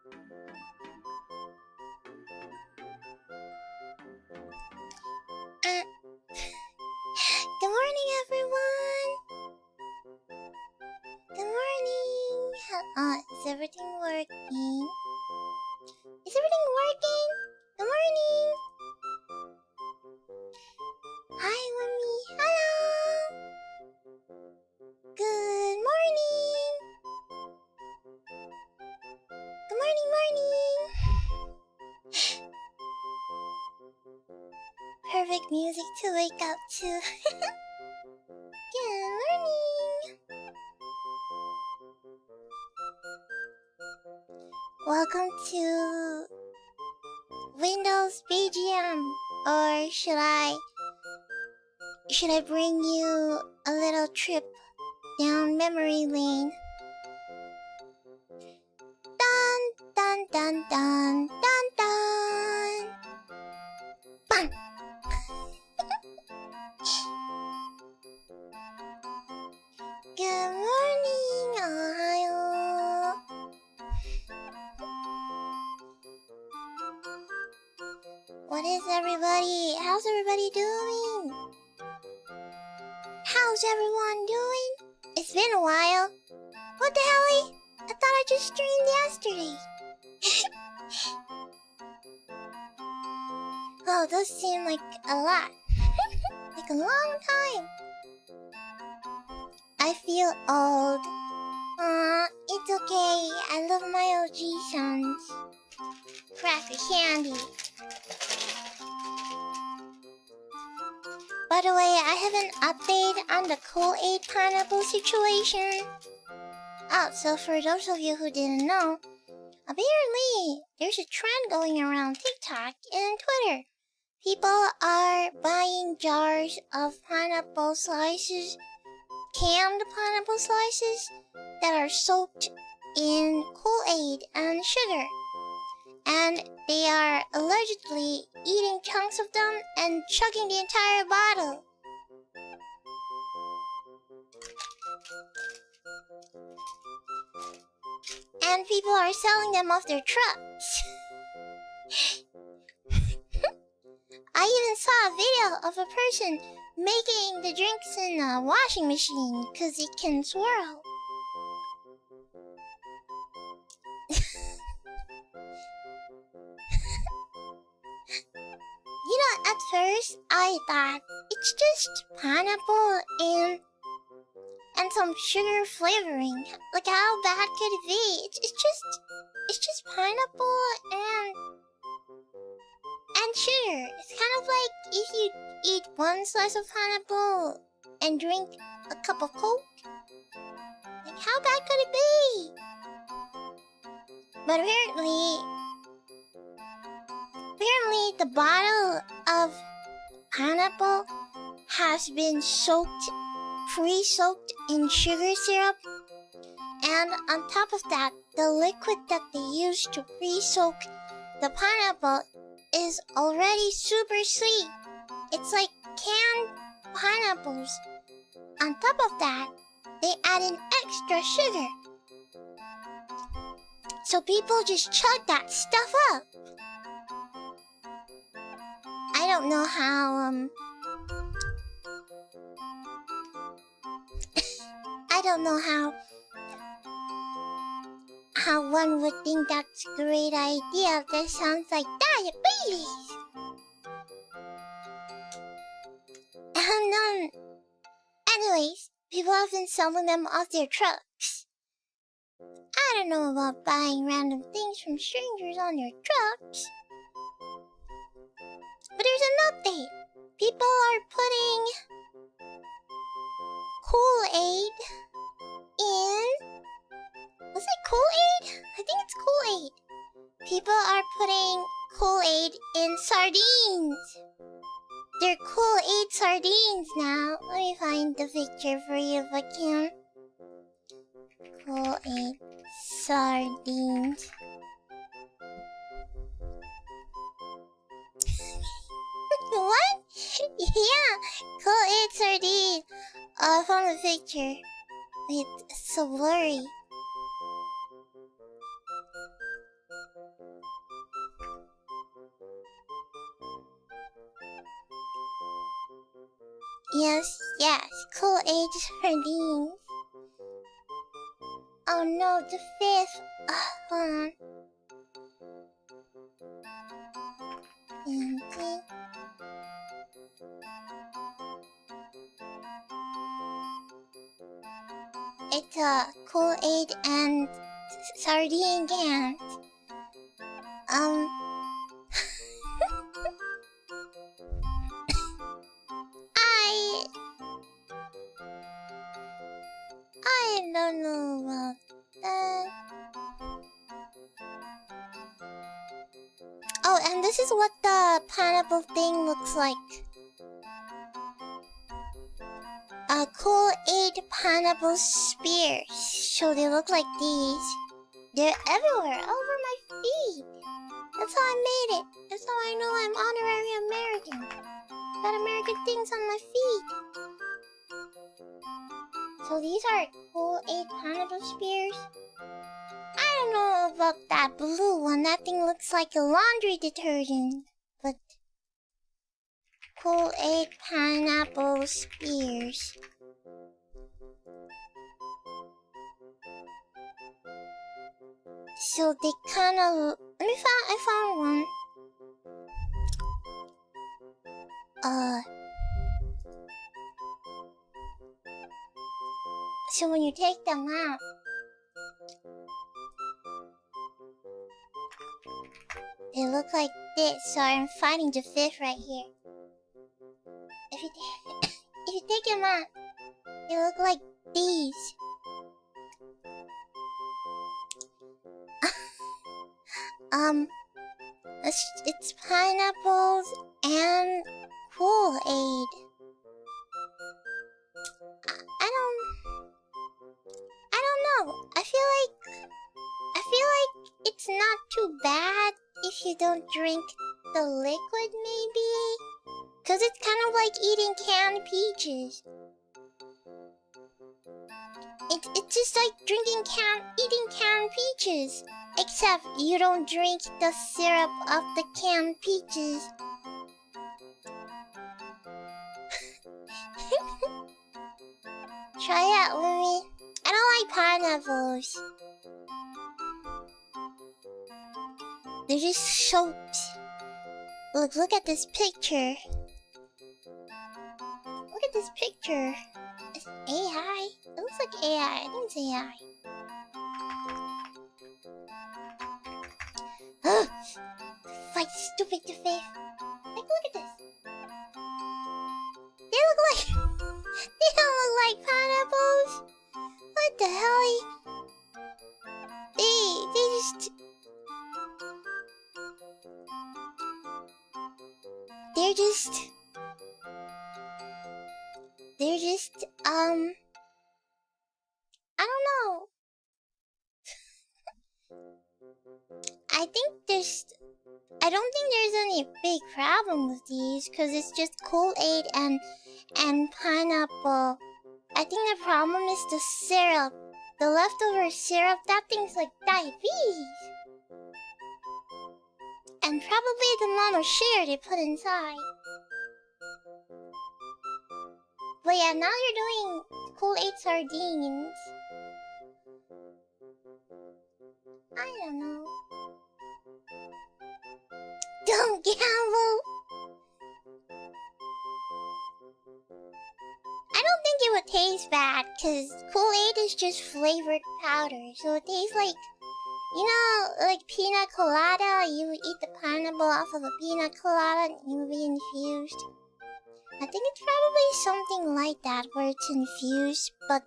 Good morning, everyone. Good morning. Is everything working? Is everything working? Good morning. Hi, Mummy. Hello. Good morning. Good morning, morning. Perfect music to wake up to. Good morning. Welcome to Windows BGM, or should I bring you a little trip down memory lane? Dun dun dun dun dun dun. Bang. Good morning, Ohio. What is everybody? How's everybody doing? How's everyone doing? It's been a while. What the hell? I thought I just streamed yesterday. Oh, those seem like a lot. Like a long time. I feel old. It's okay. I love my OG sons. Cracker candy. By the way, I have an update on the Kool-Aid pineapple situation. Oh, so for those of you who didn't know, apparently there's a trend going around TikTok and Twitter. People are buying jars of pineapple slices, canned pineapple slices, that are soaked in Kool-Aid and sugar. And they are allegedly eating chunks of them and chugging the entire bottle. And people are selling them off their trucks. I even saw a video of a person making the drinks in a washing machine because it can swirl. You know, at first I thought it's just pineapple and some sugar flavoring. Like, how bad could it be? It's just pineapple and sugar. It's kind of like if you eat one slice of pineapple and drink a cup of Coke. Like, how bad could it be? But apparently the bottle of pineapple has been pre-soaked in sugar syrup, and on top of that, the liquid that they use to pre-soak the pineapple is already super sweet. It's like canned pineapples. On top of that, they add in extra sugar. So people just chug that stuff up. I don't know how, I don't know how one would think that's a great idea. That sounds like diabetes. Anyways, people have been selling them off their trucks. I don't know about buying random things from strangers on their trucks. But there's an update. People are putting Kool-Aid in... Was it Kool-Aid? I think it's Kool-Aid. People are putting Kool-Aid in sardines. They're Kool-Aid sardines now. Let me find the picture for you if I can. Kool-Aid sardines. What? Yeah, Kool-Aid sardine. I found a picture. Wait, it's so blurry. Yes. Kool-Aid sardines. Oh no, the fifth. Hold on. It's a Kool-Aid and sardine can. I don't know about that. Oh, and this is what the pineapple thing looks like. Kool-Aid pineapple spears. So they look like these. They're everywhere, over my feet. That's how I made it. That's how I know I'm honorary American. Got American things on my feet. So these are Kool-Aid pineapple spears. I don't know about that blue one. That thing looks like a laundry detergent. But Kool-Aid pineapple spears. So they kind of. I found one. So when you take them out, they look like this. So I'm finding the fifth right here. If you take them out, they look like these. It's pineapples and Kool-Aid. I don't know. I feel like it's not too bad if you don't drink the liquid, maybe. 'Cause it's kind of like eating canned peaches. It's just like eating canned peaches. Except you don't drink the syrup of the canned peaches. Try it out with me. I don't like pineapples. They're just soaked. Look at this picture. Look at this picture. It's AI. It looks like AI. I think it's AI. Fight stupid to faith. Like, look at this. They don't look like pineapples. What the hell? They're just I don't know. I don't think there's any big problem with these, because it's just Kool-Aid and pineapple. I think the problem is the syrup. The leftover syrup, that thing's like diabetes. And probably the amount of sugar they put inside. But yeah, now you're doing Kool-Aid sardines. I don't know. Don't gamble! I don't think it would taste bad, because Kool-Aid is just flavored powder. So it tastes like, you know, like pina colada. You would eat the pineapple off of a pina colada and you would be infused. I think it's probably something like that, where it's infused, but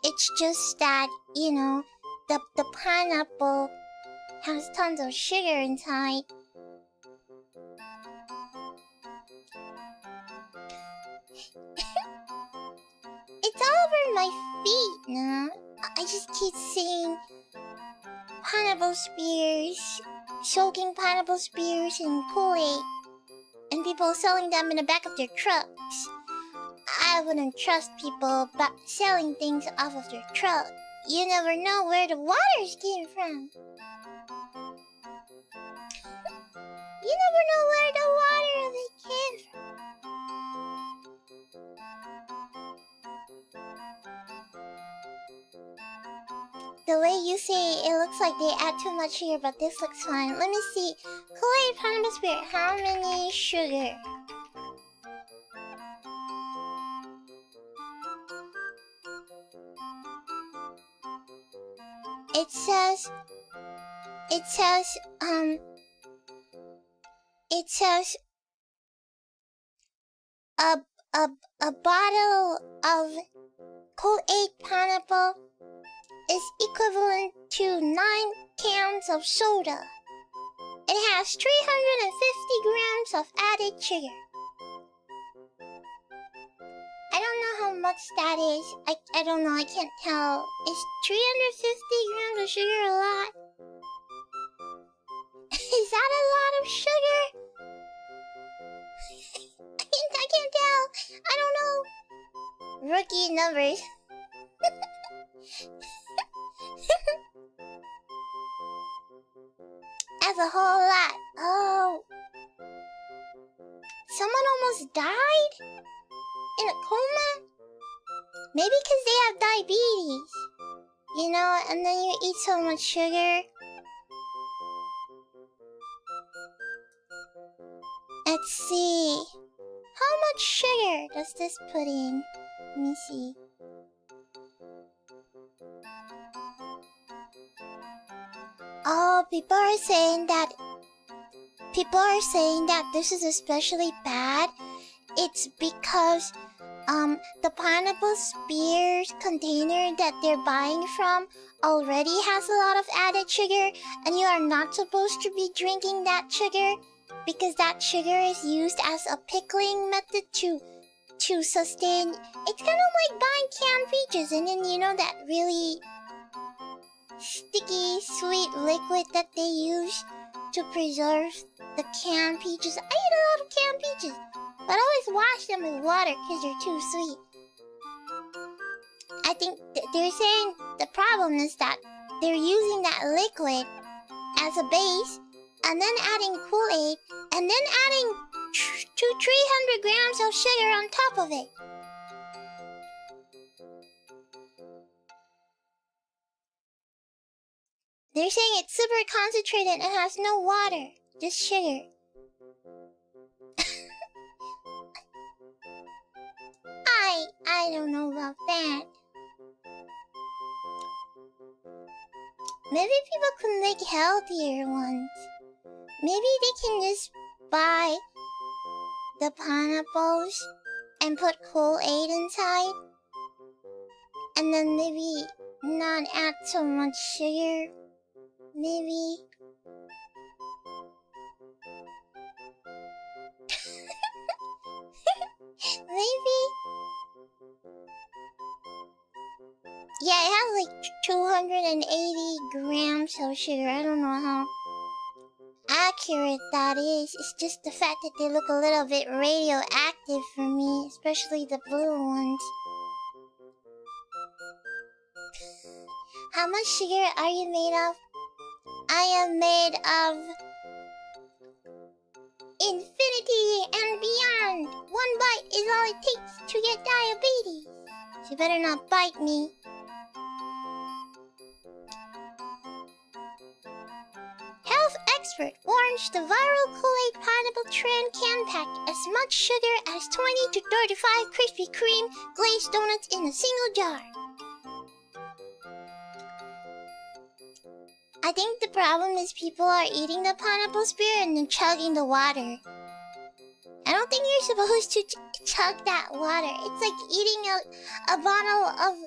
it's just that, you know, the pineapple has tons of sugar inside. It's all over my feet now. I just keep seeing pineapple spears, soaking pineapple spears in Kool-Aid, and people selling them in the back of their trucks. I wouldn't trust people selling things off of their truck. You never know where the waters came from. You never know where the water of it came from. the way you say it looks like they add too much sugar, but this looks fine. Let me see. Kool-Aid Pineapple Spirit, how many sugar? It says a bottle of Kool-Aid Pineapple is equivalent to 9 cans of soda. It has 350 grams of added sugar. I don't know how much that is. I don't know, I can't tell. Is 350 grams of sugar a lot? Is that a lot of sugar? I can't tell. I don't know. Rookie numbers. That's a whole lot. Oh. Someone almost died? In a coma? Maybe because they have diabetes. You know, and then you eat so much sugar. Let's see. How much sugar does this put in? Let me see. Oh, people are saying that this is especially bad. It's because the pineapple spears container that they're buying from already has a lot of added sugar, and you are not supposed to be drinking that sugar because that sugar is used as a pickling method to sustain. It's kind of like buying canned peaches, and then you know that really sticky sweet liquid that they use to preserve the canned peaches. I eat a lot of canned peaches, but I always wash them with water because they're too sweet. I think they're saying the problem is that they're using that liquid as a base, and then adding Kool-Aid, and then adding 300 grams of sugar on top of it. They're saying it's super concentrated and has no water, just sugar. I don't know about that. Maybe people can make healthier ones. Maybe they can just buy the pineapples and put Kool-Aid inside, and then maybe not add so much sugar. Maybe. Maybe. Yeah, it has like 280 grams of sugar. I don't know how accurate that is. It's just the fact that they look a little bit radioactive for me, especially the blue ones. How much sugar are you made of? I am made of infinity and beyond. One bite is all it takes to get diabetes. So you better not bite me. Health expert warns the viral Kool-Aid pineapple trend can pack as much sugar as 20 to 35 Krispy Kreme glazed donuts in a single jar. I think the problem is people are eating the pineapple spear and then chugging the water. I don't think you're supposed to chug that water. It's like eating a bottle of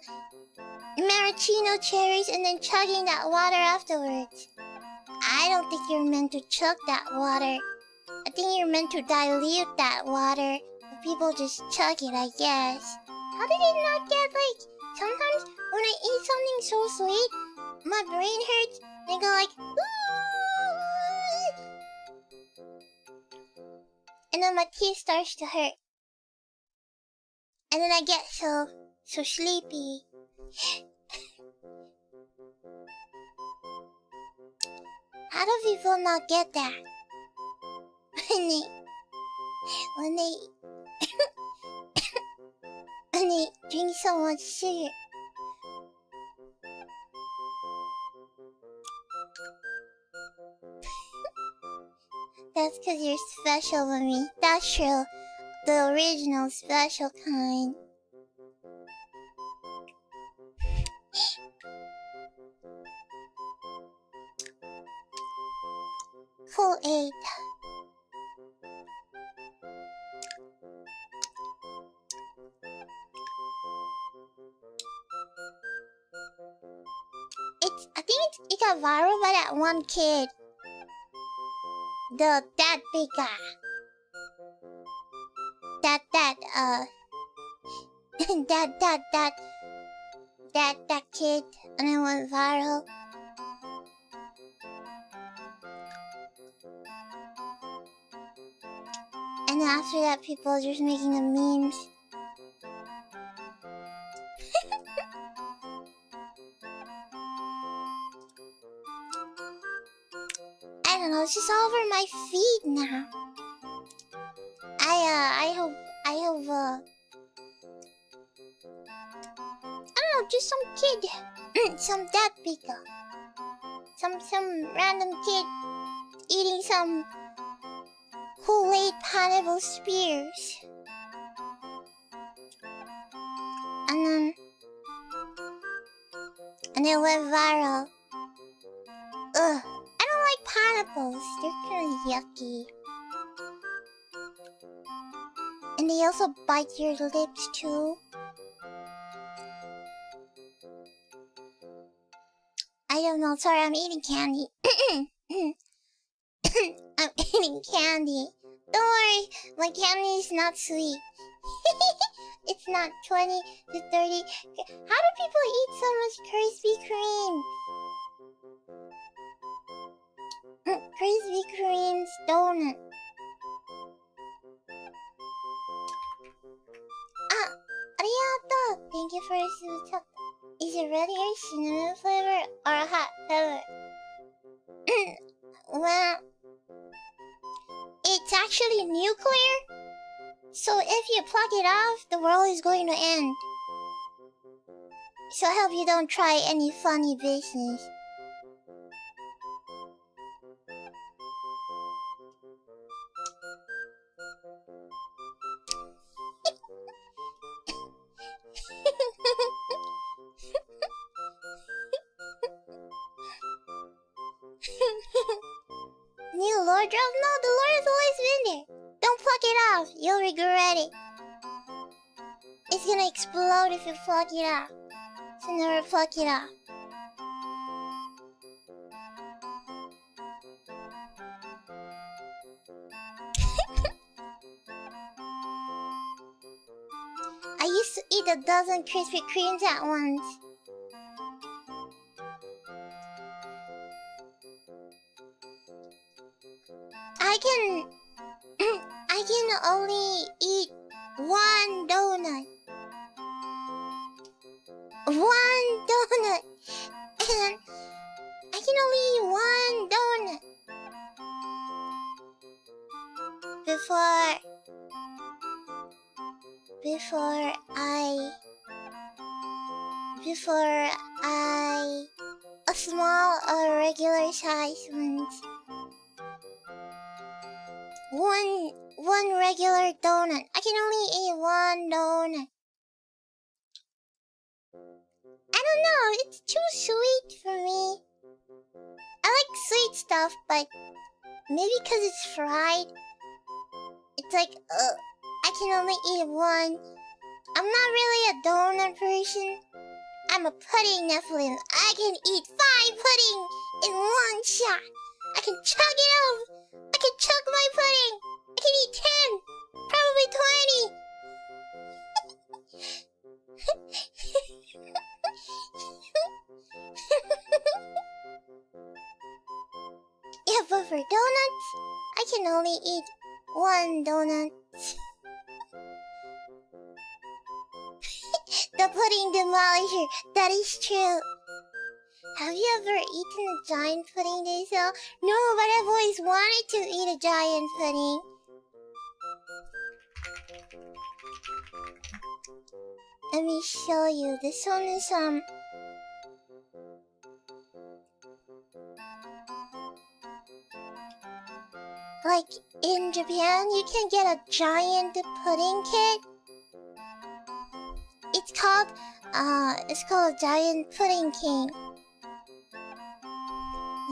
maraschino cherries and then chugging that water afterwards. I don't think you're meant to chug that water. I think you're meant to dilute that water. But people just chug it, I guess. How did it not get like... Sometimes when I eat something so sweet, my brain hurts. And I go like... Ooh! And then my teeth starts to hurt. And then I get so sleepy. How do people not get that? When they when they drink so much sugar. That's because you're special with me. That's true. The original special kind. Cool 8. I think it got viral by that one kid. That big guy. That kid, and it went viral. And then after that, people are just making the memes. I don't know, it's just all over my feed now. I hope, I don't know, just some kid, some that big guy. Some random kid eating some Kool-Aid pineapple spears. And it went viral. Ugh, I don't like pineapples. They're kind of yucky. And they also bite your lips too. I don't know, sorry, I'm eating candy. I'm eating candy. Don't worry, my candy is not sweet. It's not 20 to 30. How do people eat so much Krispy Kreme? Krispy Kreme's donut. Arigato! Thank you for the super. Is it red or cinnamon flavor or a hot pepper? Well, it's actually nuclear. So if you plug it off, the world is going to end. So I hope you don't try any funny business. New lore drop? No, the lore has always been there. Don't plug it off. You'll regret it. It's gonna explode if you plug it off. So never plug it off. I used to eat a dozen Krispy Kremes at once. I can only eat one donut. One donut. And I can only eat one donut. Before I a small or regular size ones. One regular donut. I can only eat one donut. I don't know, it's too sweet for me. I like sweet stuff, but maybe because it's fried. It's like, I can only eat one. I'm not really a donut person. I'm a pudding Nephilim. I can eat 5 pudding in one shot. I can chug it up. I can chug my pudding. I can eat 10. Probably 20. Yeah, but for donuts, I can only eat one donut. The pudding demolisher, that is true. Have you ever eaten a giant pudding, Daisel? No, but I've always wanted to eat a giant pudding. Let me show you. This one is Like in Japan, you can get a giant pudding kit. It's called Giant Pudding King.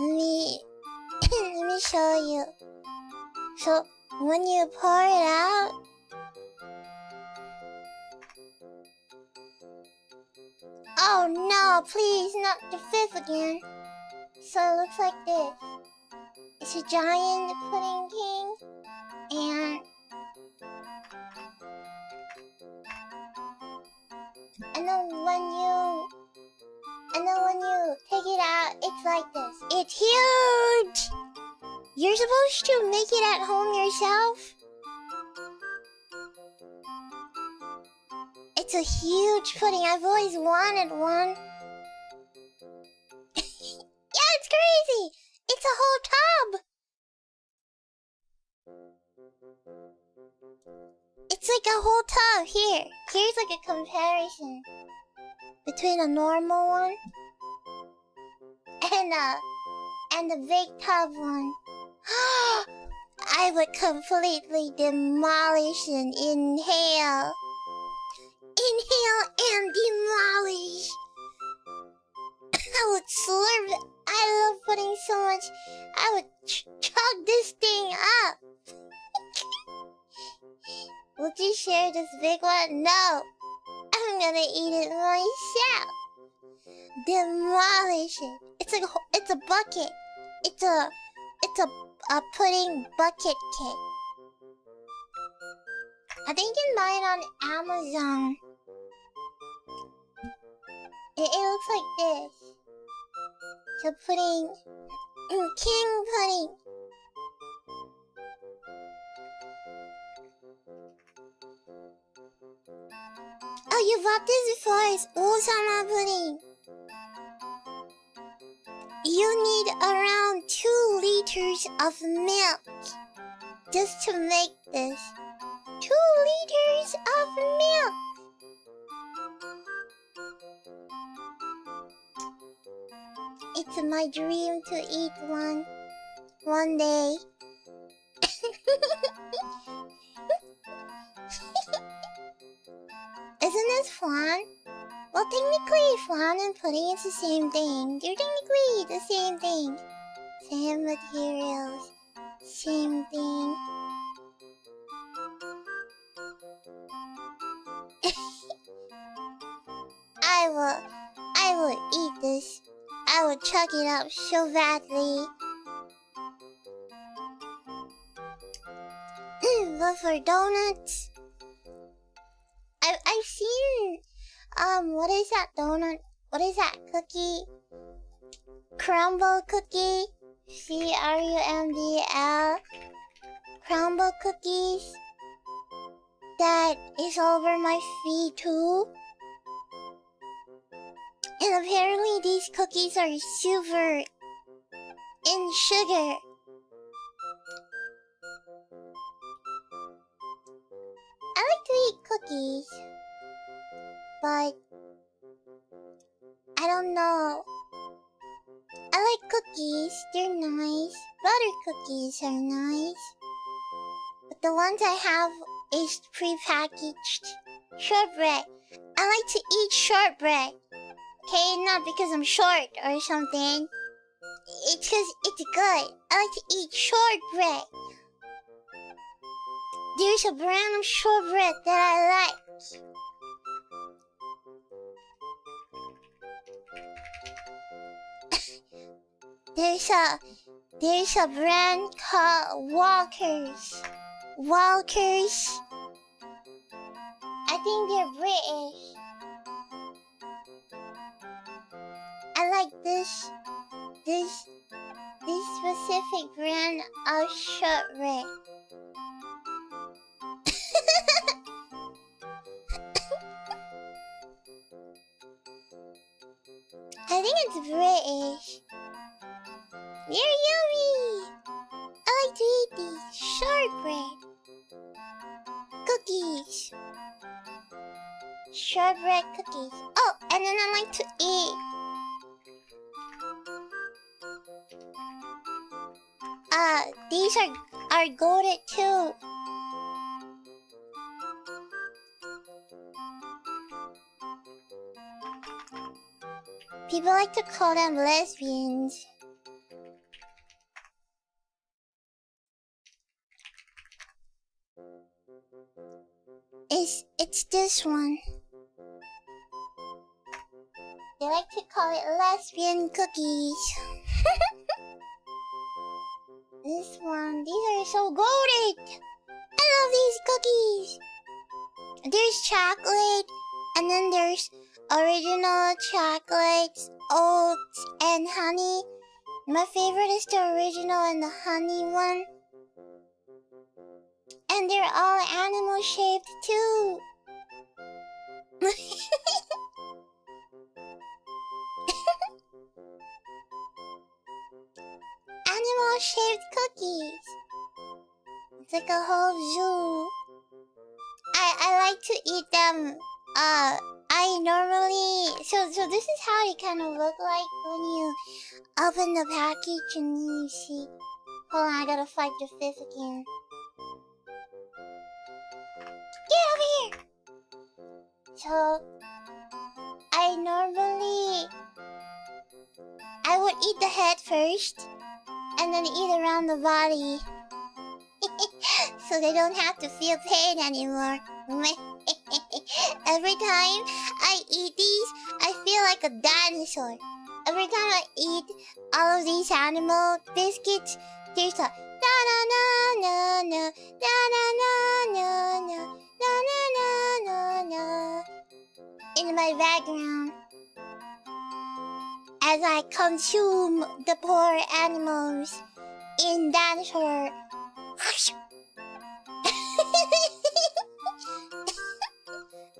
Let me show you. So when you pour it out, oh no, please, not the fifth again. So it looks like this. It's a giant pudding king, and then when you take it out, it's like this. It's huge! You're supposed to make it at home yourself. It's a huge pudding. I've always wanted one. Yeah, it's crazy! It's a whole tub! It's like a whole tub. Here's like a comparison between a normal one and the big tub one. I would completely demolish and inhale and demolish. I would slurp it. I love pudding so much. I would chug this thing up. Would you share this big one? No. I'm gonna eat it myself. Demolish it. It's a bucket. It's a pudding bucket kit. I think you can buy it on Amazon. It looks like this. So pudding, king pudding. Oh, you bought this before? It's Osama pudding. You need around 2 liters of milk just to make this. 2 liters of milk. It's my dream to eat one day. Isn't this flan? Well, technically, flan and pudding is the same thing. They're technically the same thing. Same materials, same thing. I will eat this. I will chug it up so badly. But for donuts, I've seen what is that donut? What is that cookie? Crumble cookie. CRUMBL. Crumble cookies. That is over my feet too. And apparently these cookies are super in sugar. I like to eat cookies, but I don't know. I like cookies, they're nice. Butter cookies are nice. But the ones I have is prepackaged shortbread. I like to eat shortbread. Okay, not because I'm short or something. It's because it's good. I like to eat shortbread. There's a brand of shortbread that I like. There's a brand called Walker's. Walker's. I think they're British. I like this specific brand of shortbread. I think it's British. They're yummy. I like to eat these shortbread cookies. Shortbread cookies. Oh, and then I like to eat these are are goated too. People like to call them lesbians. It's this one. They like to call it lesbian cookies. This one. These are so goated. I love these cookies. There's chocolate, and then there's original chocolates, oats, and honey. My favorite is the original and the honey one. And they're all animal shaped too. Animal shaped cookies. It's like a whole zoo. I like to eat them. I normally so this is how they kind of look like when you open the package and then you see. Hold on, I gotta fight the fifth again. Get over here! So I would eat the head first and then eat around the body. So they don't have to feel pain anymore. Every time I eat these, I feel like a dinosaur. Every time I eat all of these animal biscuits, there's a na-na-na-na-na, na-na-na-na-na, na-na-na-na-na in my background as I consume the poor animals in dinosaur.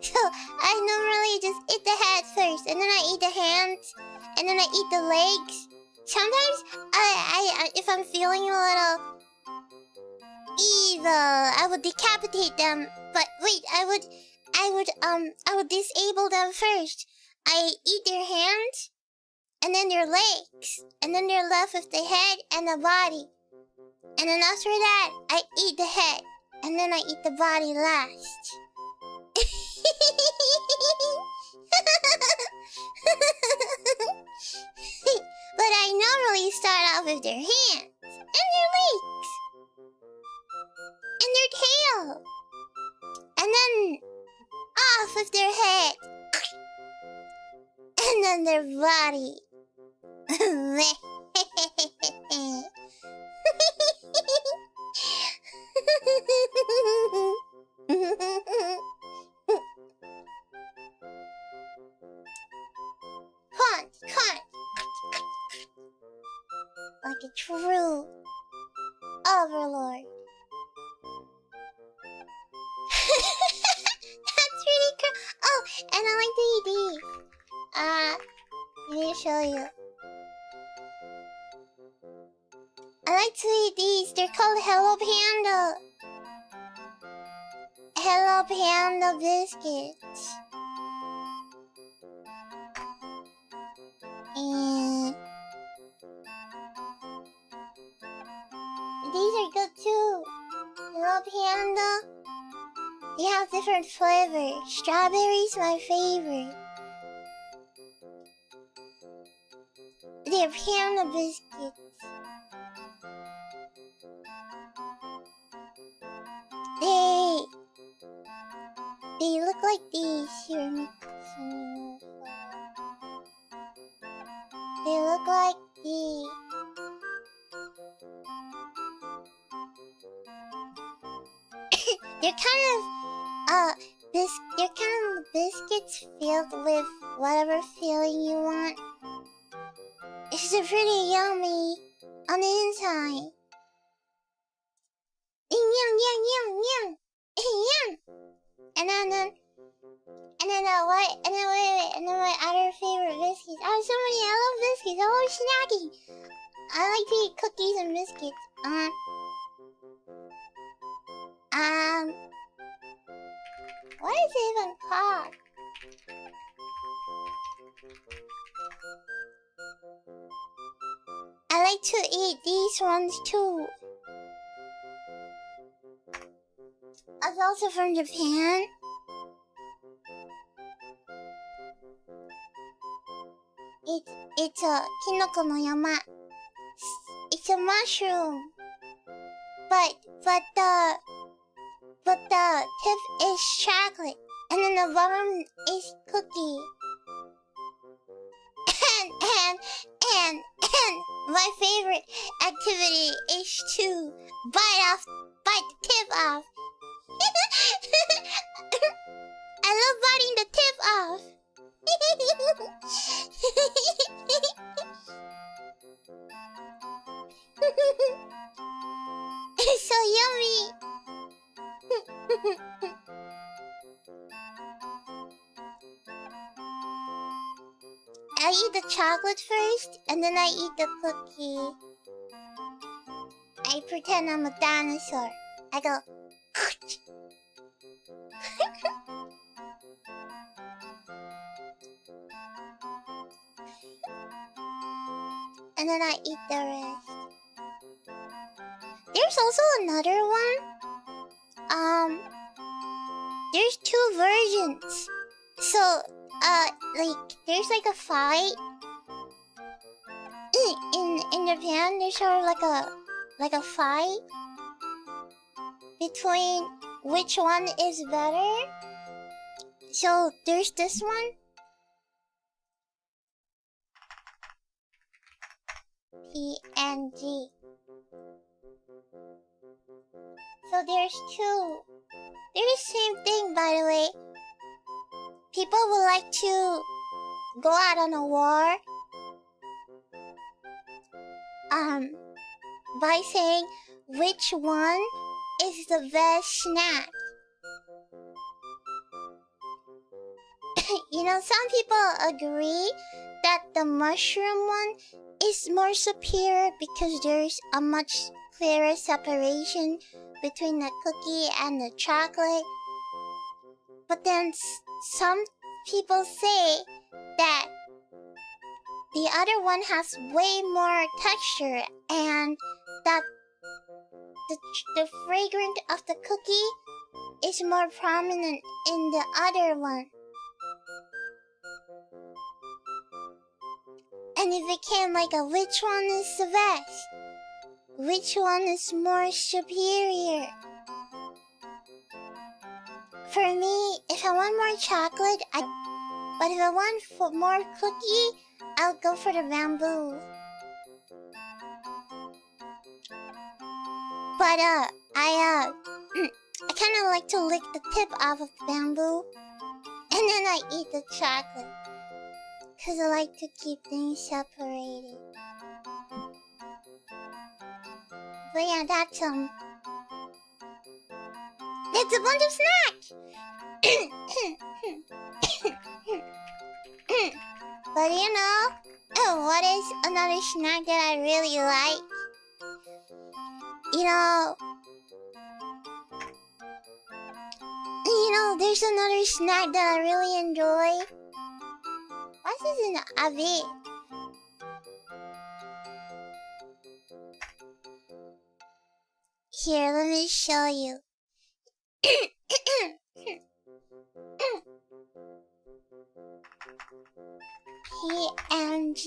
So I normally just eat the head first, and then I eat the hands, and then I eat the legs. Sometimes I if I'm feeling a little evil, I would decapitate them. But wait, I would disable them first. I eat their hands, and then their legs, and then they're left with the head and the body. And then after that, I eat the head, and then I eat the body last. But I normally start off with their hands, and their legs, and their tail, and then off with their head, and then their body. Cunt. Like a true overlord. That's really cool. Oh, and I like to eat these. Let me show you. I like to eat these. They're called Hello Panda. Hello Panda biscuits. And these are good too. Hello Panda. They have different flavors. Strawberry's my favorite. They're Panda biscuits. They look like these. Here, let me show you. They look like these. They're kind of biscuits filled with whatever filling you want. It's pretty yummy on the inside. Yum. And then my other favorite biscuits. Oh, so many! I love biscuits. I love snacking. I like to eat cookies and biscuits. What is it even called? I like to eat these ones too. also from Japan. It's a kinoko no yama. It's a mushroom. But the tip is chocolate, and then the bottom is cookie. And my favorite activity is to bite the tip off. I love biting the tip off. It's so yummy. I eat the chocolate first, and then I eat the cookie. I pretend I'm a dinosaur. I go. And then I eat the rest. There's also another one. There's 2 versions. So, there's like a fight. In Japan, there's sort of like a fight between which one is better. So there's this one. PNG. So there's 2. They're the same thing, by the way. People would like to go out on a war. By saying which one is the best snack. You know, some people agree that the mushroom one is more superior because there's a much clearer separation between the cookie and the chocolate. But then some people say that the other one has way more texture and that the fragrance of the cookie is more prominent in the other one. And it became like a which one is the best? Which one is more superior? For me, if I want more chocolate, but if I want for more cookie, I'll go for the bamboo. But I kind of like to lick the tip off of the bamboo, and then I eat the chocolate, cause I like to keep things separated. But yeah, that's a bunch of snacks. But you know, what is another snack that I really like? You know, there's another snack that I really enjoy. What's this in the oven? Here, let me show you. PNG.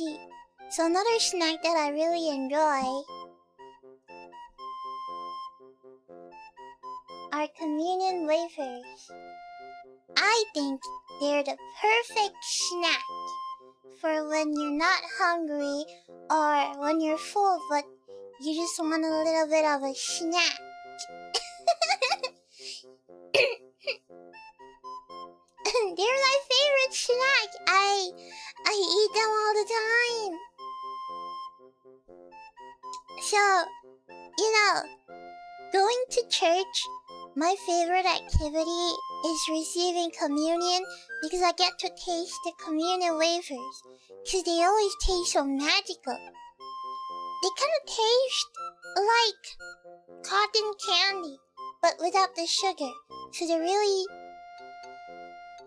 So another snack that I really enjoy are communion wafers. I think they're the perfect snack for when you're not hungry or when you're full but you just want a little bit of a snack. They're my favorite snack. I eat them all the time. So, you know, going to church, my favorite activity is receiving communion because I get to taste the communion wafers. Because they always taste so magical. They kind of taste like cotton candy, but without the sugar. So they're really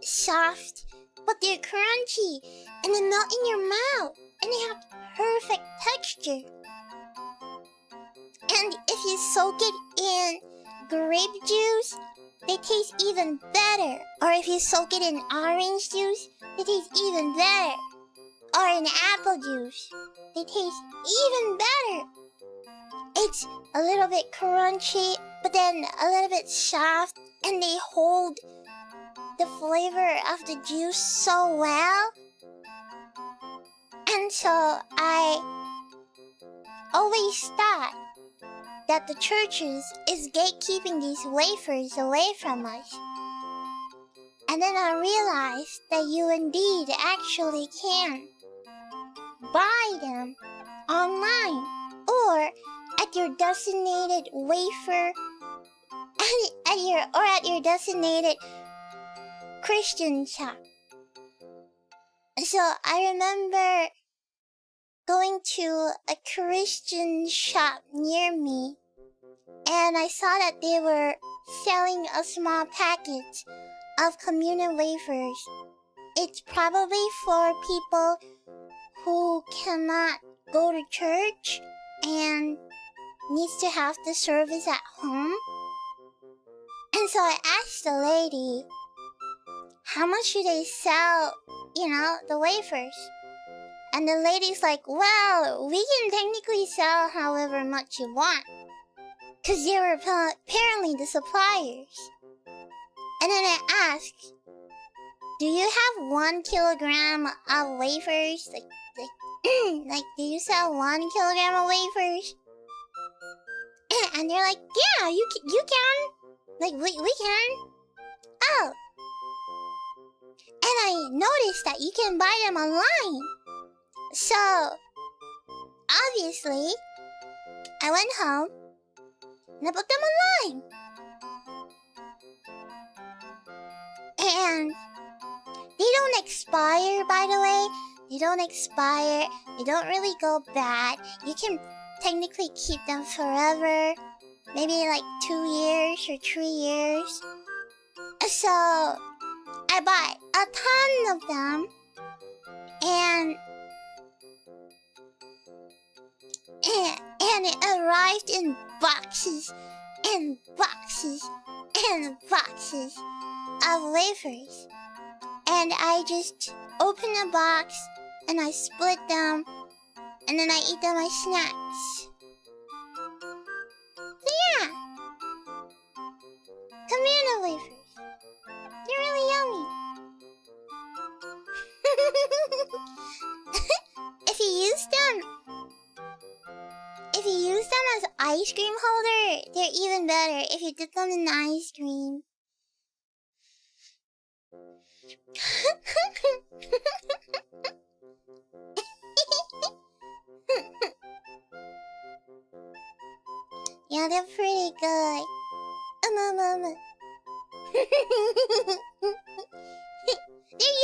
soft, but they're crunchy, and they melt in your mouth, and they have perfect texture. And if you soak it in grape juice, they taste even better. Or if you soak it in orange juice, they taste even better. Or in apple juice, they taste even better. It's a little bit crunchy, but then a little bit soft, and they hold the flavor of the juice so well. And so I always thought that the churches is gatekeeping these wafers away from us. And then I realized that you indeed actually can buy them online or at your designated wafer at your designated Christian shop. So I remember going to a Christian shop near me, and I saw that they were selling a small package of communion wafers. It's probably for people who cannot go to church and needs to have the service at home. And so I asked the lady, how much do they sell, the wafers? And the lady's like, well, we can technically sell however much you want, because they were apparently the suppliers. And then I asked, do you have 1 kilogram of wafers? Like, do you sell 1 kilogram of wafers? And they're like, yeah, you can. Like, we can. Oh. And I noticed that you can buy them online. So, obviously, I went home and I bought them online. And they don't expire, by the way. They don't expire. They don't really go bad. You can technically keep them forever. Maybe like 2 years or 3 years. So, I bought a ton of them. And it arrived in boxes and boxes and boxes of wafers. And I just open a box and I split them and then I eat them as snacks. So yeah, communion wafers. They're really yummy. If you use them as ice cream holder, they're even better if you dip them in ice cream. Yeah, they're pretty good. They're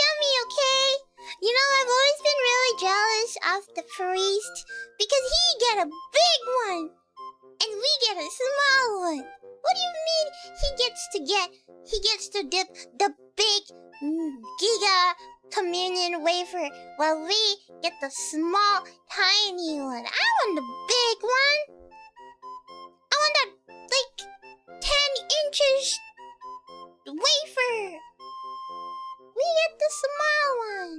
yummy, okay? I've always been really jealous of the priest because he get a big one and we get a small one. What do you mean he gets to dip the big giga communion wafer while we get the small tiny one? I want the big one. I want that 10 inches wafer. We get the small one.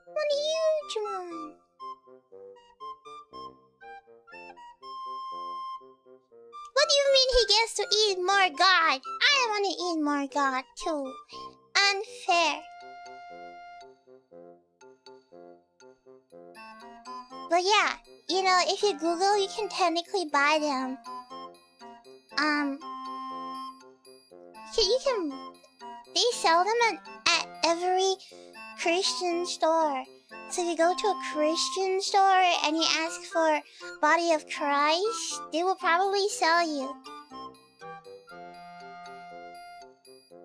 One huge one. What do you mean he gets to eat more God? I want to eat more God too. Unfair. But yeah, if you Google, you can technically buy them. They sell them at every Christian store. So if you go to a Christian store and you ask for Body of Christ, they will probably sell you.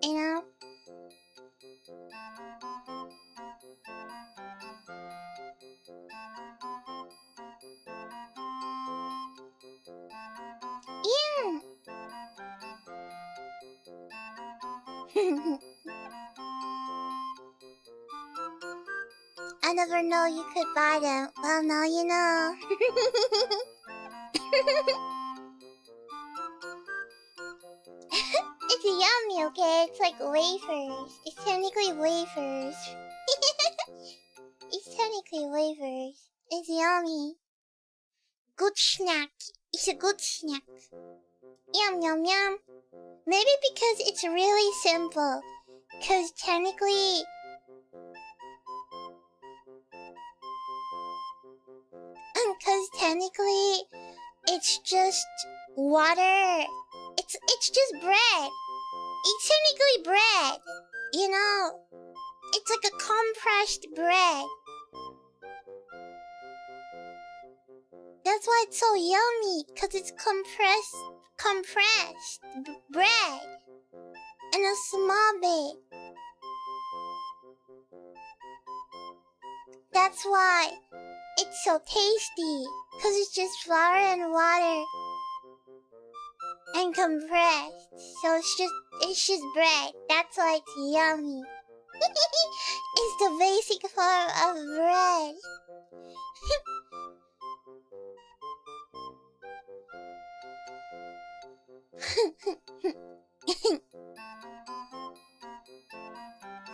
You know? Yeah. I never know you could buy them. Well, now you know. It's yummy, okay? It's like wafers. It's technically wafers. It's technically wafers. It's yummy. Good snack. It's a good snack. Yum yum yum. Maybe because it's really simple. Cause technically... it's just water. It's just bread. It's technically bread. You know? It's like a compressed bread. That's why it's so yummy. Cause it's compressed bread. And a small bit. That's why it's so tasty. Cause it's just flour and water. And compressed. So it's just bread. That's why it's yummy. It's the basic form of bread.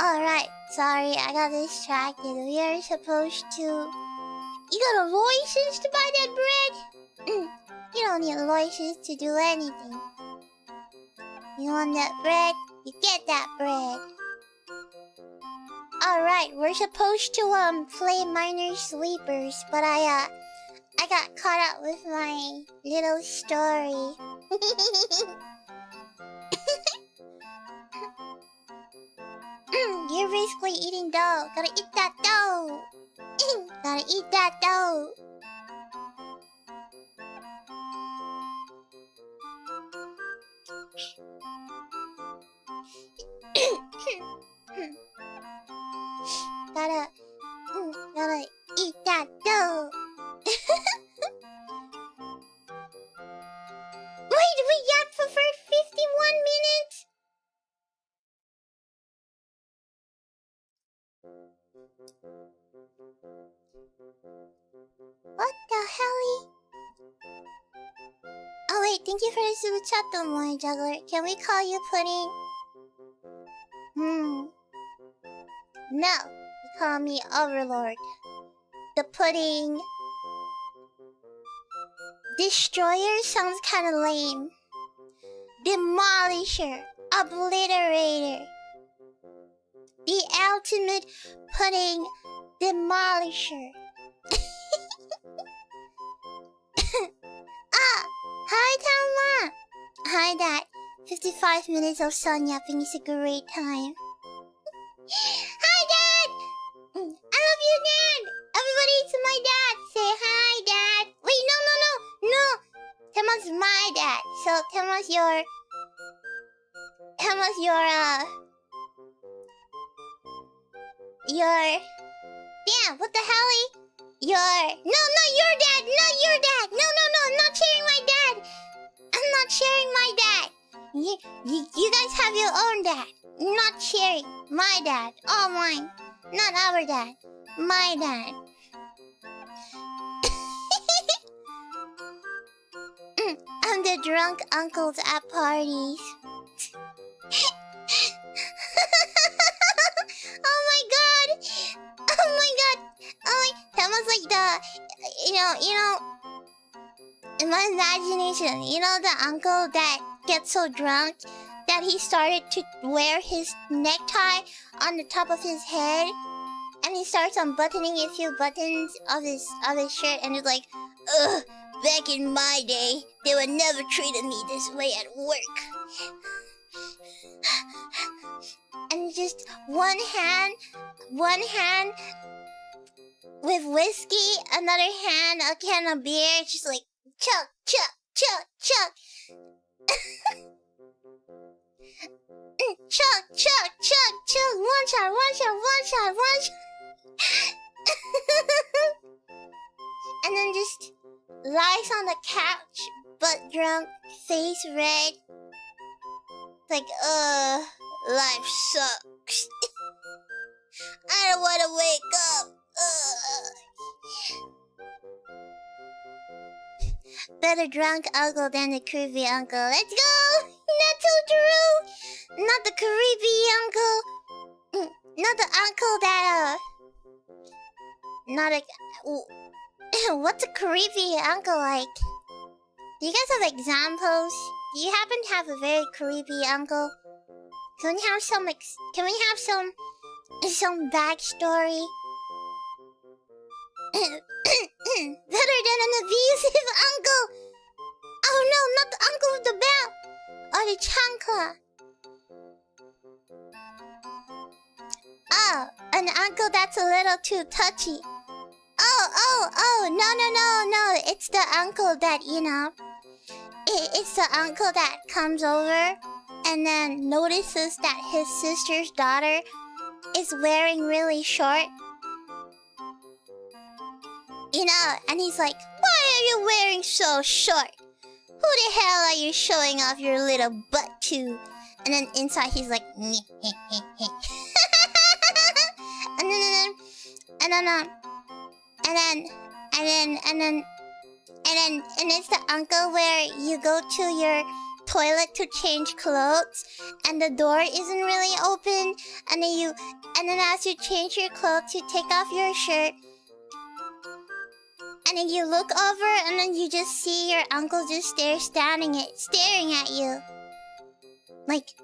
Alright, sorry, I got distracted. We are supposed to... You got a license to buy that bread? You don't need a license to do anything. You want that bread? You get that bread. Alright, we're supposed to play Minor Sleepers, but I got caught up with my little story. You're basically eating dough. Gotta eat that dough. Gotta eat that dough. Gotta eat that dough. Wait, we got for 51 minutes? What the hell? Oh wait, thank you for the super chat, don't worry, Juggler. Can we call you Pudding? No, you call me Overlord. The Pudding Destroyer sounds kinda lame. Demolisher, Obliterator. The ultimate Pudding Demolisher. Hi Tama! Hi Dad. 55 minutes of sun yapping is a great time. Hi Dad! I love you, Dad! Everybody, it's my dad! Say hi, Dad! Wait, no! Tama's my dad. So Tama's your... Damn, what the hell? No, not your dad! Not your dad! No, I'm not sharing my dad! I'm not sharing my dad! You guys have your own dad. Not sharing. My dad. All mine. Not our dad. My dad. I'm the drunk uncles at parties. Oh my god! That was like the... in my imagination, the uncle that gets so drunk that he started to wear his necktie on the top of his head, and he starts unbuttoning a few buttons of his shirt, and he's like, ugh, back in my day, they would never treated me this way at work. And just one hand with whiskey, another hand a can of beer, just like chug. Chug. One shot. And then just lies on the couch, butt drunk, face red. Like, life sucks. I don't want to wake up. Better drunk uncle than the creepy uncle. Let's go! Totoro! Not the creepy uncle. Not the uncle that, not a... What's a creepy uncle like? Do you guys have examples? Do you happen to have a very creepy uncle? Can we have some some backstory? Better than an abusive uncle! Oh no, not the uncle with the bell! Or the chancla. Oh, an uncle that's a little too touchy. Oh, no. It's the uncle that, you know... It's the uncle that comes over and then notices that his sister's daughter is wearing really short. You know, and he's like, why are you wearing so short? Who the hell are you showing off your little butt to? And then inside he's like, and it's the uncle where you go to your toilet to change clothes and the door isn't really open, and then as you change your clothes you take off your shirt and then you look over and then you just see your uncle just staring at you. Like,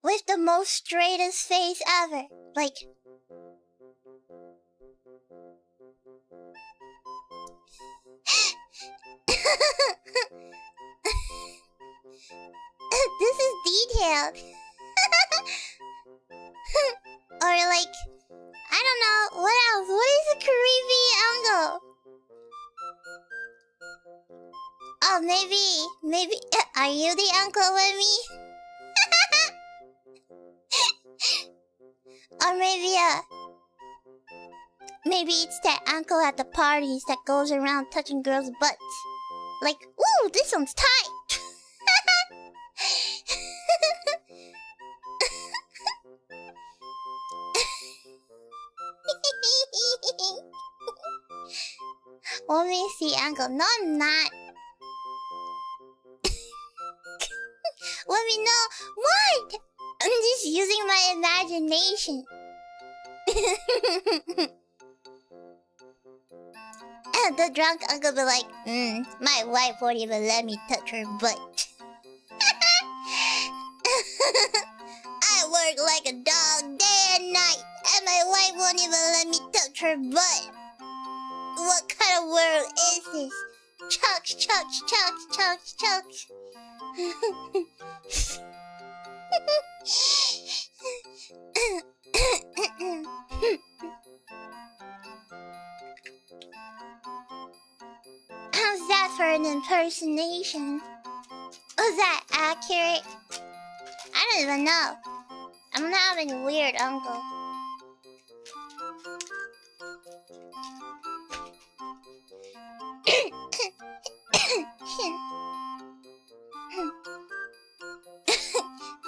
with the most straightest face ever. Like, this is detailed. Or like, I don't know, what else? What is a creepy uncle? Oh, maybe, are you the uncle with me? Or maybe it's that uncle at the parties that goes around touching girls' butts. Like, ooh, this one's tight. Let me see, uncle. No, I'm not. Let me know. What? I'm just using my imagination. And the drunk uncle be like, my wife won't even let me touch her butt. I work like a dog day and night, and my wife won't even let me touch her butt. What kind of world is this? Chucks. How's that for an impersonation? Was that accurate? I don't even know. I'm having a weird uncle.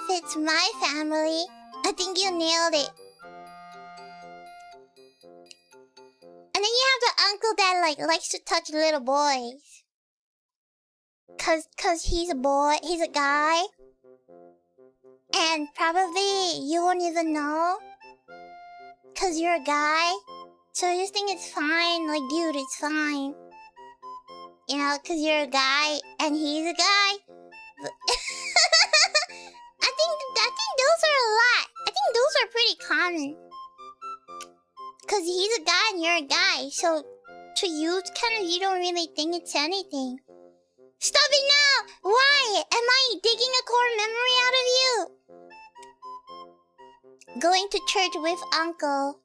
Fits my family. I think you nailed it. And then you have the uncle that likes to touch little boys. Cause he's a boy, he's a guy. And probably you won't even know. Cause you're a guy. So you just think it's fine, like, dude, it's fine. You know, cause you're a guy and he's a guy. But I think those are a lot. I think those are pretty common. Cause he's a guy and you're a guy. So to you, it's kind of, you don't really think it's anything. Stop it now! Why? Am I digging a core memory out of you? Going to church with uncle.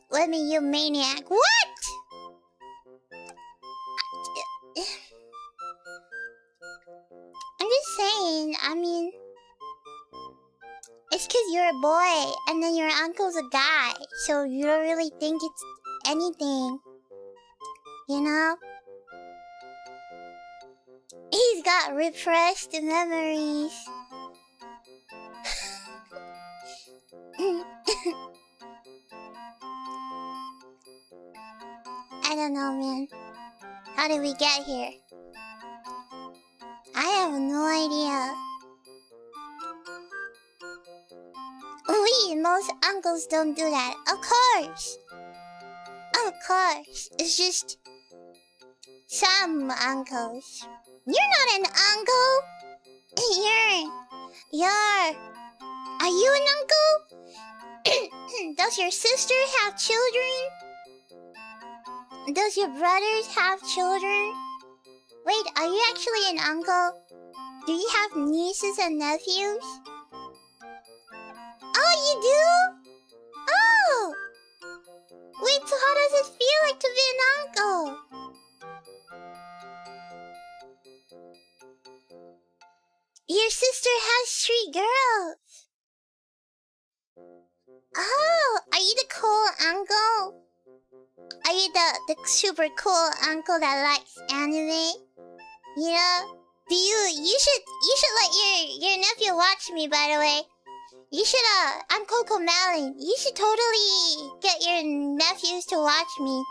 Let me, you maniac. What? I'm just saying, I mean... It's cause you're a boy, and then your uncle's a guy. So you don't really think it's anything. You know? He's got repressed memories. I don't know, man. How did we get here? I have no idea. Most uncles don't do that. Of course. Of course. It's just some uncles. You're not an uncle. Are you an uncle? Does your sister have children? Does your brothers have children? Wait, are you actually an uncle? Do you have nieces and nephews? Oh, you do? Oh! Wait, so how does it feel like to be an uncle? Your sister has 3 girls. Oh, are you the cool uncle? Are you the super cool uncle that likes anime? You know? You should let your nephew watch me, by the way. You should I'm Coco Melon. You should totally get your nephews to watch me.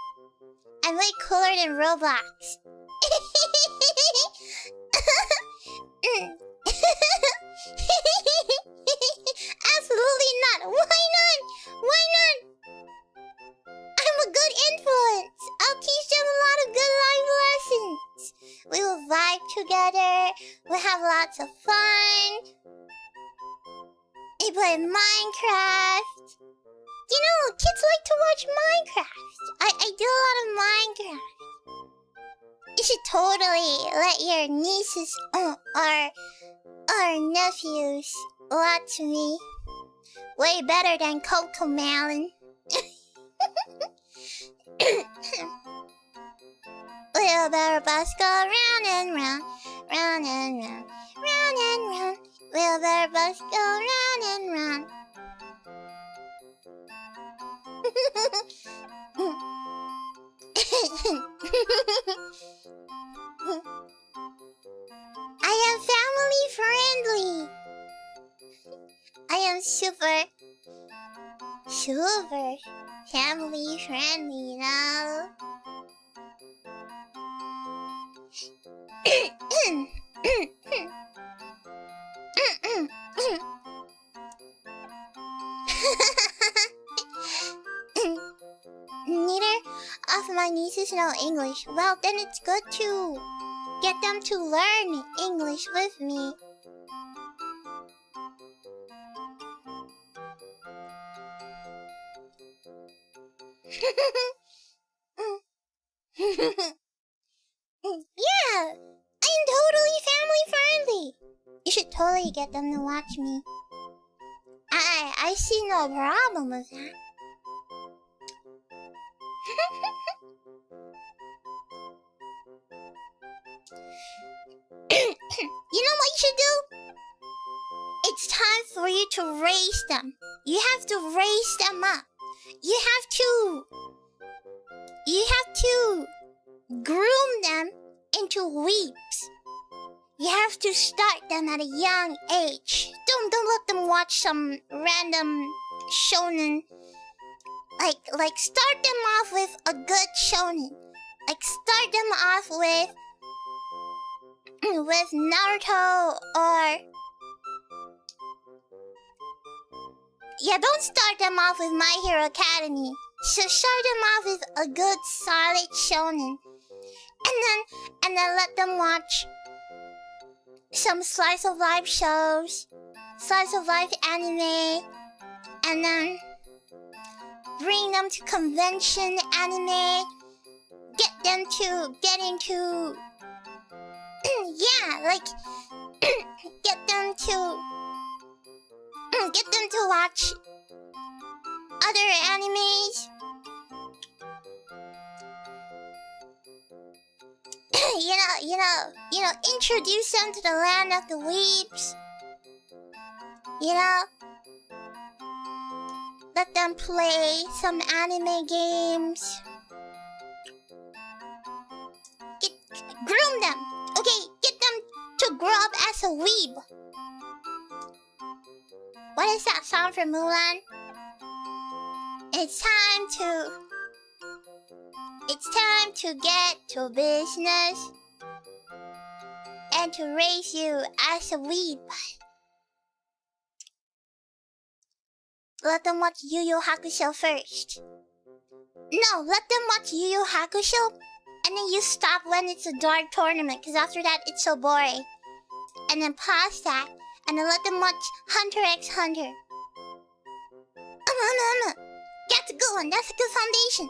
I'm way cooler than Roblox. Absolutely not. Why not? Why not? I'm a good influence. I'll teach them a lot of good life lessons. We will vibe together. We'll have lots of fun. We play Minecraft. You know, kids like to watch Minecraft. I do a lot of Minecraft. You should totally let your nieces or nephews watch me. Way better than Coco Melon. Wheelbarrow bus go round and round, round and round, round and round. Wheelbarrow bus go round and round. I am family friendly. I am super family friendly, you know? Neither of my nieces know English. Well, then it's good to get them to learn English with me. Yeah, I'm totally family friendly. You should totally get them to watch me. I see no problem with that. You know what you should do? It's time for you to raise them. You have to raise them up. You have to groom them into weeps. You have to start them at a young age. Don't let them watch some random shonen. Like start them off with a good shonen. Like start them off with Naruto or yeah, don't start them off with My Hero Academy. So start them off with a good solid shonen. And then let them watch some slice of life shows, slice of life anime, and then bring them to convention anime. Get them to get into yeah, like get them to watch other animes. you know, introduce them to the land of the weeps. You know, let them play some anime games. Groom them. Okay, get them to grow up as a weeb. What is that song from Mulan? It's time to It's time to get to business and to raise you as a weeb. Let them watch Yu Yu Hakusho first. No, let them watch Yu Yu Hakusho, and then you stop when it's a dark tournament, because after that it's so boring. And then pause that, and then let them watch Hunter x Hunter. That's a good one. That's a good foundation.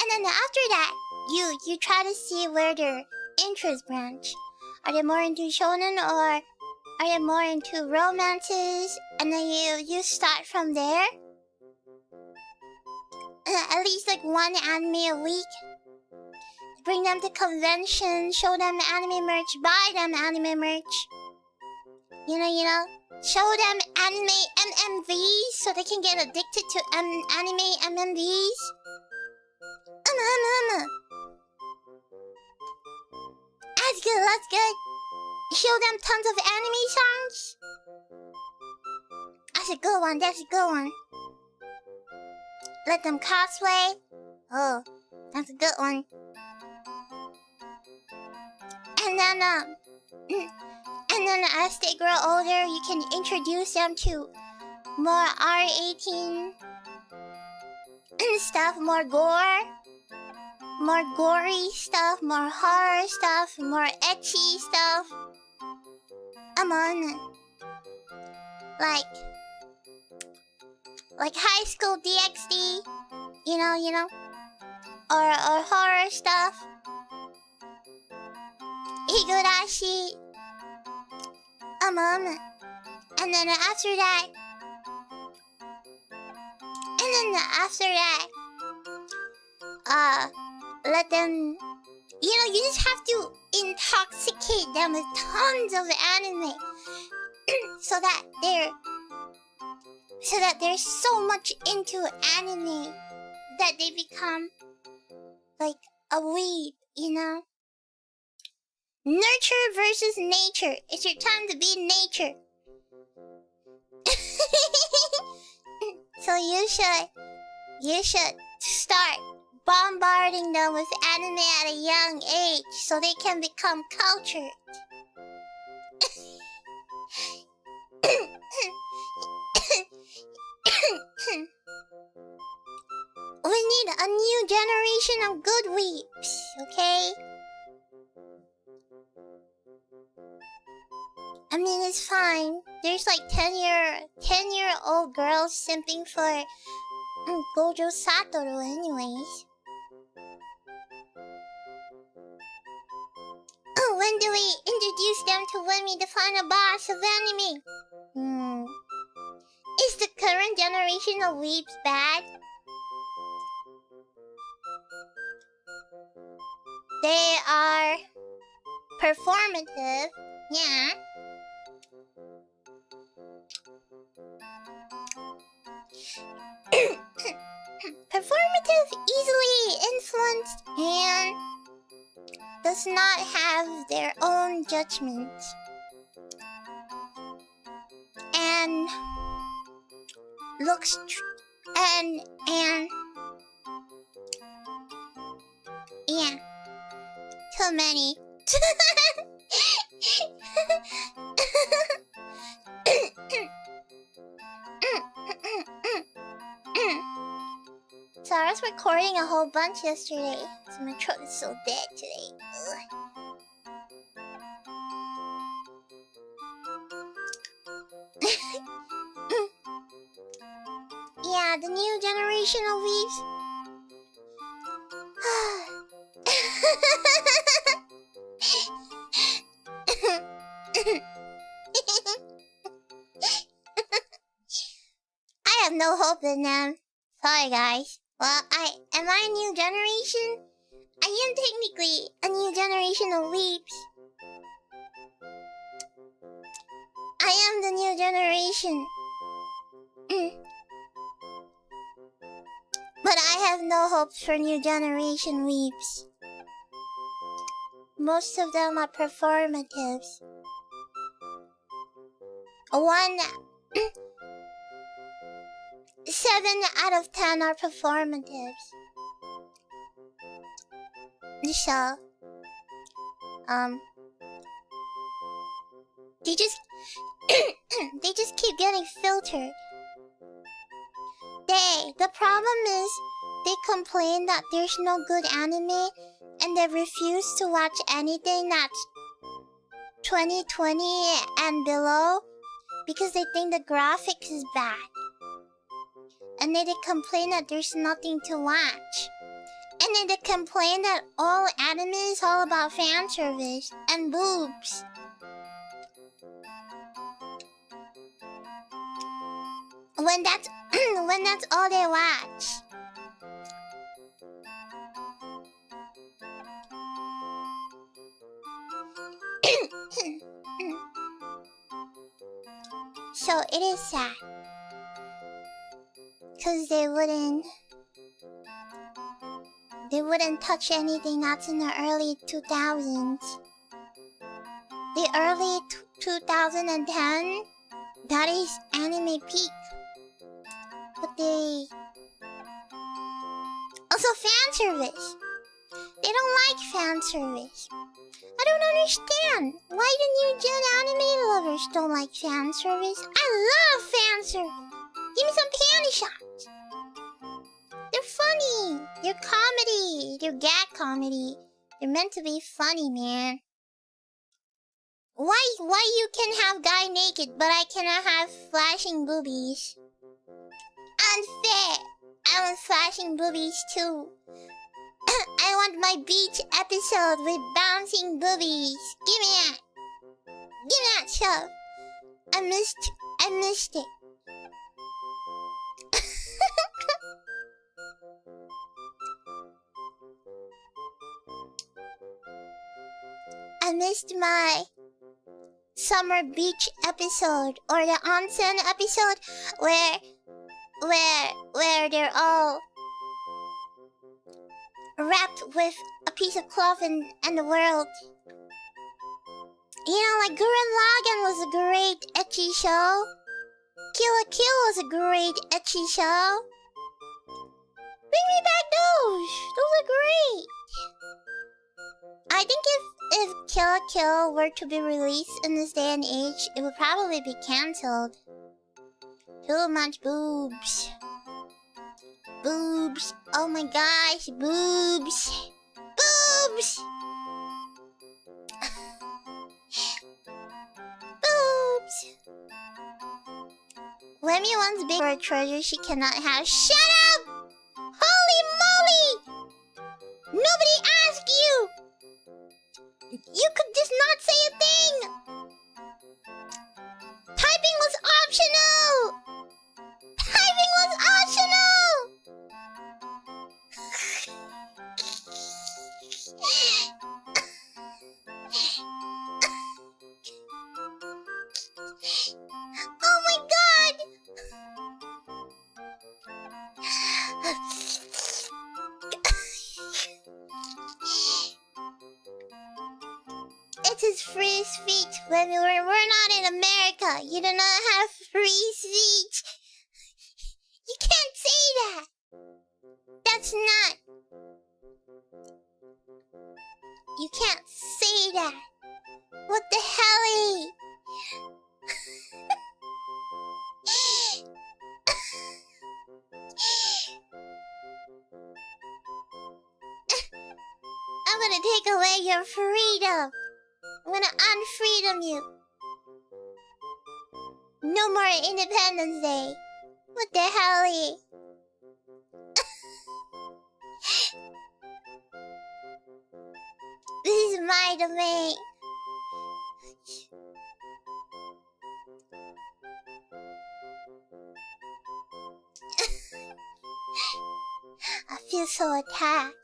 And then after that, you try to see where their interests branch. Are they more into shonen, or are they more into romances? And then you start from there. At least like one anime a week. Bring them to conventions, show them anime merch, buy them anime merch. You know, show them anime MMVs so they can get addicted to anime MMVs. That's good, that's good. Show them tons of anime songs. That's a good one, that's a good one. Let them cosplay. Oh, that's a good one. And then as they grow older, you can introduce them to more R18 stuff, more gore, more gory stuff, more horror stuff, more ecchi stuff. Come on. Like High School DxD, you know, or horror stuff. Higurashi. And then after that, let them, you just have to intoxicate them with tons of anime, so that they're so much into anime that they become like a weeb, you know? Nurture versus nature. It's your time to be nature. So you should start bombarding them with anime at a young age so they can become cultured. We need a new generation of good weeps, okay? I mean, it's fine. There's like 10-year-old girls simping for Gojo Satoru anyways. Oh, when do we introduce them to when we define a boss of anime? Is the current generation of weeps bad? They are performative, yeah. Performative, easily influenced, and does not have their own judgments. And looks and yeah, too many. So I was recording a whole bunch yesterday, so my throat is so dead today. Yeah, the new generation of weaves. I have no hope in them. Sorry, guys. Well, am I a new generation? I am technically a new generation of weeps. I am the new generation. But I have no hopes for new generation weeps. Most of them are performatives. 7 out of 10 are performatives. So, they just they just keep getting filtered. The problem is they complain that there's no good anime and they refuse to watch anything that's 2020 and below because they think the graphics is bad. And then they complain that there's nothing to watch. And then they complain that all anime is all about fan service and boobs. When that's when that's all they watch. So it is sad. 'Cause they wouldn't touch anything that's in the early 2000s. The early 2010, that is anime peak. But they... Also fan service. They don't like fan service. I don't understand. Why the new gen anime lovers don't like fan service? I love fan service. Give me some panty shots. They're funny. They're comedy. They're gag comedy. They're meant to be funny, man. Why you can have guy naked, but I cannot have flashing boobies? Unfair. I want flashing boobies too. I want my beach episode with bouncing boobies. Give me that. Give me that show. I missed it. I missed my summer beach episode or the onsen episode where they're all wrapped with a piece of cloth and the world. You know, like Gurren Lagann was a great ecchi show. Kill la Kill was a great ecchi show. Bring me back those! Those are great! I think if Kill la Kill were to be released in this day and age, it would probably be cancelled. Too much boobs. Boobs. Oh my gosh, boobs. Boobs! Boobs! Lemmy wants big for a treasure she cannot have. Shut up! Holy moly! Nobody asked you! You could just not say a thing! Typing was optional! Typing was optional! Oh my god! It is free speech when we're not in America. You do not have free speech. You can't say that. That's not. You can't say that. What the hell? I'm gonna take away your freedom. I'm gonna unfreedom you. No more Independence Day. What the hell? This is my domain. I feel so attacked.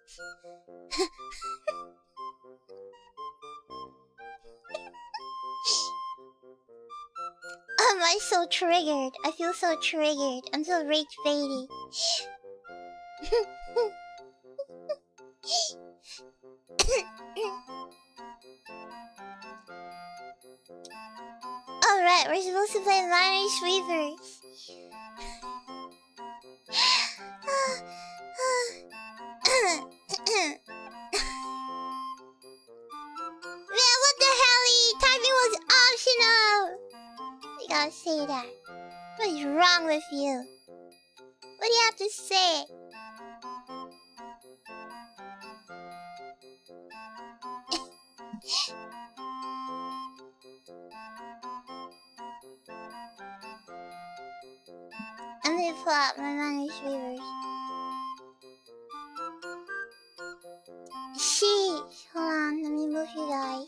Am I so triggered? I feel so triggered. I'm so rage baiting. Alright, we're supposed to play Minor Sweepers. say that? What is wrong with you? What do you have to say? I'm gonna pull out my Manus Weavers. Sheesh! Hold on, let me move you guys.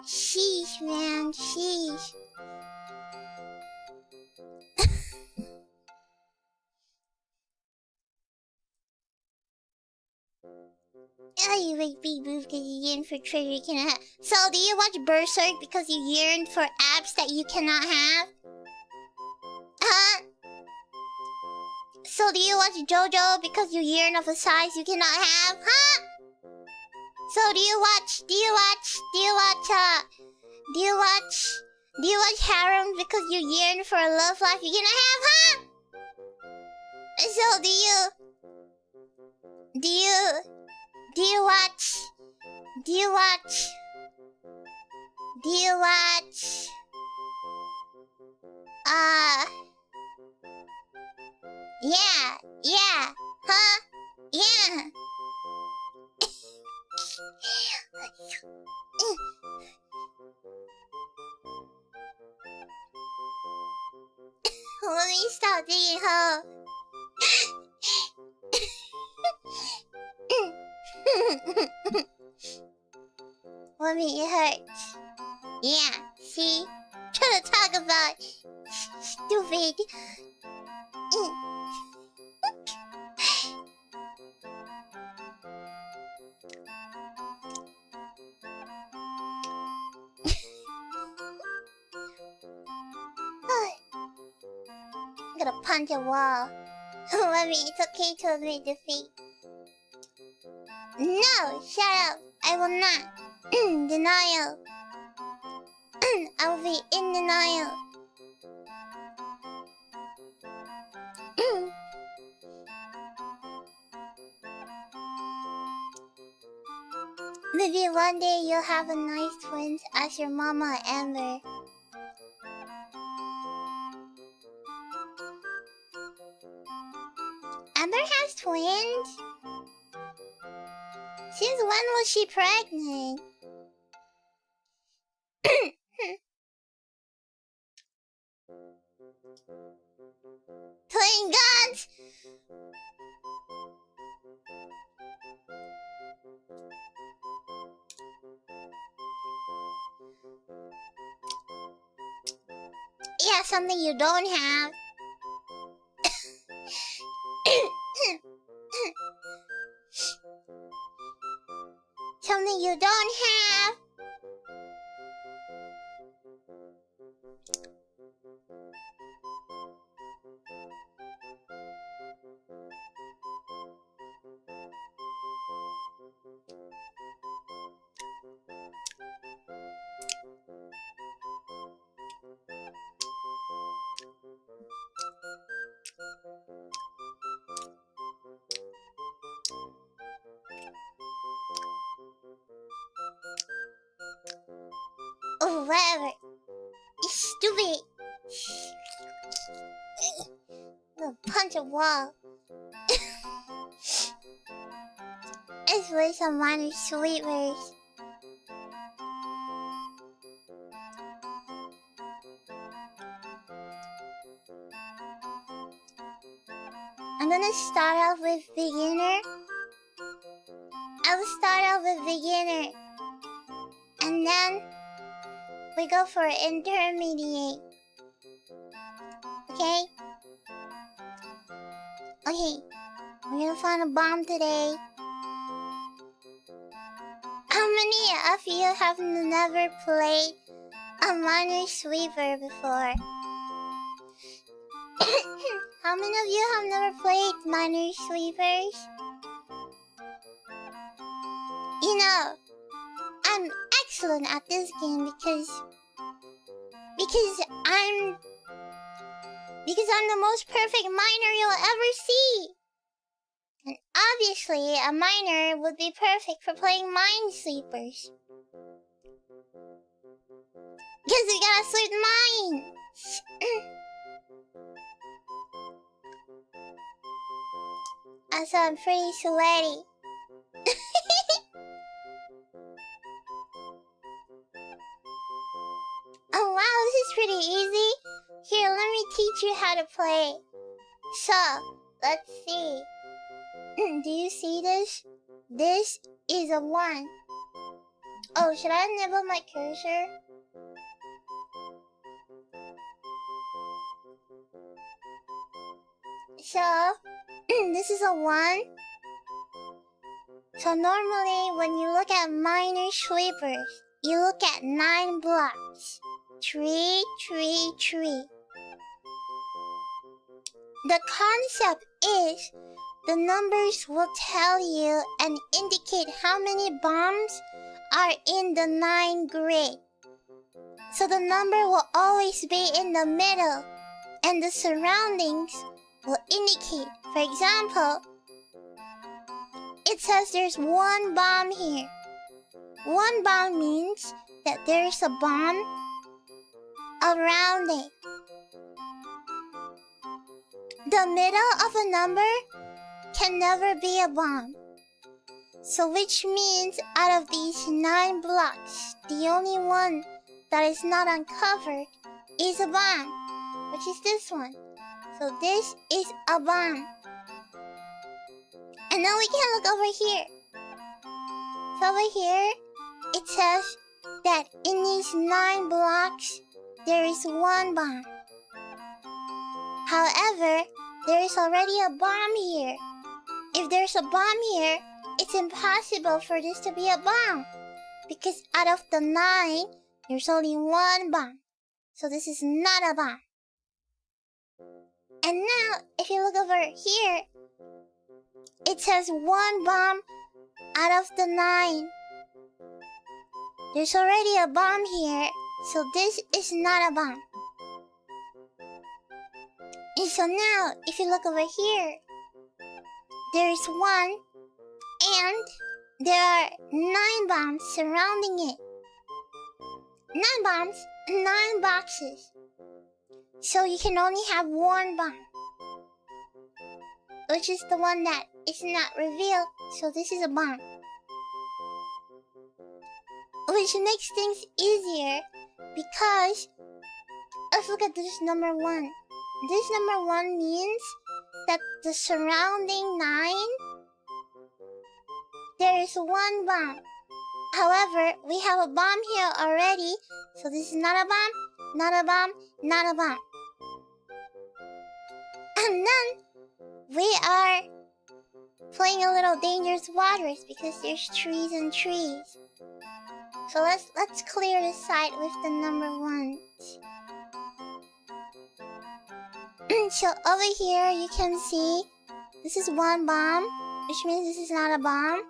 Sheesh, man, sheesh. Oh, you make big move because you yearn for treasure you cannot have. So, do you watch Berserk because you yearn for abs that you cannot have? Huh? So, do you watch JoJo because you yearn of a size you cannot have? Huh? So, do you watch Harem because you yearn for a love life you cannot have? Huh? So, do you watch yeah, huh? Yeah. Let me stop digging hole. Let me, it hurts. Yeah, see? Trying to talk about stupid. I'm gonna punch a wall. Let me, it's okay to admit defeat. No, shut up. I will not. Denial. I will be in denial. Maybe one day you'll have a nice twins as your mama, Amber. Amber has twins? Since when was she pregnant? Twin guns! Yeah, something you don't have. Something you don't have. Oh, whatever. You stupid. I'm gonna punch a wall. It's with some minor sweepers. I'm gonna start off with beginner. I will start off with beginner. And then we go for intermediate. Okay? Okay. We're gonna find a bomb today. How many of you have never played a minor sweeper before? How many of you have never played minor sweepers? You know, I'm excellent at this game because I'm the most perfect miner you'll ever see. And obviously, a miner would be perfect for playing Minesweepers. Because we gotta sweep mines! Also, I'm pretty sweaty. Oh wow, this is pretty easy. Here, let me teach you how to play. So, let's see. Do you see this? This is a 1. Oh, should I nibble my cursor? So, this is a 1. So normally, when you look at miner sweepers, you look at 9 blocks. Tree, tree, tree. The concept is the numbers will tell you and indicate how many bombs are in the 9 grid. So the number will always be in the middle, and the surroundings will indicate. For example, it says there's 1 bomb here. 1 bomb means that there's a bomb around it. The middle of a number can never be a bomb. So which means out of these 9 blocks, the only one that is not uncovered is a bomb, which is this one. So this is a bomb. And now we can look over here. So over here, it says that in these 9 blocks, there is 1 bomb. However, there is already a bomb here. If there's a bomb here, it's impossible for this to be a bomb. Because out of the 9, there's only 1 bomb. So this is not a bomb. And now, if you look over here, it says 1 bomb out of the 9. There's already a bomb here, so this is not a bomb. And so now, if you look over here, there is 1, and there are 9 bombs surrounding it. 9 bombs, 9 boxes. So you can only have 1 bomb, which is the one that is not revealed, so this is a bomb. Which makes things easier, because let's look at this number 1. This number 1 means that the surrounding 9, there is 1 bomb. However, we have a bomb here already, so this is not a bomb, not a bomb, not a bomb. And then we are playing a little dangerous waters because there's trees and trees. So let's clear the site with the number 1. So over here you can see this is 1 bomb, which means this is not a bomb.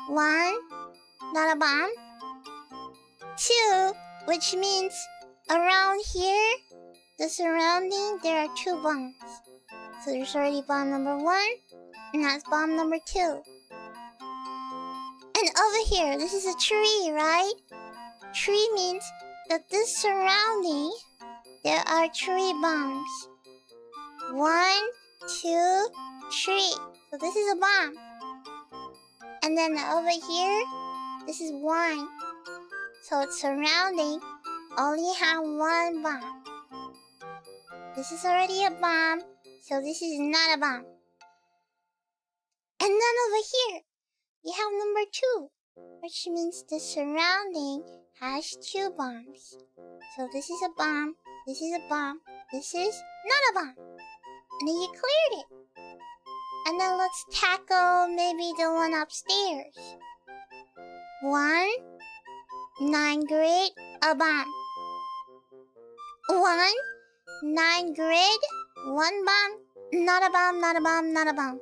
1, not a bomb. 2, which means around here, the surrounding, there are 2 bombs. So there's already bomb number 1, and that's bomb number 2. And over here, this is a tree, right? Tree means that this surrounding, there are 3 bombs. 1, 2, 3. So this is a bomb. And then over here, this is 1. So it's surrounding only have 1 bomb. This is already a bomb, so this is not a bomb. And then over here, you have number 2, which means the surrounding has 2 bombs. So this is a bomb, this is a bomb, this is not a bomb. And then you cleared it. And then let's tackle maybe the one upstairs. 1, 9 grid, a bomb. 1, 9 grid, 1 bomb, not a bomb, not a bomb, not a bomb.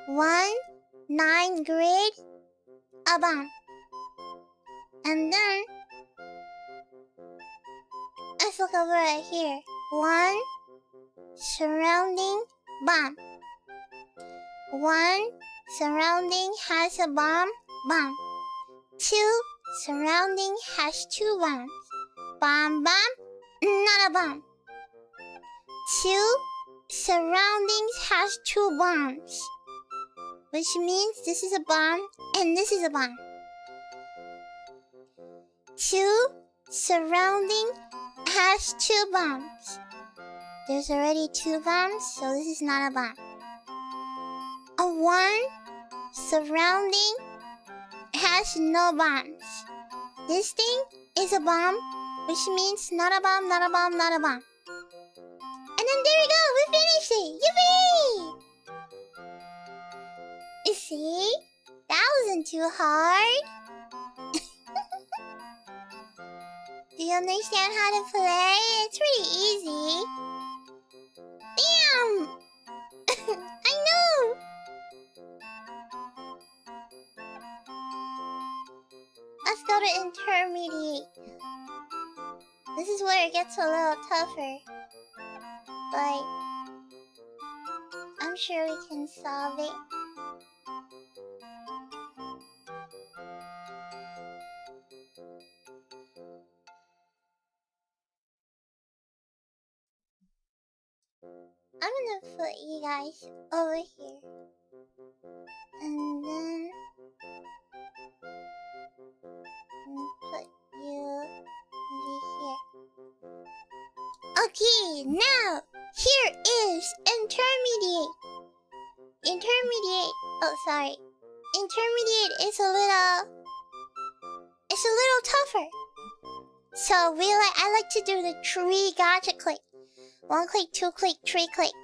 1, 9 grid, a bomb. And then let's look over right here. 1 surrounding bomb. 1 surrounding has a bomb. Bomb. 2 surrounding has 2 bombs. Bomb, bomb, not a bomb. 2 surroundings has 2 bombs. Which means this is a bomb and this is a bomb. 2 surrounding has 2 bombs. There's already 2 bombs, so this is not a bomb. A 1 surrounding has no bombs. This thing is a bomb, which means not a bomb, not a bomb, not a bomb. And then there we go, we finished it! Yippee! You see? That wasn't too hard. Do you understand how to play? It's pretty easy. Damn! I know! Let's go to intermediate. This is where it gets a little tougher. But I'm sure we can solve it. I'm gonna put you guys over here. And then put you over here. Okay, now here is intermediate. Intermediate. Oh, sorry. Intermediate is a little. It's a little tougher. So I like to do the 3 gacha click. 1 click, 2 click, 3 click.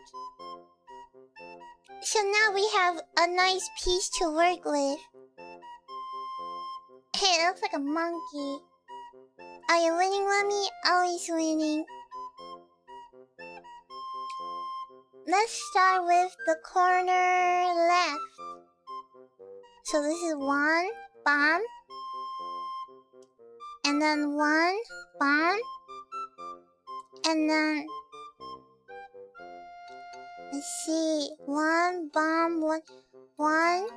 So now we have a nice piece to work with. Hey, it looks like a monkey. Are you winning, Lummy? Always winning. Let's start with the corner left. So this is 1 bomb. And then 1 bomb. And then... let's see. 1 bomb, 1...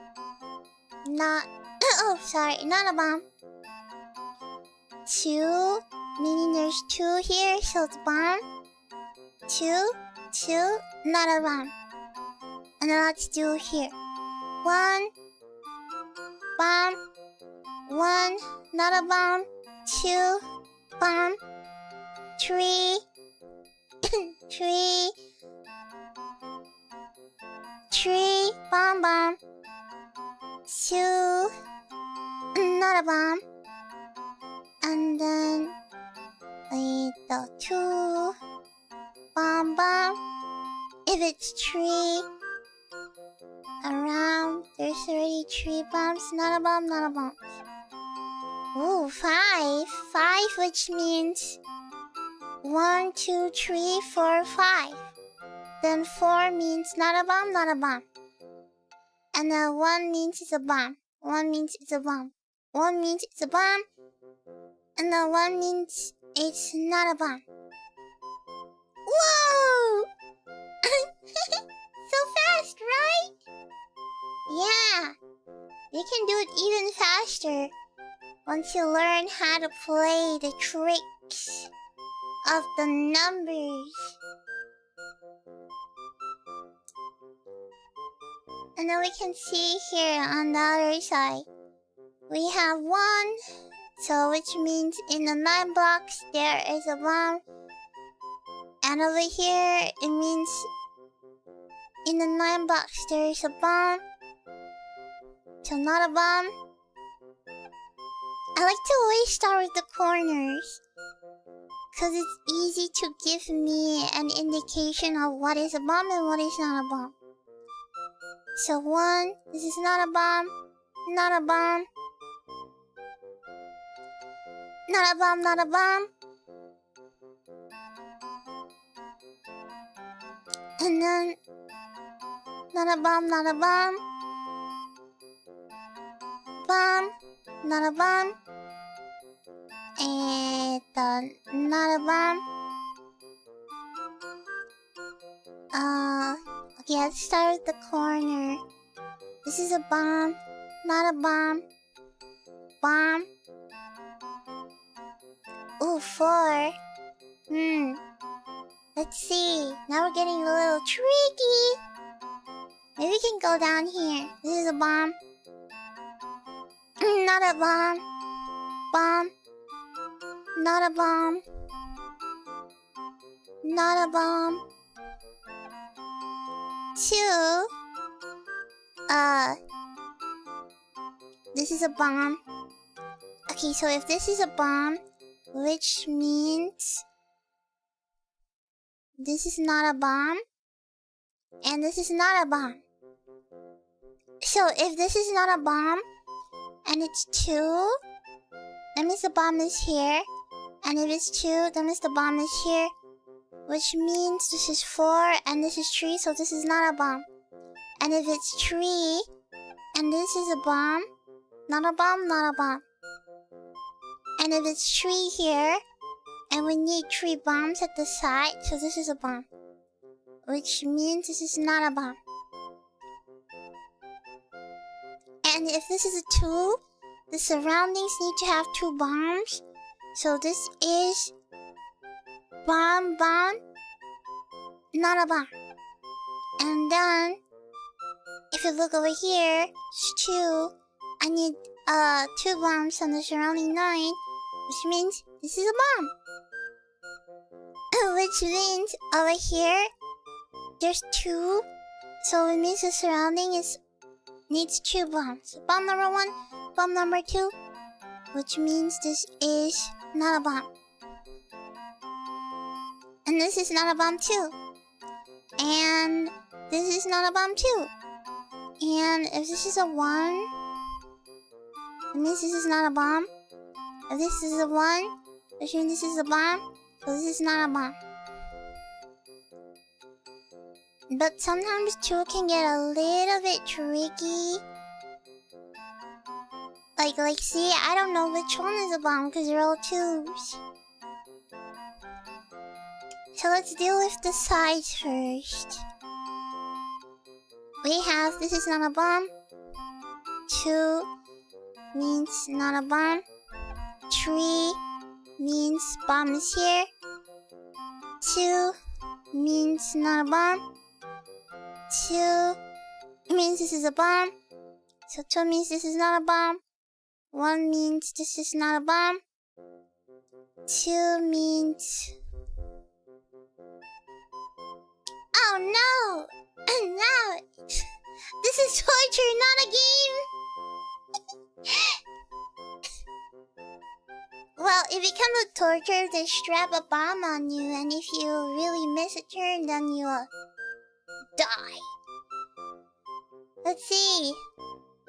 not... oh, sorry, not a bomb. 2, meaning there's 2 here, so it's bomb. 2, not a bomb. And then let's do here. 1 bomb, 1, not a bomb. 2 bomb, 3 3 bomb bomb, 2 not a bomb, and then wait, the 2 bomb bomb. If it's 3 around, there's already 3 bombs. Not a bomb, not a bomb. Ooh, 5, which means 1, 2, 3, 4, 5. Then 4 means not a bomb, not a bomb. And then 1 means it's a bomb. 1 means it's a bomb. 1 means it's a bomb. And then 1 means it's not a bomb. Whoa! So fast, right? Yeah. You can do it even faster once you learn how to play the tricks of the numbers. And then we can see here on the other side, we have 1, so which means in the 9 blocks there is a bomb. And over here, it means in the 9 blocks there is a bomb. So not a bomb. I like to always start with the corners, because it's easy to give me an indication of what is a bomb and what is not a bomb. So 1, this is not a bomb, not a bomb, not a bomb, not a bomb. And then, not a bomb, not a bomb. Bomb, not a bomb. And not a bomb. Okay, let's start with the corner. This is a bomb. Not a bomb. Bomb. Ooh, 4. Let's see. Now we're getting a little tricky. Maybe we can go down here. This is a bomb. Not a bomb. Bomb. Not a bomb. Not a bomb. 2. This is a bomb. Okay, so if this is a bomb, which means this is not a bomb, and this is not a bomb. So if this is not a bomb, and it's 2, that means the bomb is here. And if it's 2, that means the bomb is here. Which means this is 4, and this is 3, so this is not a bomb. And if it's 3, and this is a bomb, not a bomb, not a bomb. And if it's 3 here, and we need 3 bombs at the side, so this is a bomb. Which means this is not a bomb. And if this is a 2, the surroundings need to have 2 bombs. So this is bomb, bomb, not a bomb. And then, if you look over here, it's 2. I need 2 bombs on the surrounding 9, which means this is a bomb. Which means over here, there's 2. So it means the surrounding needs 2 bombs. Bomb number 1, bomb number 2, which means this is not a bomb. And this is not a bomb too. And this is not a bomb too. And if this is a 1, it means this is not a bomb. If this is a 1, which means this is a bomb. So this is not a bomb. But sometimes 2 can get a little bit tricky. Like, see, I don't know which one is a bomb because they're all 2s. So let's deal with the sides first. We have, this is not a bomb. 2 means not a bomb. 3 means bomb is here. 2 means not a bomb. 2 means this is a bomb. So 2 means this is not a bomb. 1 means this is not a bomb. 2 means... Oh no! No! This is torture, not a game! Well, it becomes a torture if they strap a bomb on you, and if you really miss a turn, then you'll die. Let's see.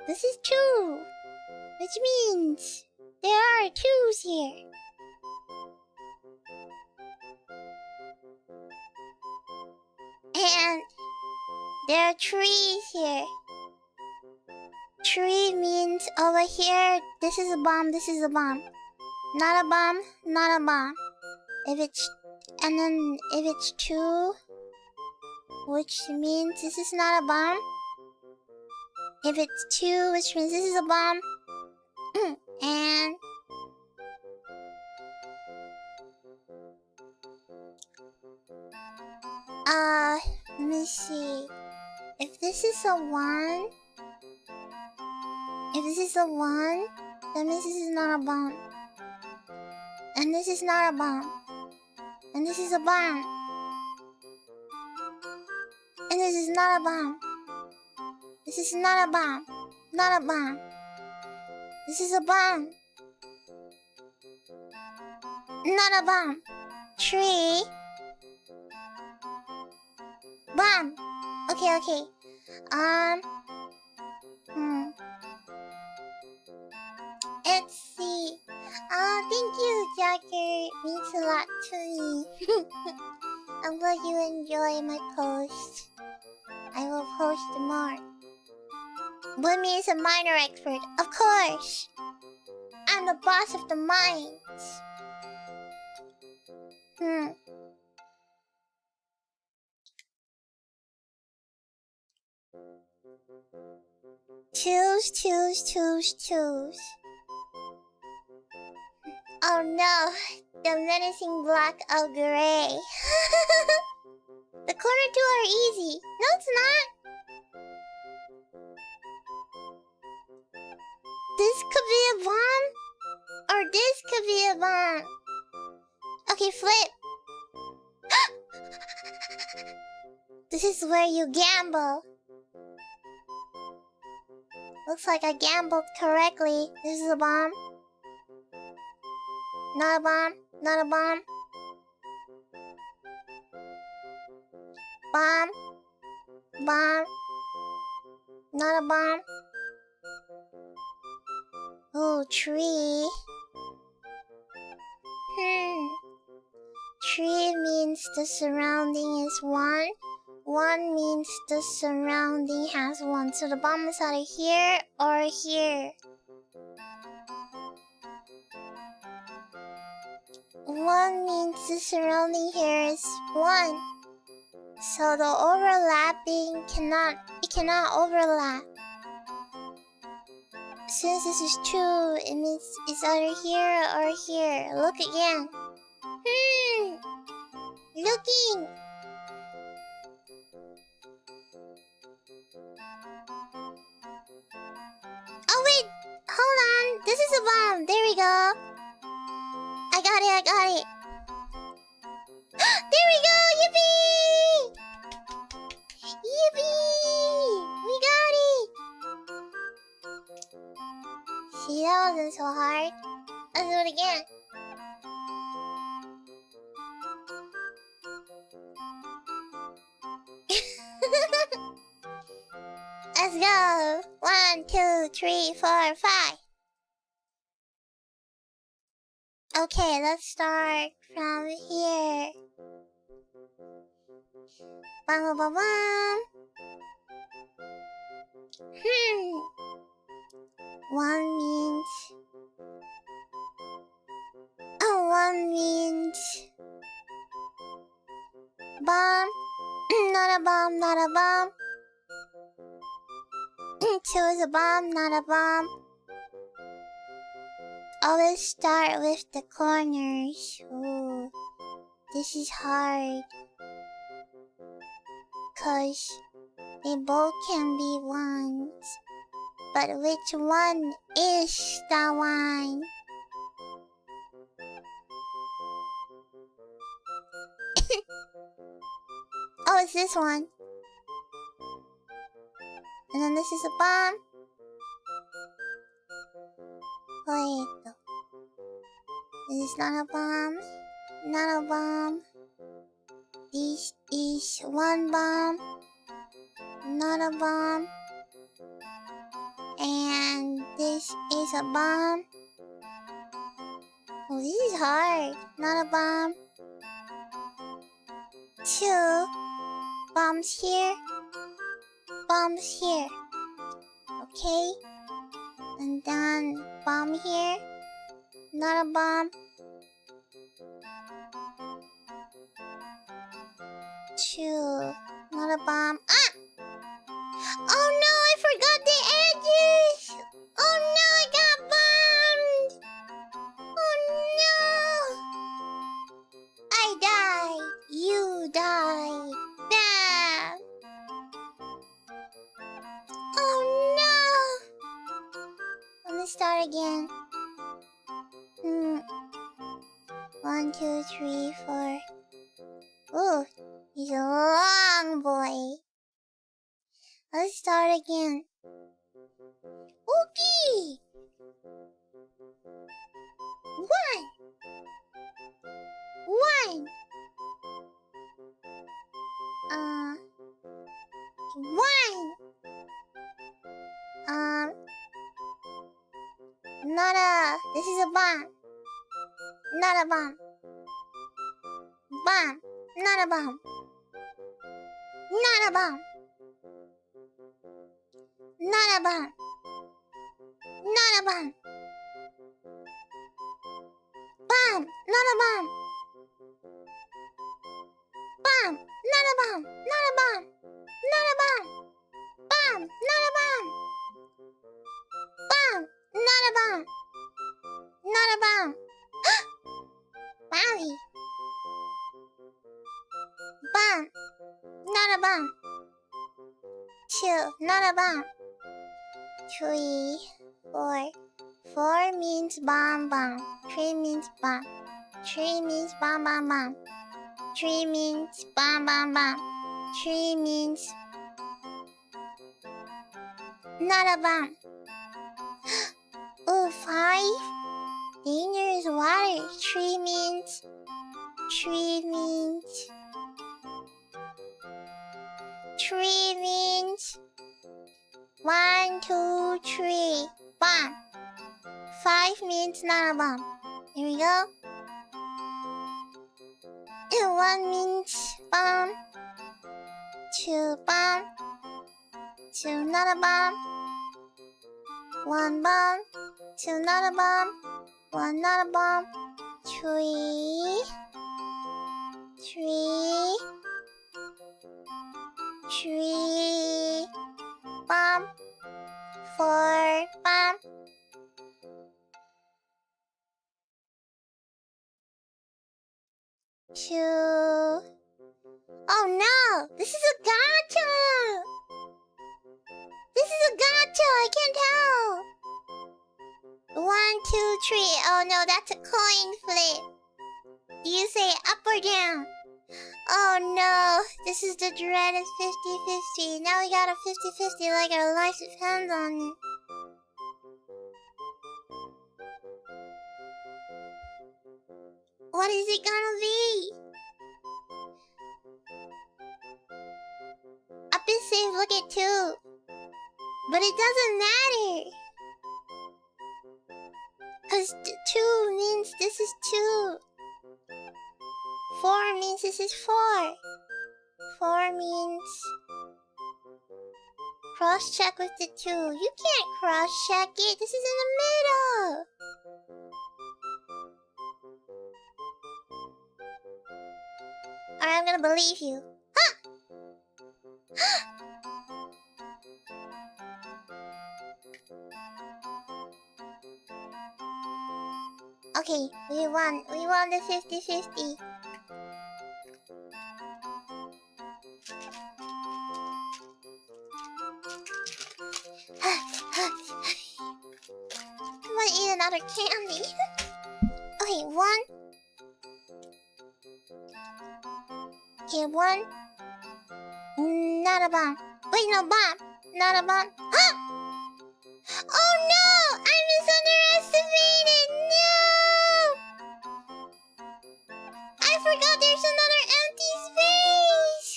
This is 2, which means there are 2s here. And there are 3s here. 3 means over here, this is a bomb, this is a bomb. Not a bomb, not a bomb. If it's 2, which means this is not a bomb. If it's 2, which means this is a bomb. And let me see. If this is a 1, that means this is not a bomb. And this is not a bomb. And this is a bomb. And this is not a bomb. This is not a bomb. Not a bomb. This is a bomb. Not a bomb. 3. Bomb. Okay. Let's see. Thank you, Jacker. Means a lot to me. I hope you enjoy my post. I will post more. Blimmy is a minor expert, of course. I'm the boss of the mines. Choose, choose, choose, choose. Oh no, the menacing block of gray. The corner two are easy. No, it's not. This could be a bomb, or this could be a bomb. Okay, flip. This is where you gamble. Looks like I gambled correctly. This is a bomb. Not a bomb. Not a bomb. Bomb. Bomb. Not a bomb. Oh, tree. Tree means the surrounding is one. One means the surrounding has one. So the bomb is either here or here. One means the surrounding here is one. So the overlapping cannot overlap. Since this is two, it means it's either here or here. Look again. Looking. Oh wait, hold on. This is a bomb. There we go. I got it. There we go. Yippee! Yippee! We got it. See, that wasn't so hard. Let's do it again. Let's go. 1, 2, 3, 4, 5. Okay, let's start from here. Bum bum bum bum. One means bomb. Not a bomb, not a bomb. Two is a bomb, not a bomb. Always start with the corners. Ooh, this is hard. 'Cause they both can be ones. But which one is the one? Oh, it's this one. And then this is a bomb. Wait. This is not a bomb. Not a bomb. This is one bomb. Not a bomb. And this is a bomb. Oh, this is hard. Not a bomb. Two bombs here. Bombs here. Okay. And then bomb here. Not a bomb. Two. Not a bomb. Ah! Oh no, I forgot the edges! Oh no, I got bombed! Oh no! I die. You die. Bam! Oh no! Let me start again. 1, 2, 3, 4. Ooh, he's a long boy. Let's start again. Okay. 1. 1. 1. Not a. This is a bomb. Not a bomb. Bomb. Not a bomb. Not a bomb. Not a bomb. Not a bomb. Bomb. Not a bomb. Bomb. Not a bomb. Not a bomb. Not a bomb. Bomb. bomb! Not a bomb! Bomb! Not a bomb! Not a bomb! Wowie! Bomb! Not a bomb! 2, not a bomb! 3, 4. 4 means bomb bomb. 3 means bomb. 3 means bomb bomb bomb. 3 means bomb bomb bomb. 3 means not a bomb. Oh, 5. Dangerous water. 3 means 3 means 1, 2, 3. Bomb. 5 means not a bomb. Here we go. 1 means bomb. 2 bomb. 2 not a bomb. 1 bomb. 2 not a bomb. 1 not a bomb. 3 bomb. 4 bomb. Two. Oh no! This is a gacha! This is a gacha! I can't tell! 1, 2, 3. Oh no, that's a coin flip. Do you say up or down? Oh no, this is the dreaded 50-50. Now we got a 50-50 like our life depends on it. What is it gonna be? Up is safe, look at 2. But it doesn't matter. Cause 2 means this is 2. 4 means this is 4. 4 means cross check with the 2. You can't cross check it. This is in the middle. Alright, I'm gonna believe you. Huh! Okay, we won the 50-50. I'm gonna eat another candy. Okay, 1. Okay, 1. Not a bomb. Wait, no bomb. Not a bomb. Huh! Oh no! I misunderestimated! No! I forgot there's another empty space!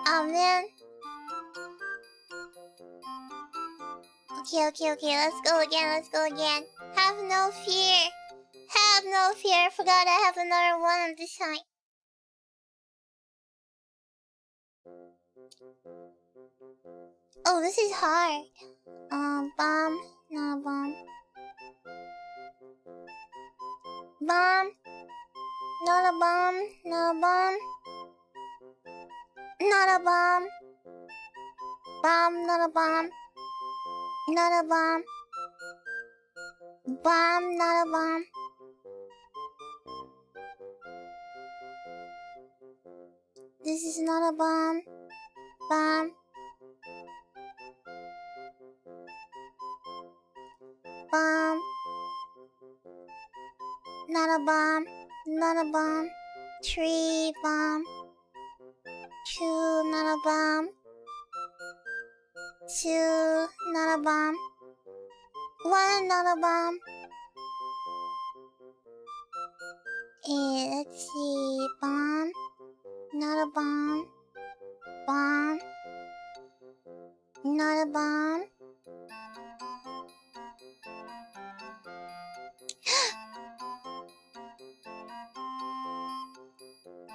Oh man. Okay, let's go again. Have no fear. Have no fear. I forgot I have another one on this side. Oh, this is hard. Bomb. No bomb. Bomb. Not a bomb. No bomb. Not a bomb. Bomb. Not a bomb. Not a bomb. Bomb. Not a bomb. This is not a bomb. Bomb. Bomb. Not a bomb. Not a bomb. 3 bomb. 2 not a bomb. 2 not a bomb. 1 not a bomb. And let's see. Bomb. Not a bomb. Bomb. Not a bomb.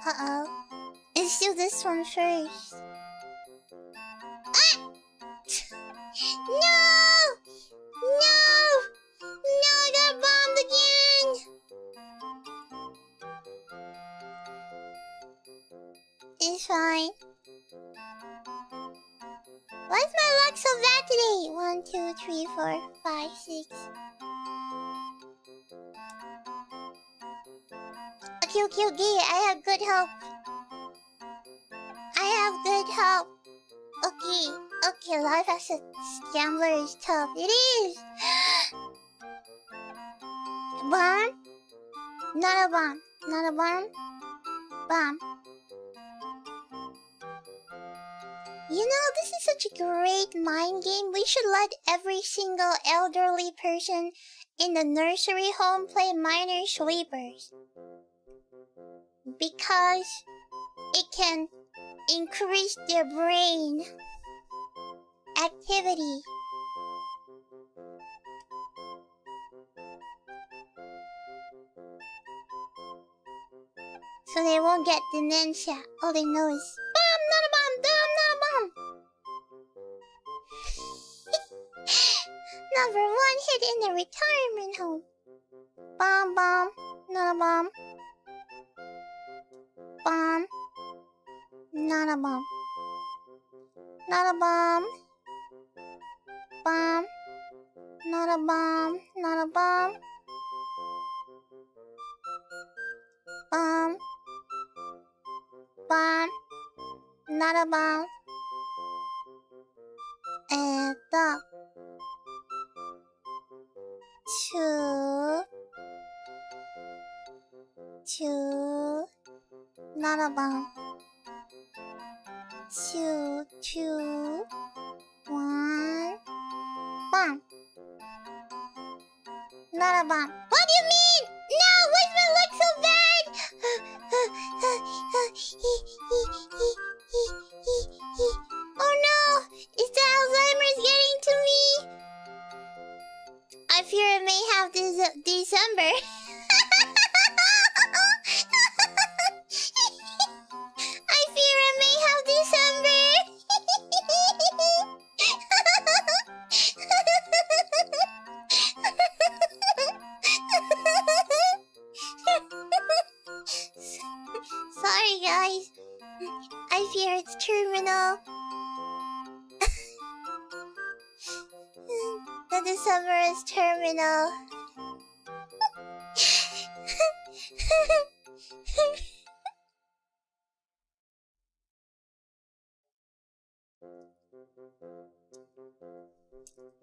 Uh-oh. Let's do this one first. Ah! No! No! No, I got bombed again! fine. Why is my luck so bad today? 1, 2, 3, 4, 5, 6. Okay. I have good hope. Okay, life as a gambler is tough. It is! Bomb? Not a bomb. Bomb. You know, this is such a great mind game. We should let every single elderly person in the nursery home play Miner Sweepers. Because it can increase their brain activity. So they won't get dementia. All they know is bomb, not a bomb, bomb, not a bomb. Number 1 hit in the retirement home. Bomb, not a bomb. Bomb, not a bomb. Not a bomb. Bomb, not a bomb, not a bomb. Bomb, not a bomb. And the 2, not a bomb. 2, 1, bomb. Not a bomb. What do you mean? No, why's my luck so bad? Oh no! Is the Alzheimer's getting to me? I fear it may have December. I fear it may have December. Sorry guys. I fear it's terminal. The December is terminal.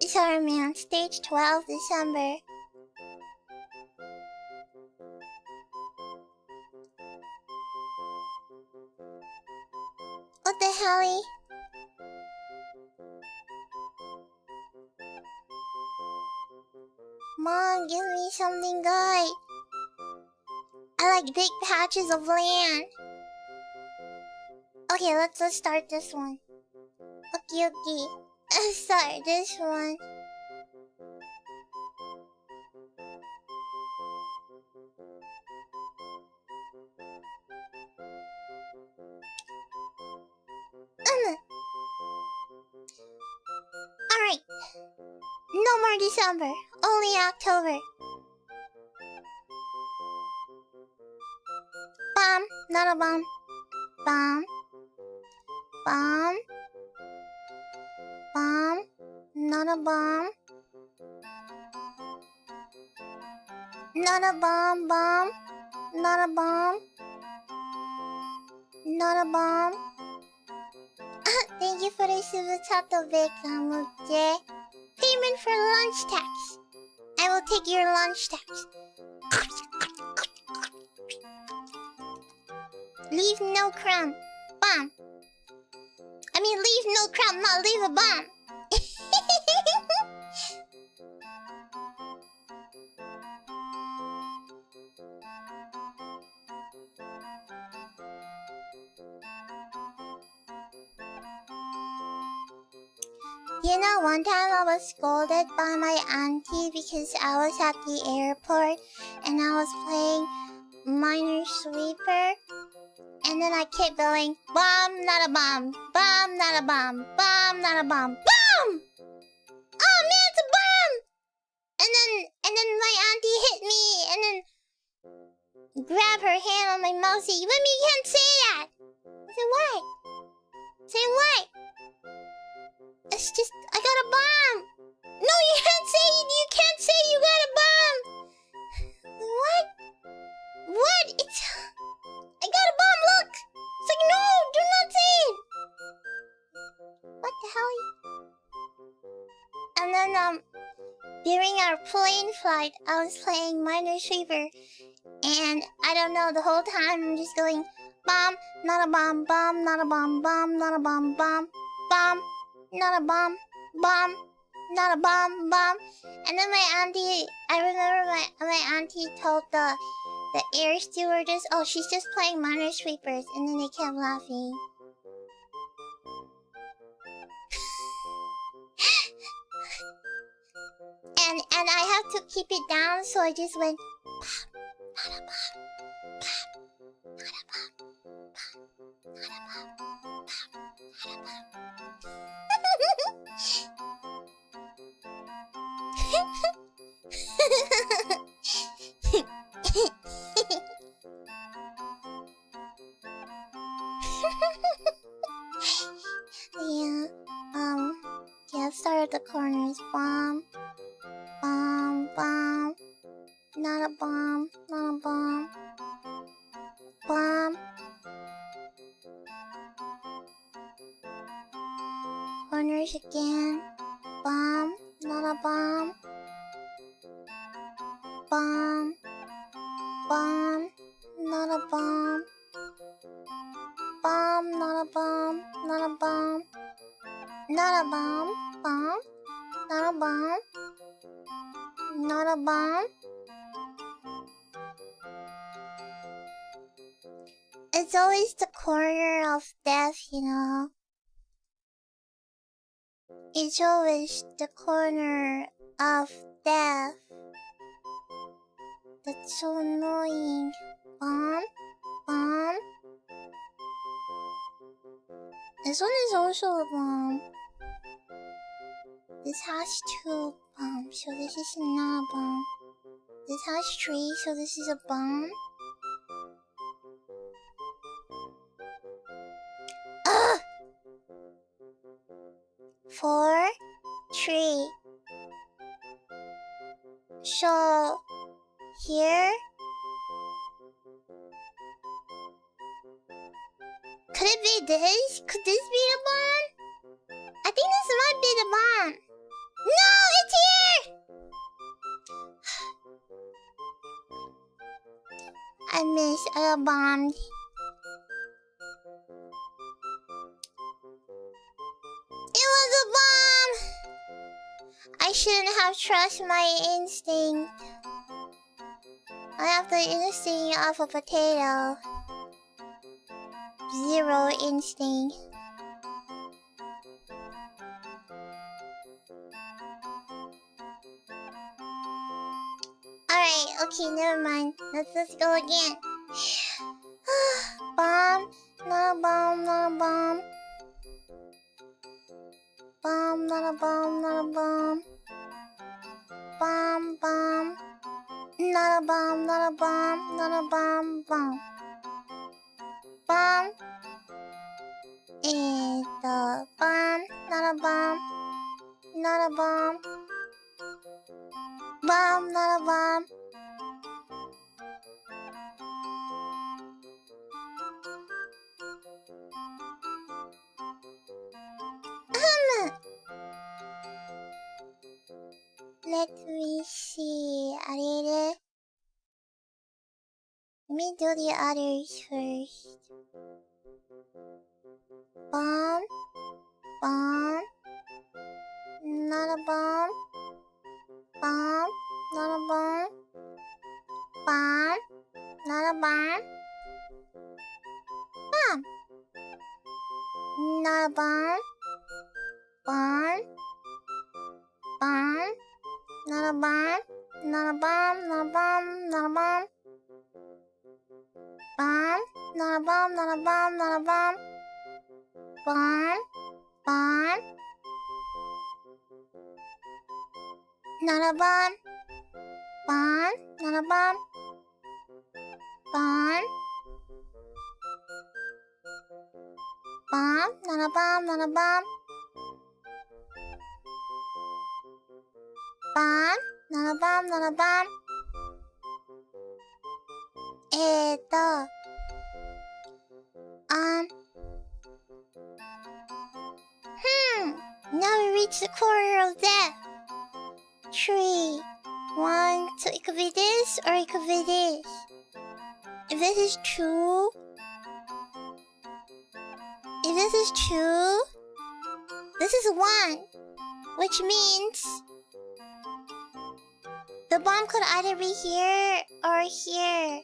Sorry man, stage 12 December. What the hell? Mom, give me something good. I like big patches of land. Okay, let's start this one. Okay. Let's start this one. Alright. No more December. Only October. Bomb. Not a bomb. Bomb. Not a bomb. Not a bomb. Not a bomb. Not a bomb. Thank you for the Subreddit Bekamuke. Payment for lunch tax. I will take your lunch tax. Leave no crumb. Bomb. I mean leave no crumb, not leave a bomb. You know, one time I was scolded by my auntie because I was at the airport and I was playing Miner Sweeper. And then I kept going, bomb, not a bomb, bomb, not a bomb, bomb, not a bomb, bomb! Oh man, it's a bomb! And then my auntie hit me, and then grab her hand on my mouth, say, "Remy, you can't say that." I said, "What?" Say what? It's just, I got a bomb. No, you can't say it. You can't say you got a bomb. What? What? It's, I got a bomb. Look. It's like, no, do not say it. What the hell? And then during our plane flight, I was playing Minesweeper, and I don't know, the whole time I'm just going, bomb, not a bomb, bomb, not a bomb, bomb, not a bomb, bomb, bomb, not a bomb, bomb, not a bomb, bomb. And then my auntie, I remember my auntie told the air stewardess, oh, she's just playing Minesweepers, and then they kept laughing. And I have to keep it down, so I just went, not a bomb, not a bomb, not a bomb, not a yeah, start at the corners, bomb. Bomb, bomb, not a bomb, not a bomb, bomb. Corners again, bomb, not a bomb, bomb, bomb, not a bomb, bomb, not a bomb, not a bomb, not a bomb, bomb, not a bomb. Not a bomb. It's always the corner of death, you know. It's always the corner of death. That's so annoying. Bomb, bomb. This one is also a bomb. This has 2 bombs, so this is not a bomb. This has 3, so this is a bomb. Ugh! 4, 3. So, here. Could it be this? Could this be the bomb? I think this might be the bomb. No, it's here! I missed. I got bombed. It was a bomb! I shouldn't have trusted my instinct. I have the instinct of a potato. 0 instinct. Alright, okay, never mind. Let's go again. Bomb, not a bomb, not a bomb. Bomb, not a bomb, not a bomb. Bomb, bomb. Not a bomb, not a bomb, not a bomb, bomb. Bomb. It's a bomb, not a bomb. Not a bomb. Bomb, not a bomb. Let me see. Let me do the others first. Bomb. Bomb. Not a bomb. Bomb. Not a bomb. Bomb. Not a bomb. Bomb. Not a bomb. Bomb. Bomb. Not a bomb. Not a bomb. Not a bomb. Not a bomb. Bomb. Not a bomb. Not a bomb. Not a bomb. Bomb. Bomb. Not a bomb. Bomb. Not a bomb. Bomb. Bomb. Not a bomb. Not a bomb. Bomb. Not a bomb. Not a bomb. Now we reach the corner of death. 3, 1. So it could be this or it could be this. If this is 2, this is 1, which means the bomb could either be here or here.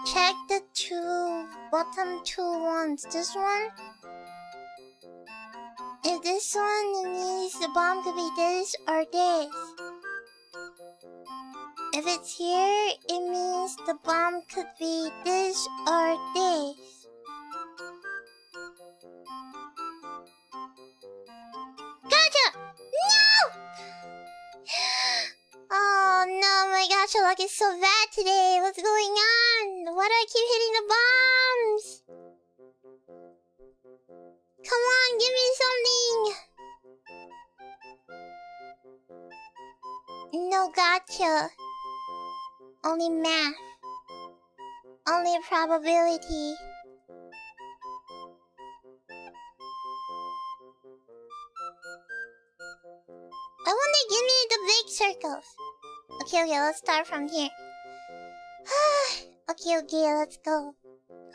Check the bottom two ones. This one? If this one, it means the bomb could be this or this. If it's here, it means the bomb could be this or this. Gotcha! No! Oh no, my gacha luck is so bad today. What's going on? Why do I keep hitting the bombs? Come on, give me something. No gacha. Only math. Only probability. I want to give me the big circles. Okay, let's start from here. Okay, let's go.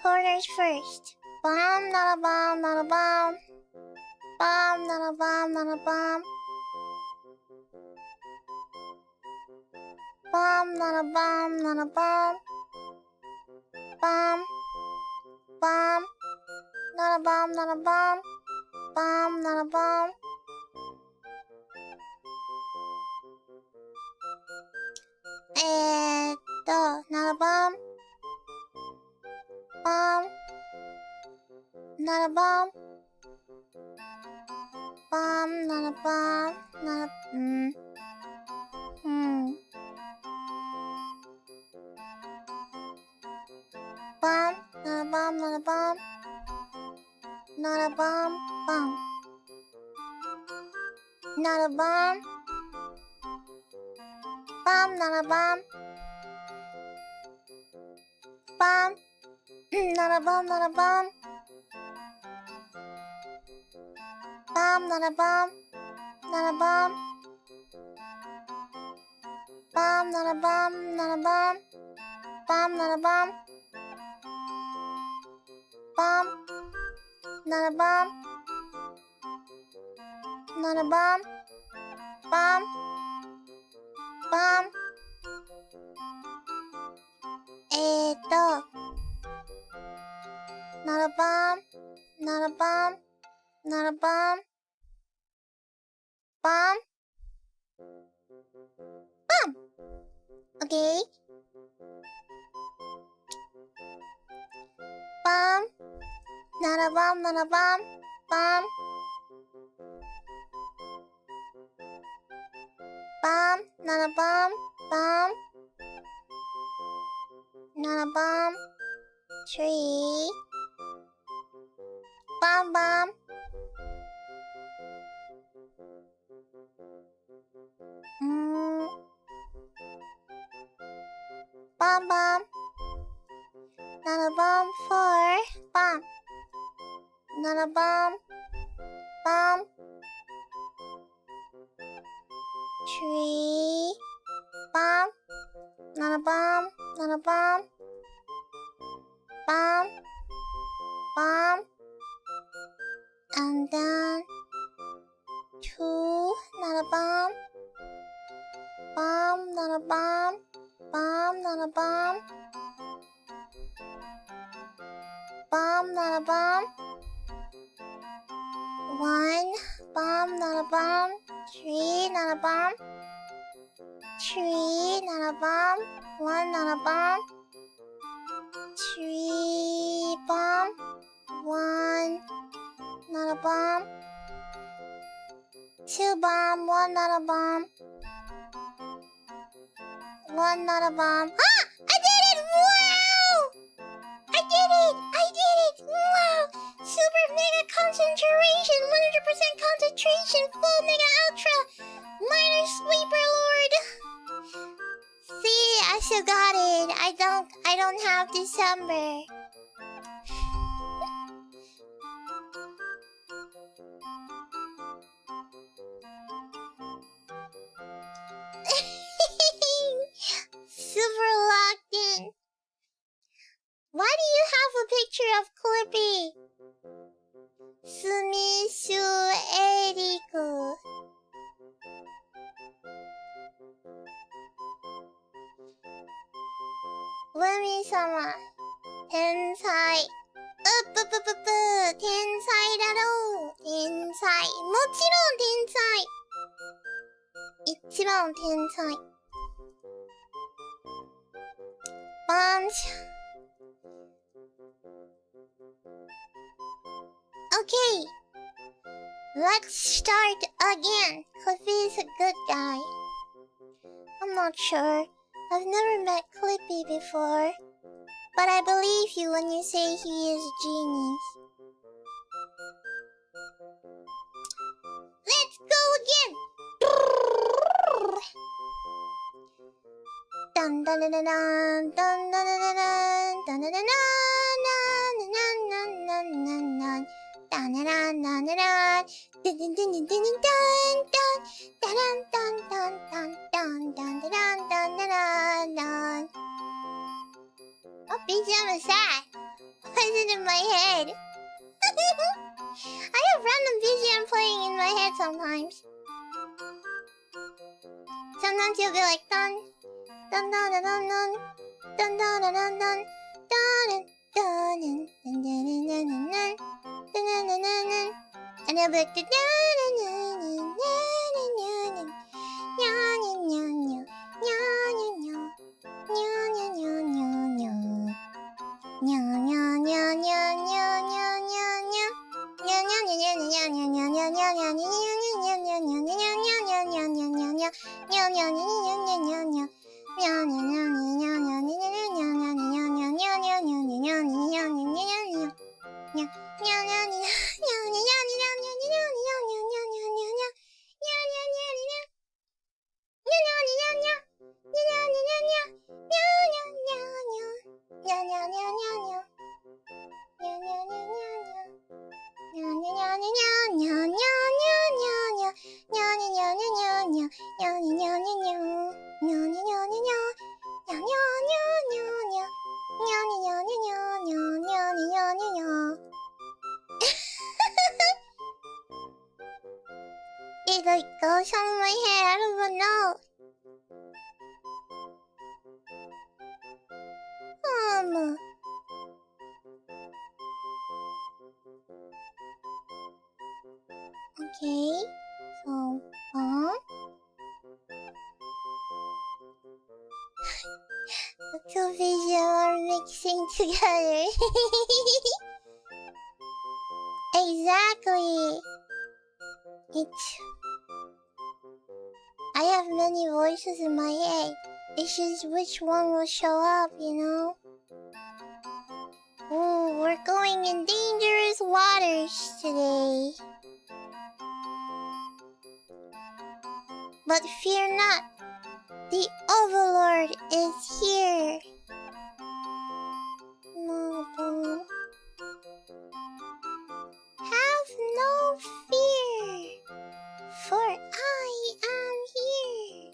Corners first. Bomb, not a bomb, not a bomb. Bomb, not a bomb, not a bomb. Bomb, not a bomb, not a bomb. Bomb. Bomb. Not a bomb, not a bomb. Bomb, not a bomb. Not a bomb. Bomb. Not a bomb. Bomb, not a bomb. Not a... Bomb, not a bomb, not a bomb. Not a bomb, bomb. Not a bomb. Bomb, not a bomb. Bomb. Not a bomb, not a bomb. Bomb, not a bomb. Not a bomb. Bomb, not a bomb, not a bomb. Bomb, not a bomb. Bomb. Not a bomb. Not a bomb. Bomb. Bomb. Not a bomb. Not a bomb. Not a bomb. Bomb. Bomb. Okay. Bomb. Not a bomb, not a bomb. Bomb. Bomb. Not a bomb. Bomb. Not a bomb. 3. Bomb, bomb. Bomb, bomb. Not a bomb. 4. Bomb. Not a bomb. Bomb. 3. Bomb. Not a bomb. Not a bomb. Bomb. Bomb. And then 2. Not a bomb. Bomb. Not a bomb. Bomb. Not a bomb. Bomb. Not a bomb. 1. Bomb. Not a bomb. 3. Not a bomb. 3. Not a bomb. 1. Not a bomb. 3. Bomb. 1. Not a bomb. 2 bomb, 1 not a bomb. 1 not a bomb. Ah! I did it! Wow! I did it! I did it! Wow! Super mega concentration, 100% concentration, full mega ultra, minor sweeper lord. See, I still got it. I don't have December. Super locked in. Why do you have a picture of Clippy? Sumisu Eriku. Remi-sama. Tensai. Upupupu. Tensai daro. Tensai. もちろん天才。一番天才。Bombs. Okay. Let's start again. Clippy's a good guy. I'm not sure. I've never met Clippy before. But I believe you when you say he is a genius. Let's go again! Dun dun dun dun dun dun dun dun dun dun dun dun. What BGM is that? Why is it in my head? I have random BGM playing in my head sometimes. Sometimes you'll be like dun dun dun dun dun dun dun dun dun dun dun dun dun dun dun, and I'll be like it like goes on my head. I don't even know. Okay. So, the two visions are mixing together. Exactly. I have many voices in my head. It's just which one will show up, you know? Ooh, we're going in dangerous waters today. But fear not, the Overlord is here. Have no fear, for I am here.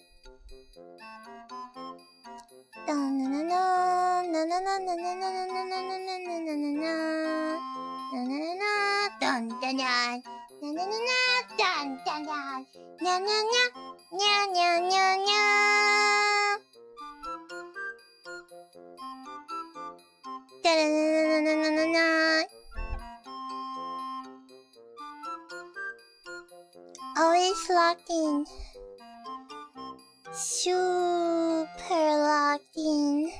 Always locked in. Super locked in.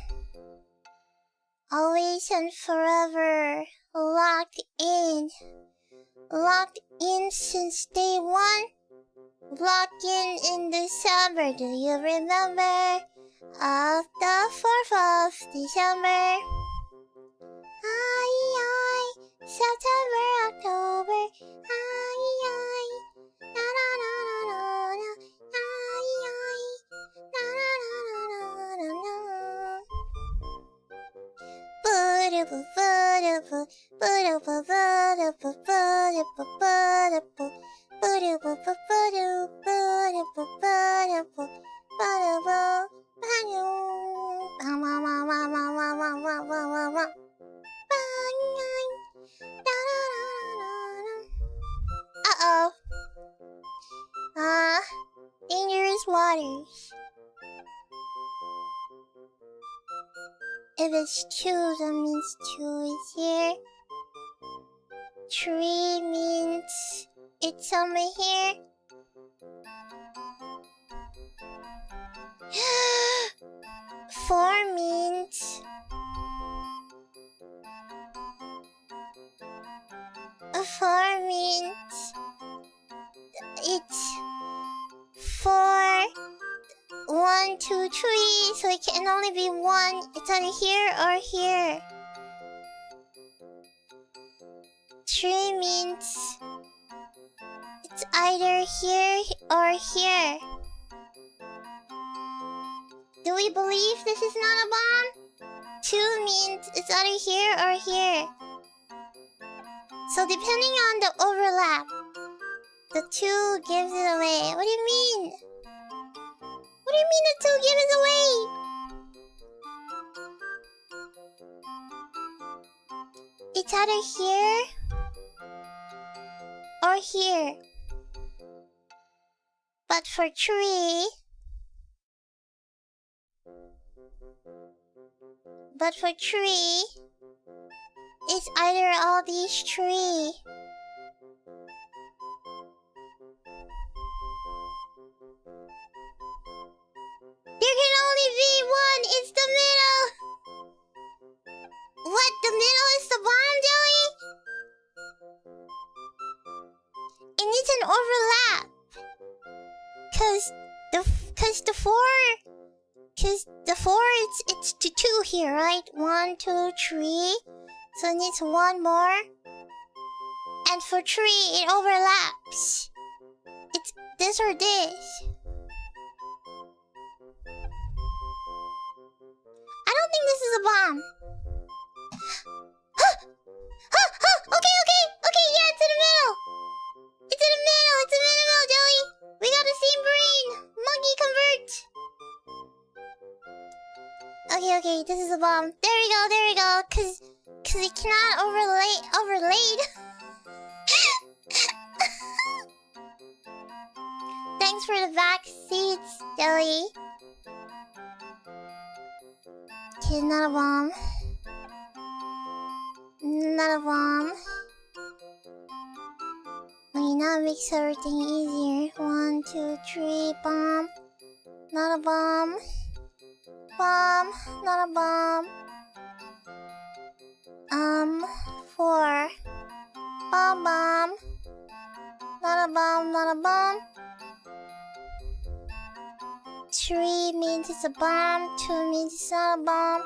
Always and forever locked in. Locked in since day one. Walking in December, do you remember? Of the 4th of December. Ay, September, October. Ay, na na na na na na. Ay, na na na na na na. Boo-doo-boo, boo-doo-boo, boo-doo-boo, boo-doo-boo, boo-doo-boo, boo-doo-boo. Boo-doo-boo, boo-doo, boo-doo-boo, boo-doo-boo, boo-doo-boo, boo-doo. Uh-oh. Dangerous waters. If it's 2, that means 2 is here. 3 means it's somewhere here. 4 means... 4 means... It's 4... 1, 2, 3, so it can only be 1. It's either here or here. 3 means... It's either here or here. Do we believe this is not a bomb? 2 means it's either here or here. So depending on the overlap, the 2 gives it away. What do you mean? What do you mean the 2 gives it away? It's either here or here. But for 3... But for 3... It's either all these 3. There can only be 1. It's the middle. What? The middle is the bomb, Joey? It needs an overlap. Cause the 4... Cause the 4, it's the 2 here, right? 1, 2, 3. So it needs 1 more. And for 3, it overlaps. It's this or this. I don't think this is a bomb. Okay, yeah, it's in the middle. It's in the middle, Joey. We got the same brain. Monkey convert. Okay, this is a bomb. There we go. Cause it cannot overlaid. Thanks for the back seats, Joey. Okay, not a bomb. Not a bomb. Okay, now it makes everything easier. 1, 2, 3, bomb. Not a bomb. Bomb, not a bomb. 4. Bomb. Not a bomb. 3 means it's a bomb. 2 means it's not a bomb.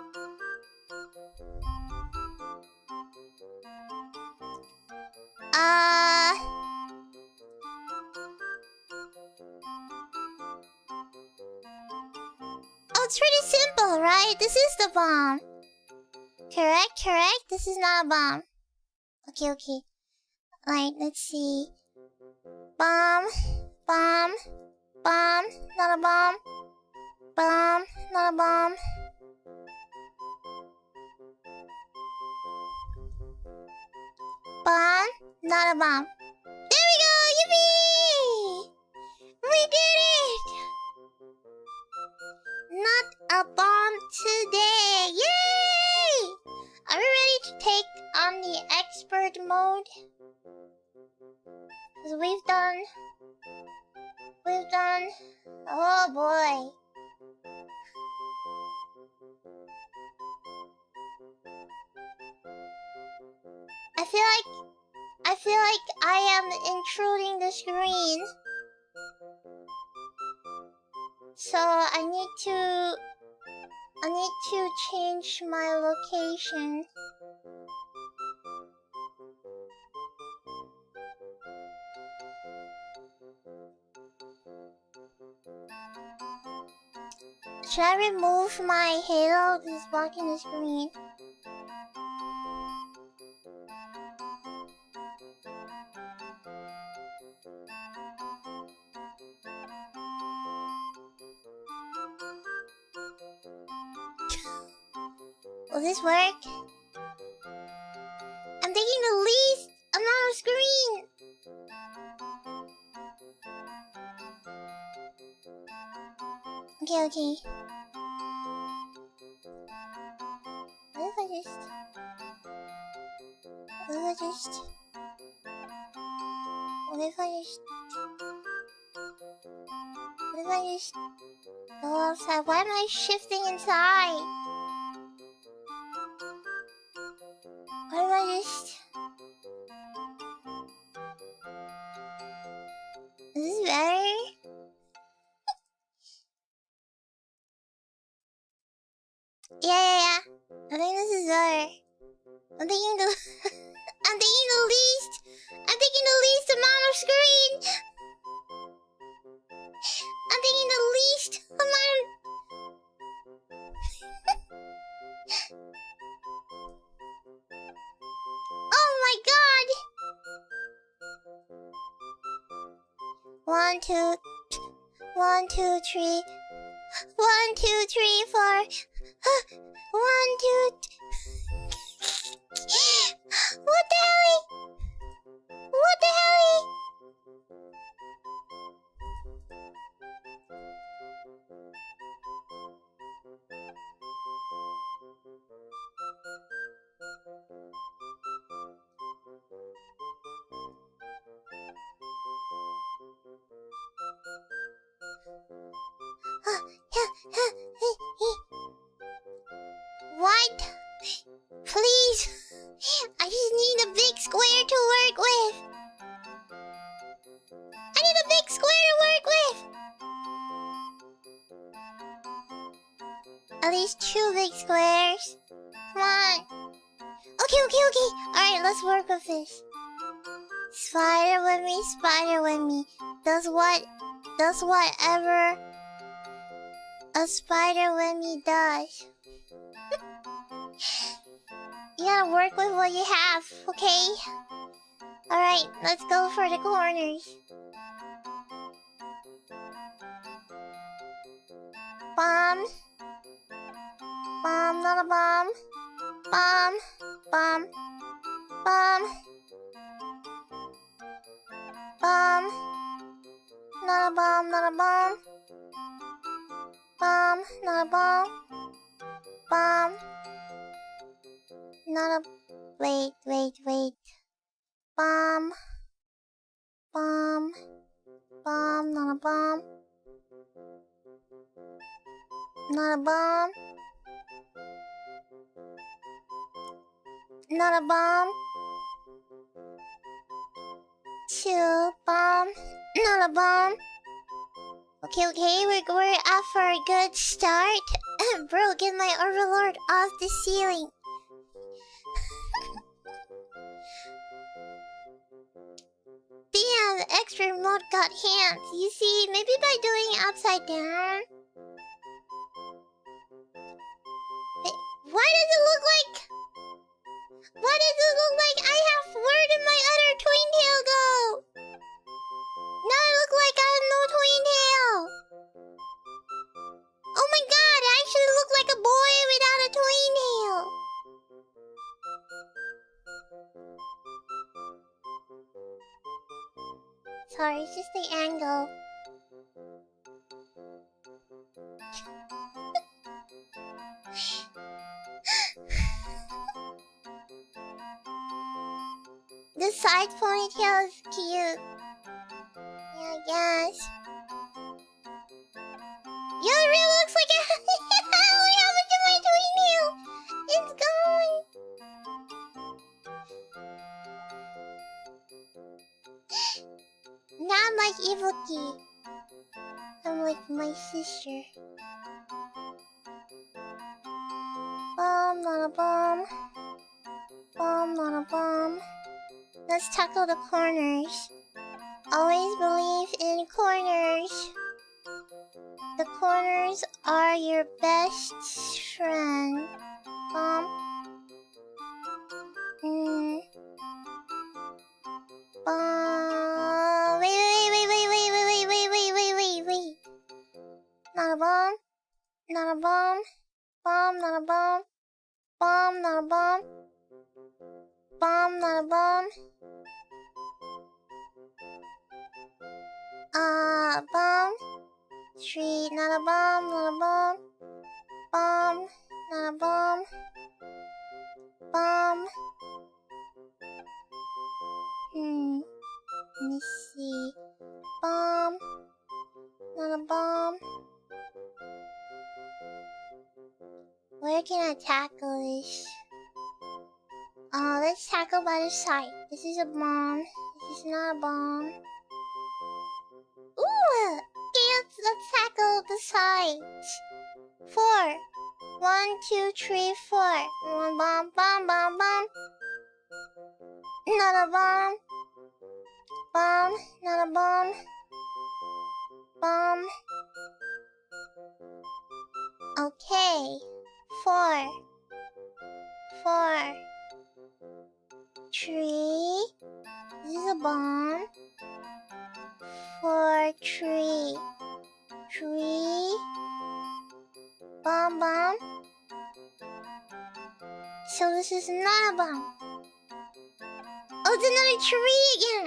Oh, it's pretty simple, right? This is the bomb. Correct. This is not a bomb. Okay. Right, let's see. Bomb. Not a bomb. Bomb, not a bomb. Bomb, not a bomb. There we go! Yippee! We did it! Not a bomb today! Yay! Are we ready to take on the expert mode? Because we've done... Oh boy. I feel like I am intruding the screen. So I need to change my location. Should I remove my halo that's blocking the screen? Will this work? I'm taking the least amount of screen! Okay. What if I just... go outside? Why am I shifting inside? What if I just... Is this better? Yeah. I think this is better. I'm taking the least amount of screen. I'm taking the least amount. Oh my god! 1, 2, 3. 1, 2, 3, 4. 1, 2. What the hell? What the hell? What? Please! I just need a big square to work with! I need a big square to work with! At least 2 big squares. Come on. Okay. Alright, let's work with this. Spider with me. Does whatever a spider with me does. You gotta work with what you have, okay? Alright, let's go for the corners. Bomb. Bomb, not a bomb. Bomb. Bomb. Bomb. Bomb. Not a bomb, not a bomb. Bomb, not a bomb. Bomb. Not a... Wait. Bomb. Bomb. Bomb, not a bomb. Not a bomb. Not a bomb. 2 bomb. Not a bomb. Okay, we're off for a good start. Bro, get my overlord off the ceiling. Damn, the expert mode got hands. You see, maybe by doing it upside down. Why does it look like I have where did my other twin tail go? Now I look like I have no twin tail. Oh my god, I actually look like a boy without a twin tail. Sorry, it's just the angle. The side ponytail is cute. Yeah, I guess. Yo, it really looks like what happened to my twin tail? It's gone. Now I'm like Ibuki. I'm like my sister. Bomb, not a bomb. Bomb, not a bomb. Let's tackle the corners. Always believe in corners. The corners are your best friend. Bomb. Bomb. Wait. Not a bomb. Not a bomb. Bomb, not a bomb. Bomb, not a bomb. Bomb, not a bomb. Bomb. Street, not a bomb, not a bomb. Bomb, not a bomb. Bomb. Let me see. Bomb, not a bomb. Where can I tackle this? Let's tackle by the side. This is a bomb. This is not a bomb. Ooh! Okay, let's tackle the sides. 4. 1, 2, 3, 4. One bomb, bomb, bomb, bomb. Not a bomb. Bomb, not a bomb. Bomb. Okay. 4. 4. 3. This is a bomb. 4, 3. 3. Bomb, bomb. So this is not a bomb. Oh, it's another tree again.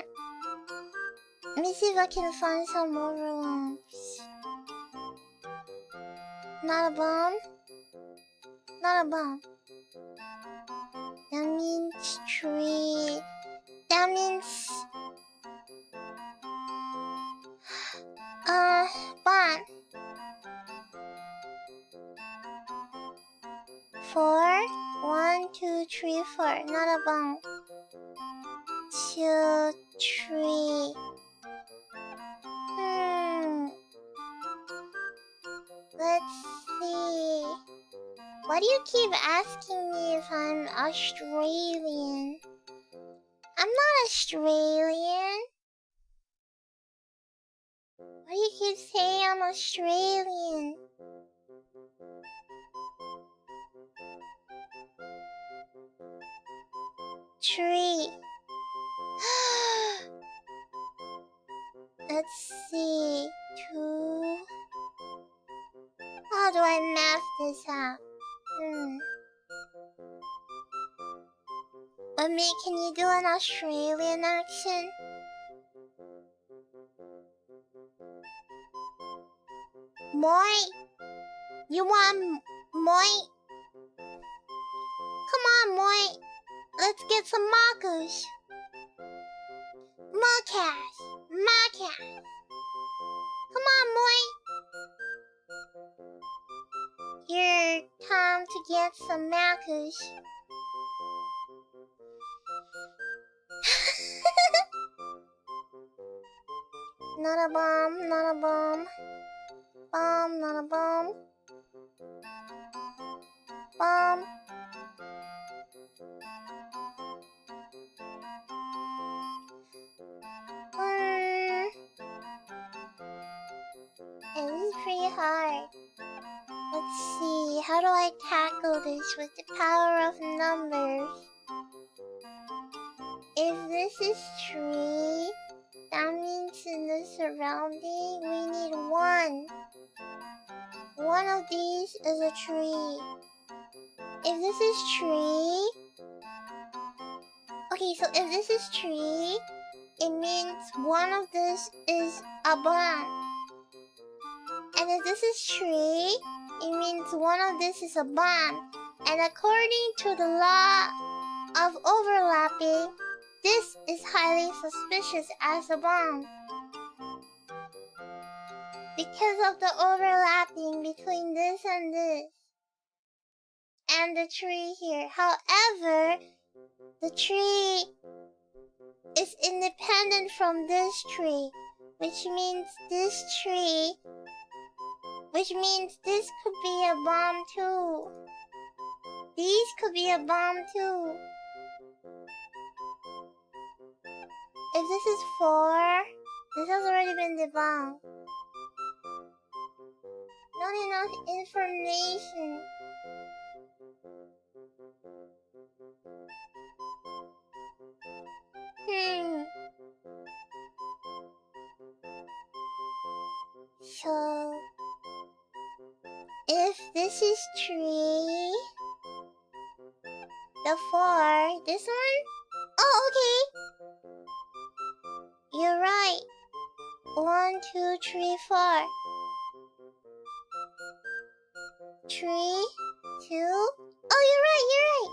Let me see if I can find some overlaps. Not a bomb. Not a bomb. That means tree. That means bomb. 4. 1, 2, 3, 4. Not a bomb. 2, 3. Let's see. Why do you keep asking me if I'm Australian? I'm not Australian. Why do you keep saying I'm Australian? Tree. Let's see. 2. How do I math this out? Mummy, can you do an Australian accent? Moi? You want moi? Come on, moi. Let's get some markers. Markers. Markers. Come on, moi. Here, time to get some markers. Not a bomb, not a bomb. Bomb, not a bomb. Bomb. Hey, this is pretty hard. Let's see, how do I tackle this with the power of numbers? If this is tree, that means in the surrounding we need 1. One of these is a tree. If this is tree... Okay, so if this is tree, it means one of this is a bomb. And if this is tree, it means one of this is a bomb. And according to the law of overlapping, this is highly suspicious as a bomb. Because of the overlapping between this and this. And the tree here. However, the tree is independent from this tree, which means this tree, which means this could be a bomb too. These could be a bomb too. If this is 4, this has already been debunked. Not enough information. So, if this is 3, the 4, this one? Oh, okay. You're right. 1, 2, 3, 4. 3, 2. Oh, you're right.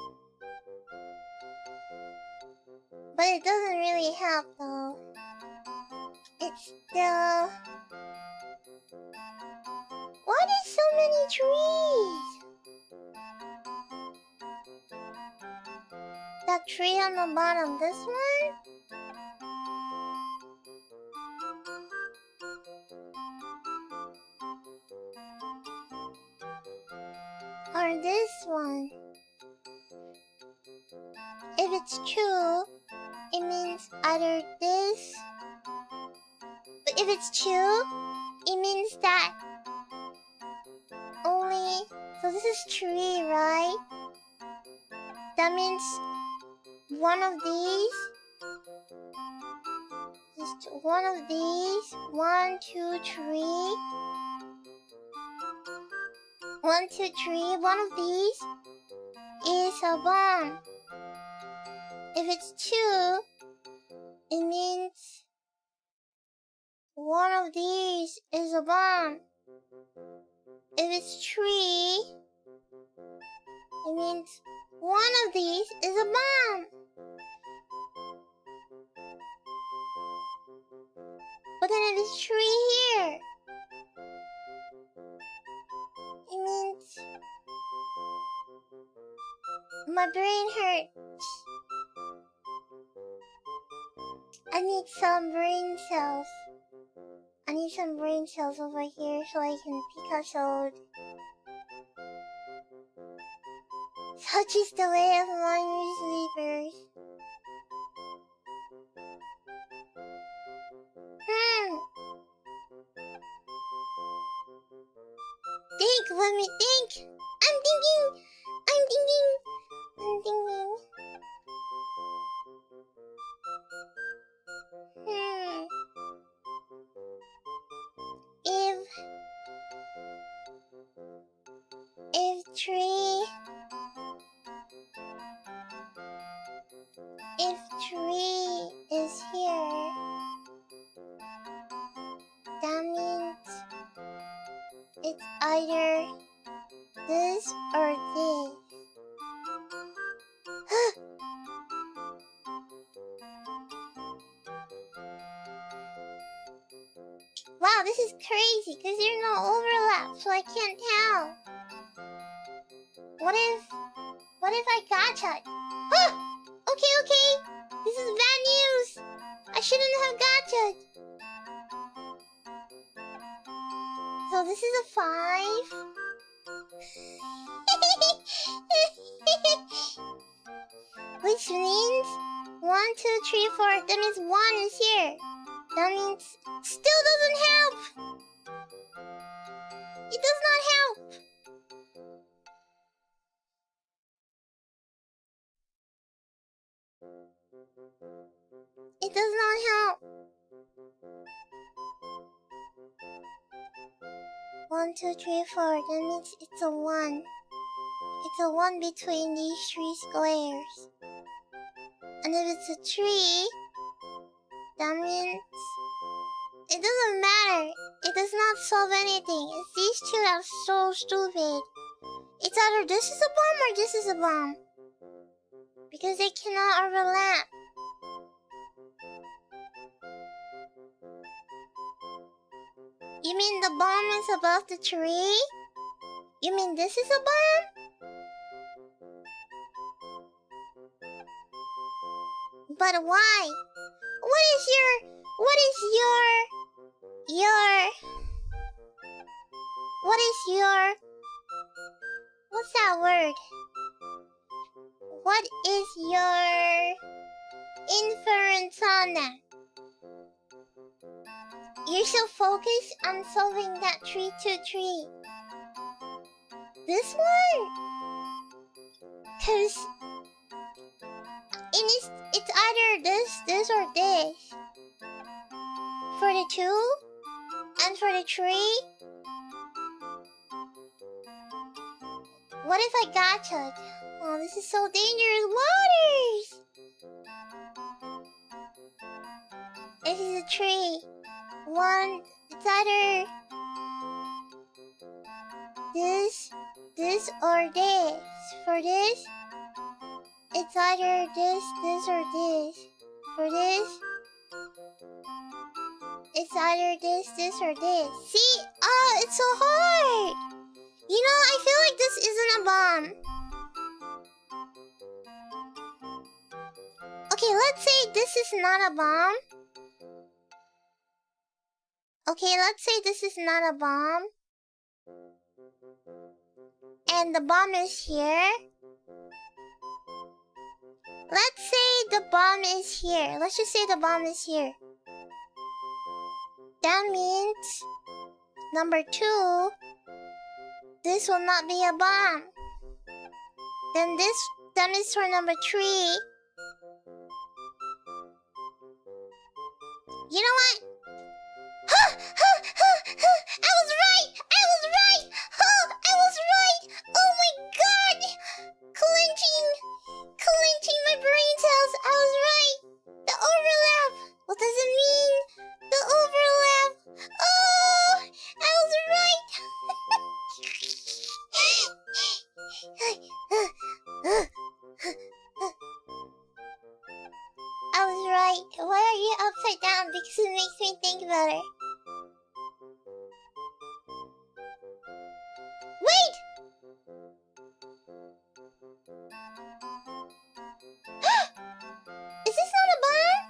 But it doesn't really help though. It's still... Why there's so many trees? That tree on the bottom, this one? Or this one? If it's true, it means either this... But if it's true, it means that only... So this is 3, right? That means one of these... Just one of these. 1, 2, 3. 1, 2, 3. One of these is a bomb. If it's 2, it means one of these is a bomb. If it's 3, it means one of these is a bomb. But then if it's 3 here, it means my brain hurts. I need some brain cells. I need some brain cells over here so I can Picasso. Such is the way of minor sleepers. Think, let me think. I'm thinking. If 3 is here, that means it's either this or this. Wow, this is crazy because there's no overlap, so I can't tell. What if I gotcha? Okay. This is bad news. I shouldn't have gotcha. So this is a 5. Which means 1, 2, 3, 4. That means 1 is here. That means still doesn't help. It does not help. It does not help. 1, 2, 3, 4. That means it's a 1. It's a 1 between these 3 squares. And if it's a 3, that means it doesn't matter. It does not solve anything. It's these 2 are so stupid. It's either this is a bomb or this is a bomb. Because they cannot overlap. You mean the bomb is above the tree? You mean this is a bomb? But why? What is your your... What's that word? What is your inference on that? You're so focused on solving that 3-2-3. This one? Cause it's either this or this. For the 2 and for the 3. What if I gotcha? Oh, this is so dangerous. Waters! This is a 3. 1. It's either this or this. For this, it's either this or this. For this, it's either this or this. See? Oh, it's so hard! You know, I feel like this isn't a bomb. Okay, let's say this is not a bomb. Okay, let's say this is not a bomb. And the bomb is here. Let's say the bomb is here. Let's just say the bomb is here. That means number 2, this will not be a bomb. Then this is for number 3. You know what? I was right! I was right! I was right! Oh my god! Clenching my brain cells. I was right! The overlap! What does it mean? The overlap! Oh! I was right! I was right. Why are you upside down? Because it makes me think better. Wait! Is this not a bomb?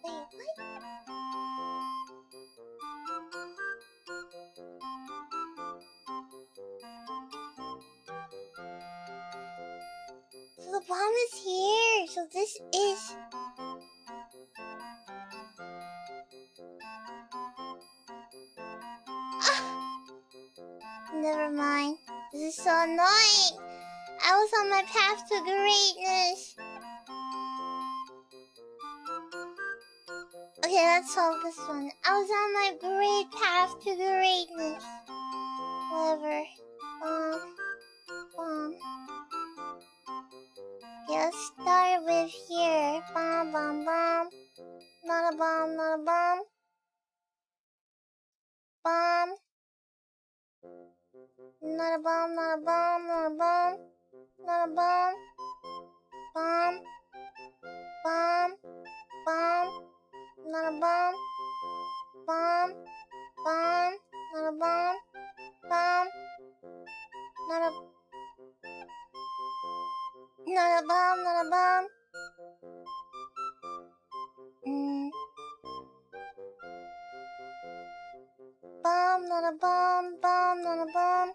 Wait, what? So the bomb is here. So this is... Never mind. This is so annoying. I was on my path to greatness. Okay, let's solve this one. I was on my great path to greatness. Whatever. Okay, let's start with here. Bomb, bomb, bomb. Not a bomb, not a bomb. Bomb. Not a bomb, not a bomb, not a bomb. Not a bomb. Bomb. Bomb. Bomb. Not a bomb. Bomb. Bomb. Not a bomb. Bomb. Not a... Not a bomb, not a bomb. Bomb, not a bomb, bomb, not a bomb.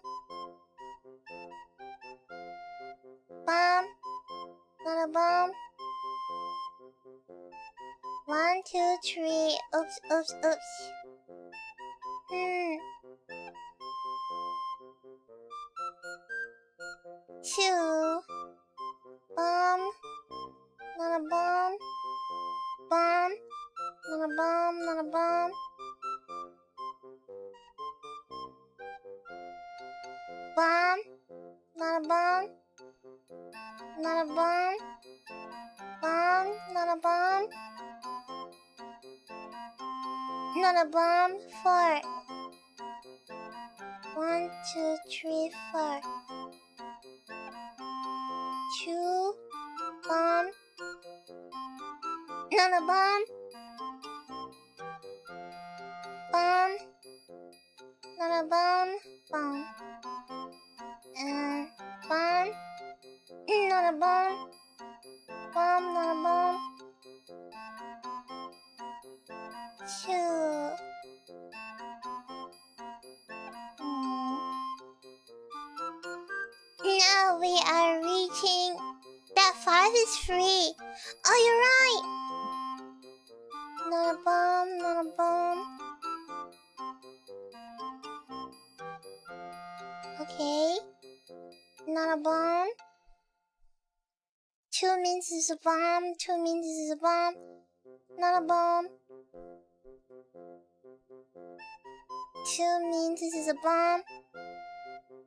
Bomb, not a bomb. 1, 2, 3. Oops, oops, oops. 2. Bomb, not a bomb. Bomb, not a bomb, not a bomb. Bomb, not a bomb. Not a bomb. Bomb, not a bomb. Not a bomb. 4. 1, 2, 3, 4. 2. Bomb. Not a bomb. Bomb. Not a bomb. Bomb. Bomb. Not a bomb. Bomb, not a bomb. 2. Now we are reaching. That 5 is free. Oh, you're right. Not a bomb, not a bomb. Okay. Not a bomb. 2 means it's a bomb. 2 means it's a bomb. Not a bomb. 2 means this is a bomb.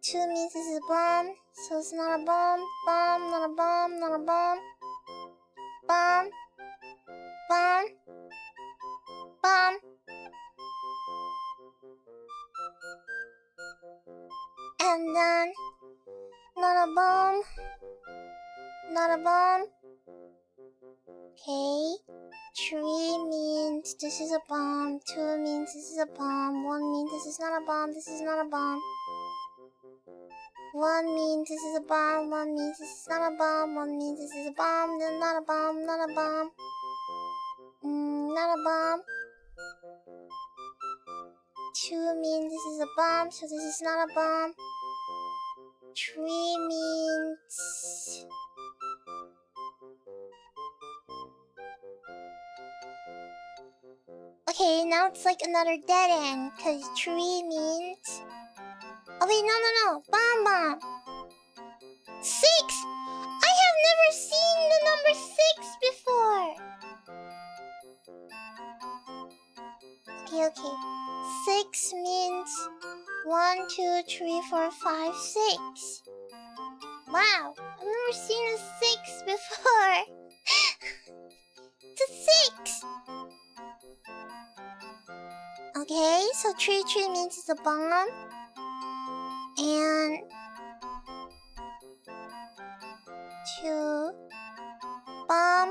2 means this is a bomb. So it's not a bomb. Bomb, not a bomb, not a bomb. Bomb. Bomb. Bomb. And then not a bomb. Not a bomb. Okay. 3 means this is a bomb. 2 means this is a bomb. 1 means this is not a bomb. This is not a bomb. 1 means this is a bomb. 1 means this is not a bomb. 1 means this is a bomb. Then not a bomb. Not a bomb. Not a bomb. 2 means this is a bomb. So this is not a bomb. 3 means... Okay, now it's like another dead end, cause 3 means... Oh wait, no. Bomb bomb. 6! I have never seen the number 6 before. Okay. 6 means 1, 2, 3, 4, 5, 6. Wow, I've never seen a 6 before. It's a 6. Okay, so 3 means it's a bomb. And 2 bomb.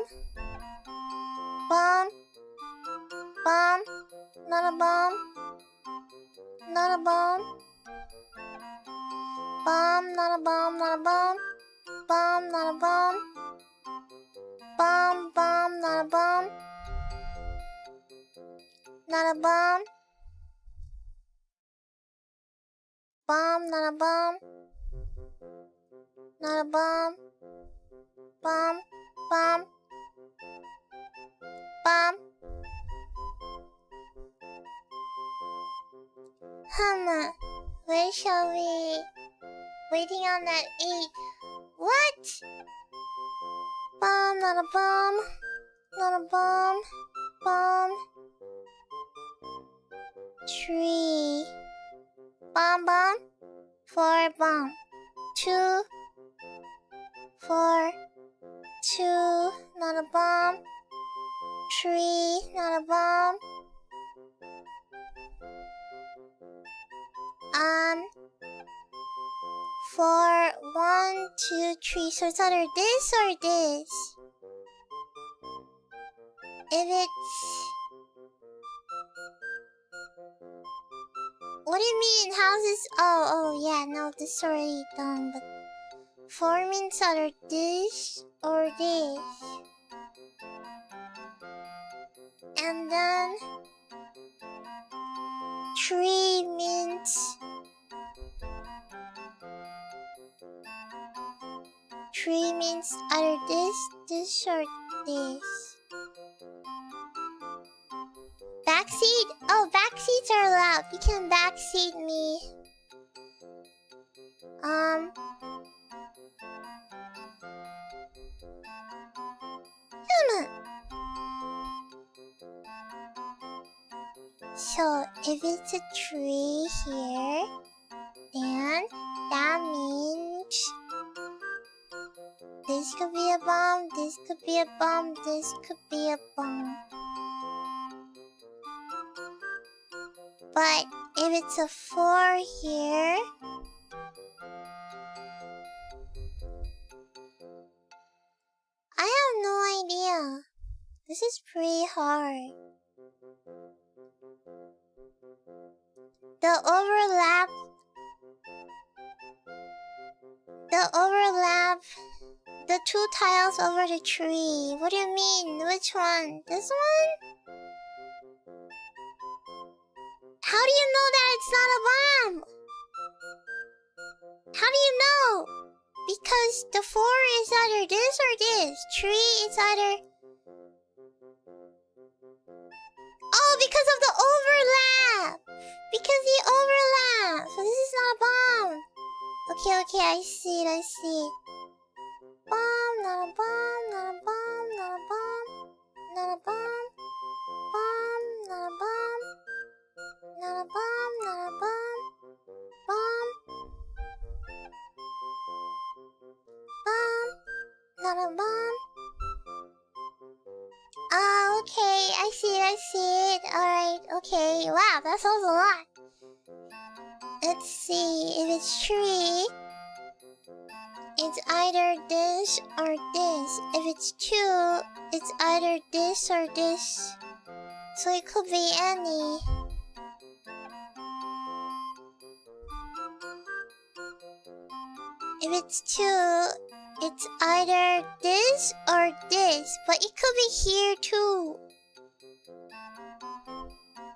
Bomb. Bomb. Not a bomb. Not a bomb. Bomb, not a bomb, not a bomb. Bomb, not a bomb. Bomb, bomb, not a bomb. Not a bomb. Bomb, not a bomb. Not a bomb. Bomb, bomb. Bomb. Where shall we? Waiting on that 8. What? Bomb, not a bomb. Not a bomb. Bomb. 3. Bomb, bomb. 4, bomb. 2. 4. 2. Not a bomb. 3. Not a bomb. 4, 1, 2, 3. So it's either this or this. If it's... What do you mean? How's this? Oh, yeah, no, this is already done, but 4 means either this or this. And then 3 means 3 means either this or this. Backseat? Oh, backseats are allowed. You can backseat me. So, if it's a tree here, then that means this could be a bomb, this could be a bomb, this could be a bomb. But if it's a 4 here, I have no idea. This is pretty hard. The overlap, the 2 tiles over the tree. What do you mean? Which one? This one? do you know that it's not a bomb? How do you know? Because the 4 is either this or this. 3 is either... Oh, because of the overlap! Because the overlap! So this is not a bomb. Okay, I see it, I see it. Bomb, not a bomb, not a bomb, not a bomb. Not a bomb. Bomb, not a bomb. Not a bomb, not a bomb. Bomb. Bomb. Not a bomb. Oh, okay. I see it. Alright, okay. Wow, that sounds a lot. Let's see. If it's 3, it's either this or this. If it's 2, it's either this or this. So it could be any. If it's 2, it's either this or this. But it could be here too.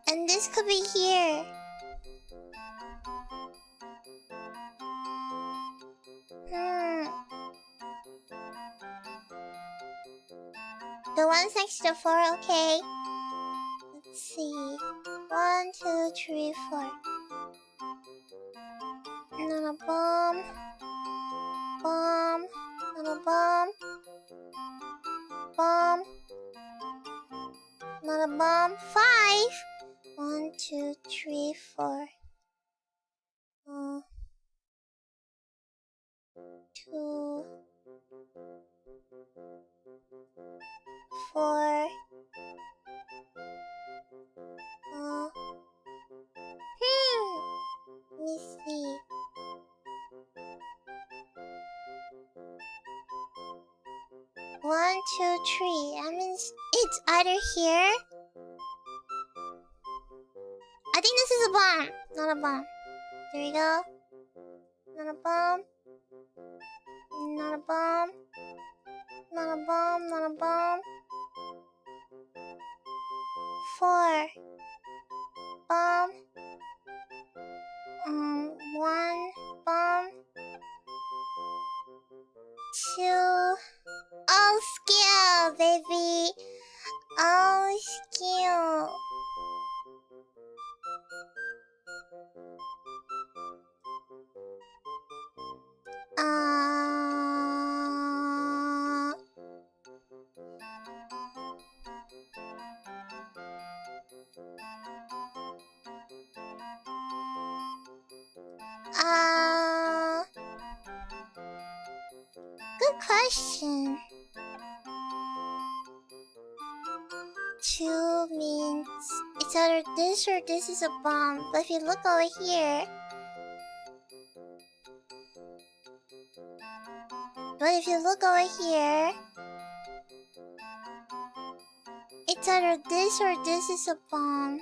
And this could be here. The ones next to 4, okay. Let's see. 1, 2, 3, 4. Not a bomb. Bomb. Not a bomb. Bomb. Not a bomb. 5. 1, 2, 3, 4. 2, 4. Let me see. One, two, three. That means it's either here. I think this is a bomb, not a bomb. There we go. Not a bomb. Not a bomb. Not a bomb. Not a bomb. 4. Bomb. 1 bomb. 2. Oh, skill, baby. Oh, skill. Good question. 2 means it's either this or this is a bomb. But if you look over here, it's either this or this is a bomb.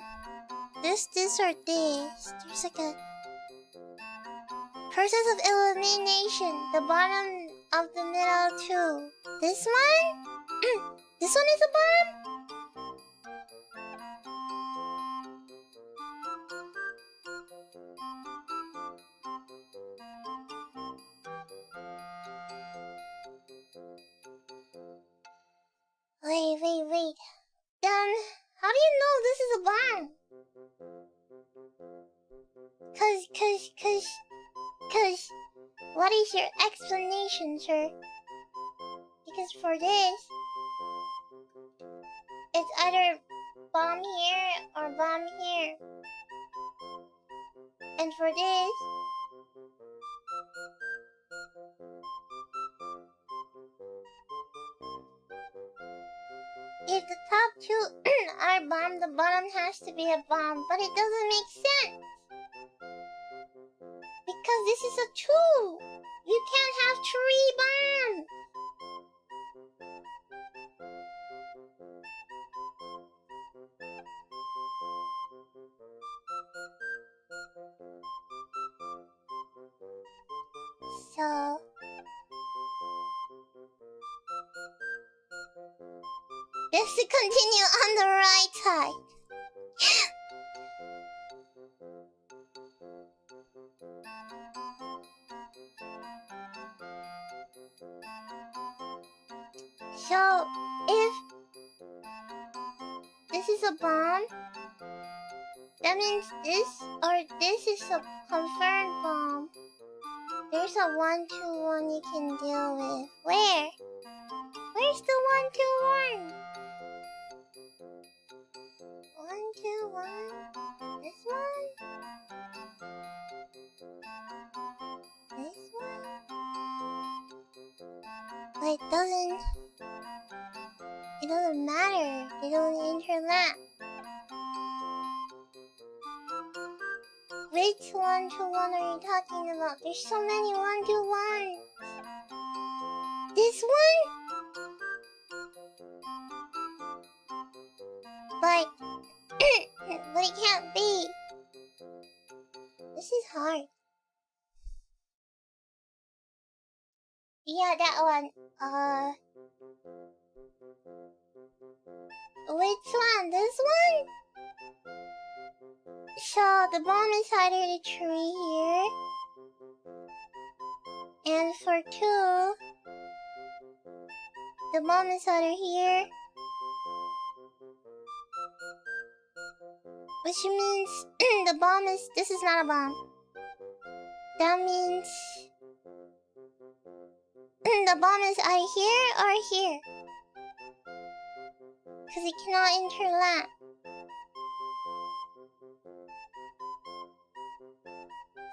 This or this. There's like a process of elimination. The bottom of the middle too. This one? This one is a bomb? Wait. Then, how do you know this is a bomb? Cause, what is your explanation, sir? Because for this, it's either bomb here or bomb here. And for this, if the top 2 are bomb, the bottom has to be a bomb. But it doesn't make sense. Because this is a 2. You can't have 3 bombs. So just to continue on the right side. So, if this is a bomb, that means this or this is a confirmed bomb. There's a 1-2-1 you can deal with. Where? Where's the 1-2-1? 1-2-1. This one? This one? But it doesn't matter. They don't interlap. Which 1-2-1 are you talking about? There's so many 1-2-1s. This one? But but it can't be. This is hard. Yeah, that one. Which one? This one? So the bomb is either the tree here, and for 2, the bomb is either here, which means the bomb is. This is not a bomb. That means the bomb is either here or here, because it cannot interlap.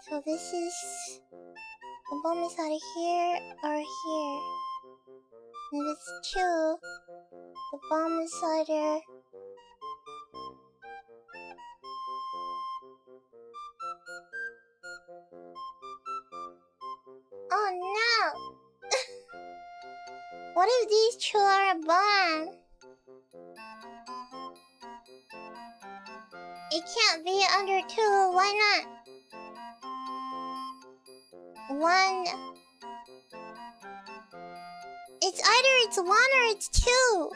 So this is the bomb is either here or here. And if it's 2, the bomb is either oh no! What if these 2 are a bomb? It can't be under 2. Why not? 1. It's either it's 1 or it's 2.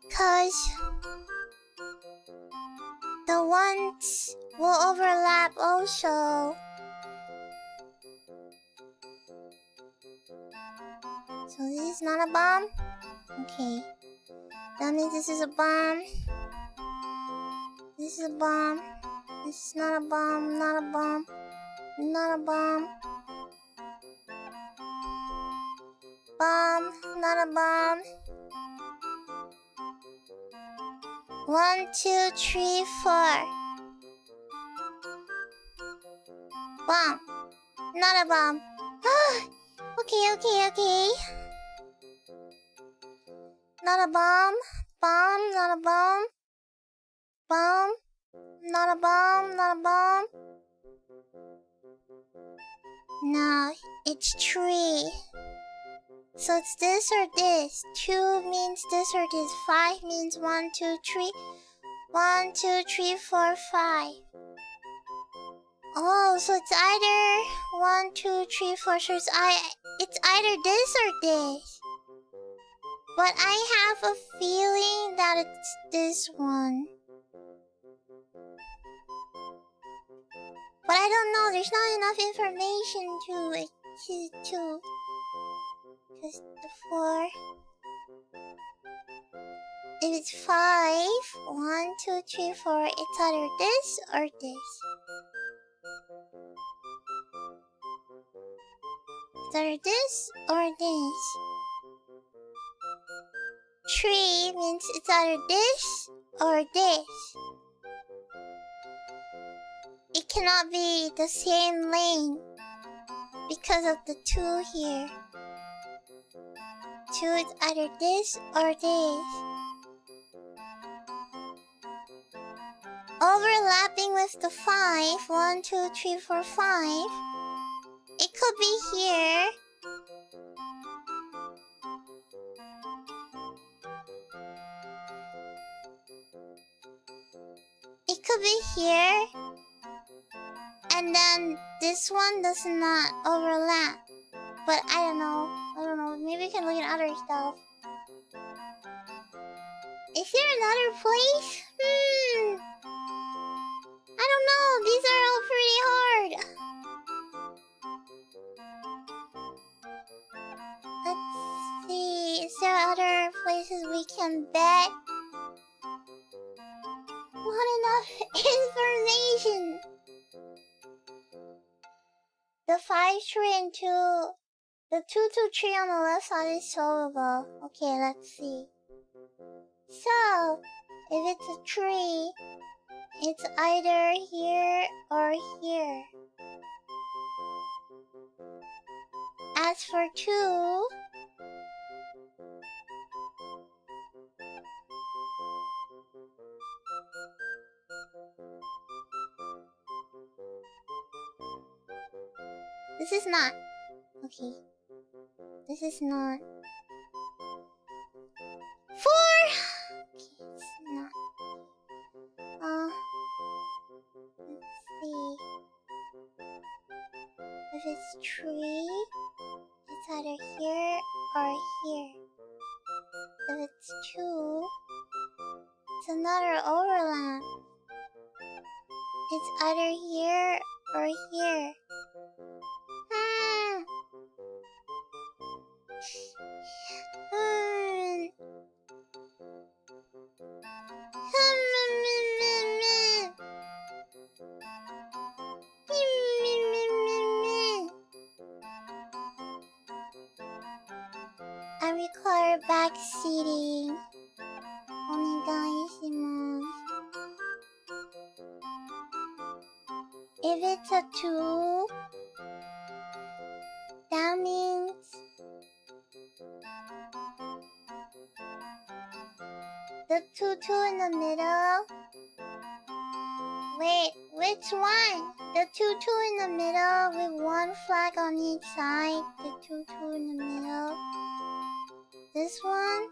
'Cause the ones will overlap also. So this is not a bomb? Okay. That means this is a bomb. This is a bomb. This is not a bomb, not a bomb. Not a bomb. Bomb, not a bomb. 1, 2, 3, 4. Bomb. Not a bomb. Okay. Not a bomb. Bomb, not a bomb. Bomb. Not a bomb, not a bomb. No, it's 3. So it's this or this. 2 means this or this. 5 means 1, 2, 3. 1, 2, 3, 4, 5. Oh, so it's either 1, 2, 3, 4. So it's either this or this. But I have a feeling that it's this one. But I don't know. There's not enough information to because the 4. If it's 5, 1, 2, 3, 4, it's either this or this. It's either this or this. 3 means it's either this or this. It cannot be the same lane because of the 2 here. 2 is either this or this. Overlapping with the 5, 1, 2, 3, 4, 5. It could be here. It could be here. And then this one does not overlap. But I don't know. Maybe we can look at other stuff. Is there another place? I don't know. These are all pretty hard. Let's see. other places we can bet. Not enough information. The 5 tree and 2... The 2 tree on the left side is solvable. Okay, let's see. So, if it's a tree, it's either here or here. As for 2... This is not. Okay. This is not. 4! Okay, it's not. Let's see. If it's 3, it's either here or here. If it's 2, it's another overlap. It's either here or here. I require backseating. Onegaishimasu. If it's a 2, that means the 2 in the middle. Wait, which one? The 2 in the middle with 1 flag on each side. The 2 in the middle. This one?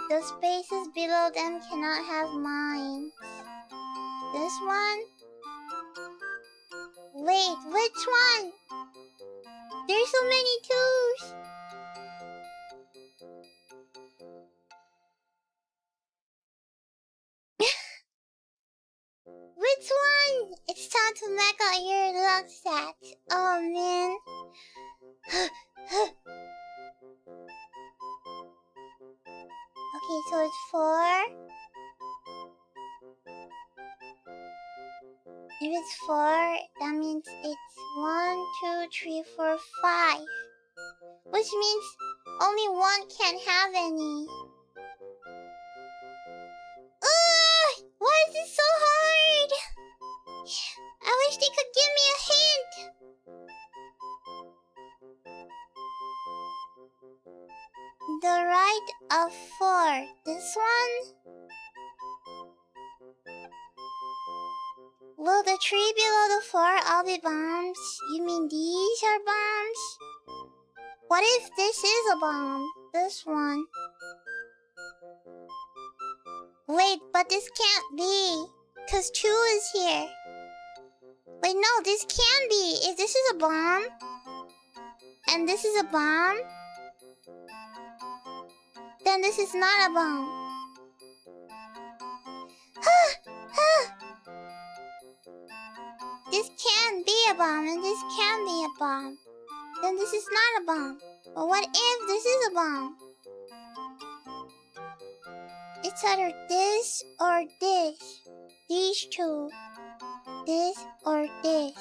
The spaces below them cannot have mines. This one? Wait, which one? There's so many 2s. Which one? It's time to make out your luck stats. Oh man. Okay, so it's 4. If it's 4, that means it's 1, 2, 3, 4, 5. Which means only 1 can't have any. Ugh! Why is this so hard? I wish they could give me a hint. The right of 4. This one? Will the tree below the 4 all be bombs? You mean these are bombs? What if this is a bomb? This one. Wait, but this can't be. 'Cause 2 is here. Wait, no, this can be. If this is a bomb, and this is a bomb, then this is not a bomb. This can be a bomb, and this can be a bomb. Then this is not a bomb. But what if this is a bomb? It's either this or this. These 2. This or this.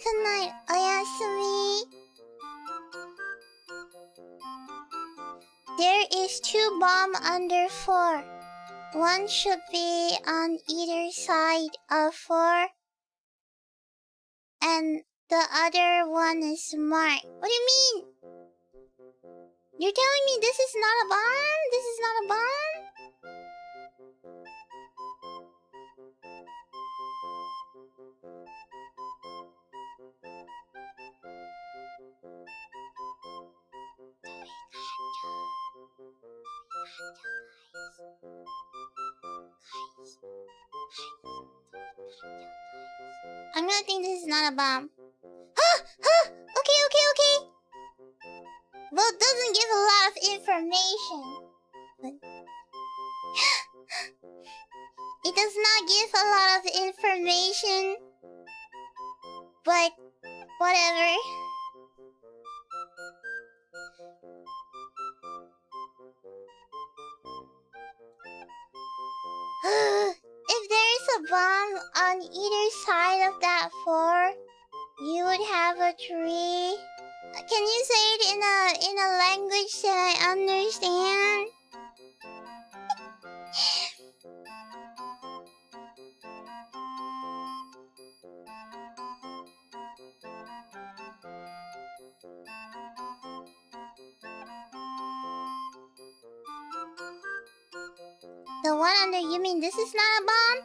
Good night, Oyasumi. There is 2 bombs under 4. 1 should be on either side of 4. And the other one is marked. What do you mean? You're telling me this is not a bomb? This is not a bomb? I'm gonna think this is not a bomb. Ah! Okay. Well, it doesn't give a lot of information. But it does not give a lot of information. But whatever. If there is a bomb on either side of that floor, you would have a tree. Can you say it in a language that I understand? The one under, you mean this is not a bomb?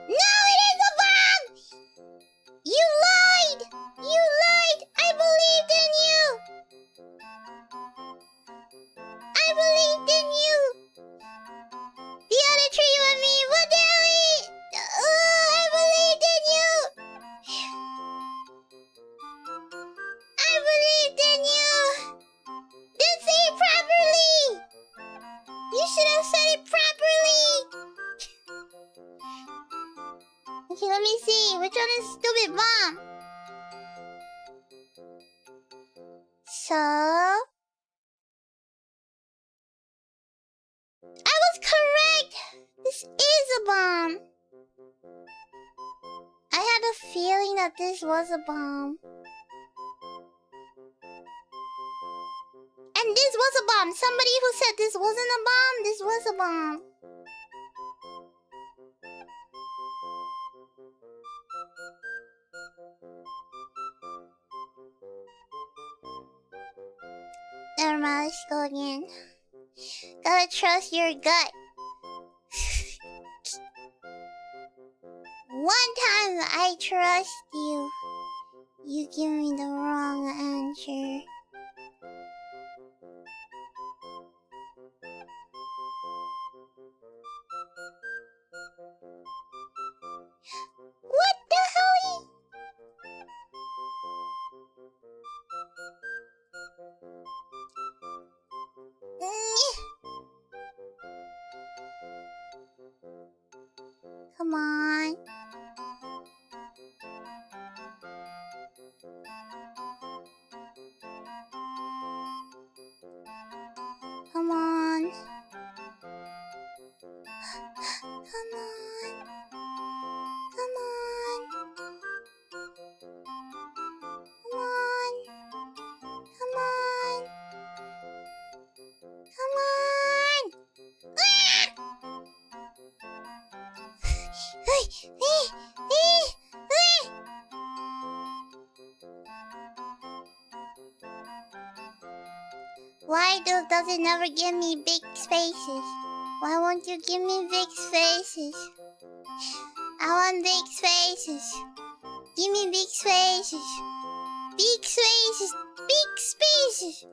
No, it is a bomb! You lied! You lied! I believed in you! I believed in you! The other tree with me, what the hell? I believed in you! I believed in you! Then say it properly! You should have said it properly! Okay, let me see. Which one is stupid bomb? So... I was correct! This is a bomb! I had a feeling that this was a bomb. And this was a bomb! Somebody who said this wasn't a bomb, this was a bomb. Never mind, let's go again. Gotta trust your gut. One time I trust you. You give me the wrong answer. What the hell? Come on. Come on. Come on. Come on. Come on. Come on. Come on. Why does it never give me big spaces? Why won't you give me big spaces? I want big spaces. Give me big spaces. Big spaces. Big spaces.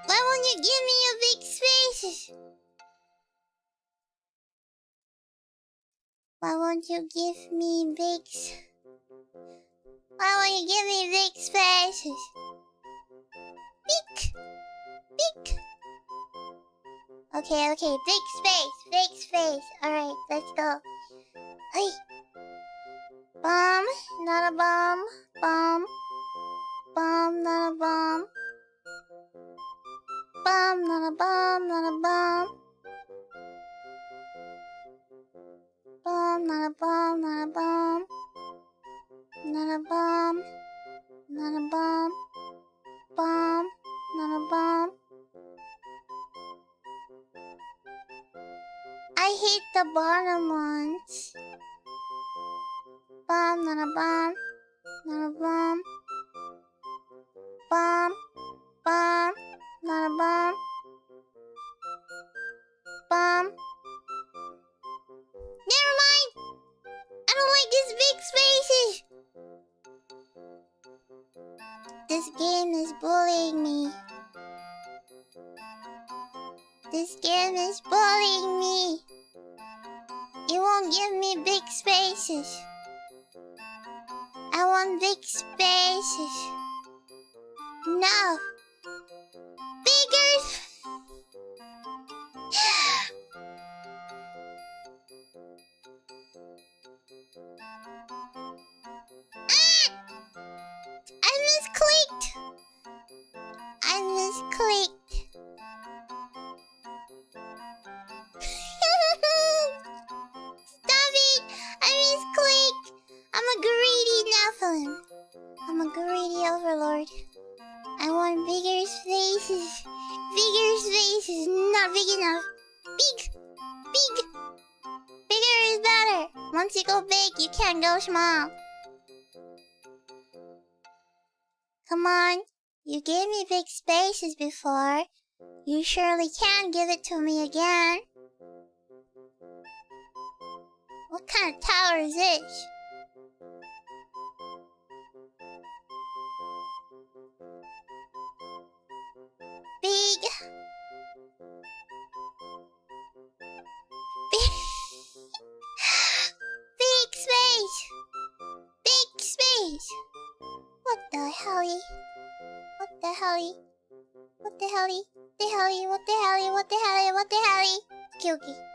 Why won't you give me your big spaces? Why won't you give me big... Why won't you give me big spaces? Big! Big! Okay, big space. Alright, let's go. Hey! Bomb, not a bomb. Bomb. Bomb, not a bomb. Bomb, not a bomb, not a bomb. Bomb, not a bomb, not a bomb. Not a bomb. Not a bomb. Bomb, not a bomb. I hate the bottom ones. Bomb, not a bomb. Not a bomb. Bomb. Bomb. Not a bomb. Bomb. Never mind! I don't like these big spaces! This game is bullying me. This game is bullying me. It won't give me big spaces. I want big spaces. No. Bigger. I misclicked. Stop it! I misclicked. I'm a greedy Nephilim. I'm a greedy overlord. I want bigger spaces. Bigger spaces. Not big enough. Big. Bigger is better. Once you go big, you can't go small. Come on. You gave me big spaces before. You surely can give it to me again. What kind of tower is this? Big space. Big space. What the helly?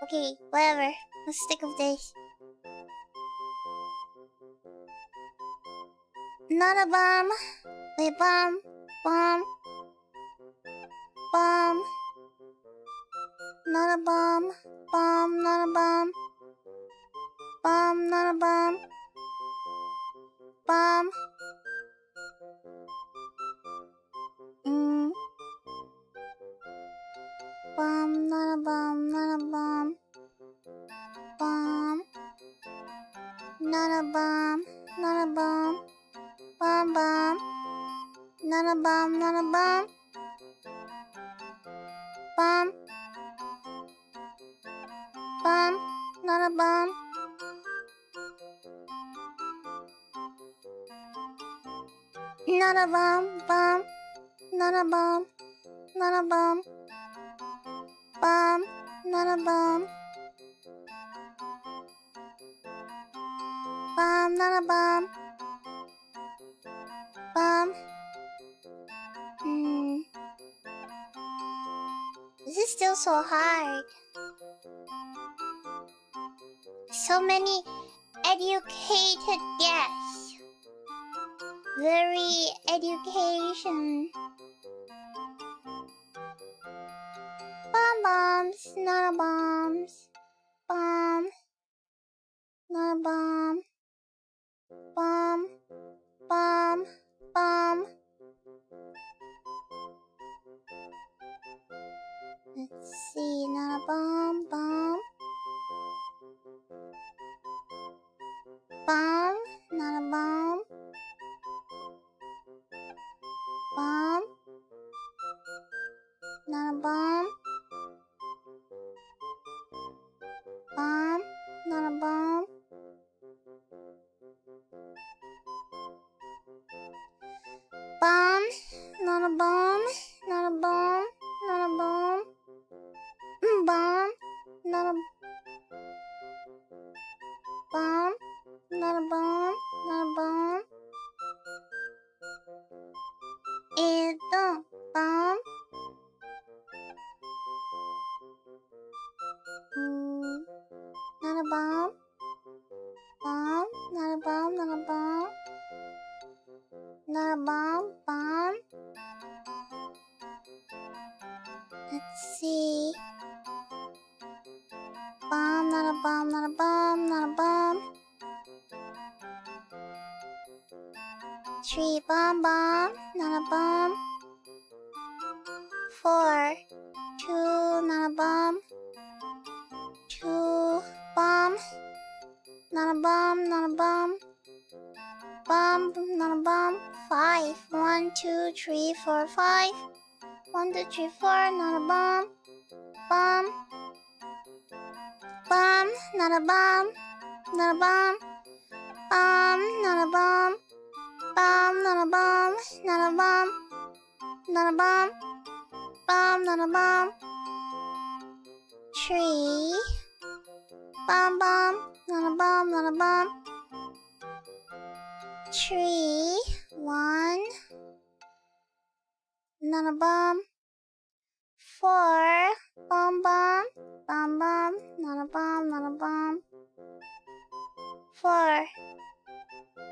Okay, whatever. Let's stick with this. Not a bomb. Wait, bomb. Not a bomb. Not a bomb. Not a bomb. Not a bomb. Not a bomb. Not a bomb. Not a bomb. Not a bomb. Not a bomb. Not a bomb. Not a bomb. Not a bomb. Not a bomb. Not a bomb. Not a bomb. This is still so hard. So many educated guests. Very education. Bombs, not a bombs. Not a bomb. Let's see, not a bomb. Not a bomb. Not a bomb. Not a bomb. Not a bomb. Not a bomb. Not a bomb. Not a bomb. Not a bomb. Not a bomb. It's a bomb. Not a bomb. Not a bomb. Not a bomb. Not a bomb. Let's see. Not a bomb. Not a bomb. Not a bomb. 3 bomb. Not a bomb. 4. 2. Not a bomb. 2 bomb. Not a bomb. Not a bomb. Not a bomb. 5. 1, 2, 3, 4, 5. 1, 2, 3, 4. Not a bomb. Not a bomb. Not a bomb. Not a bomb. Not a bomb. Not a bomb. Not a bomb. Not a bomb. 3. Bomb bomb, not a bomb, not a bomb. 3, 1, not a bomb. 4, bomb bomb, bomb bomb, not a bomb, not a bomb. 4,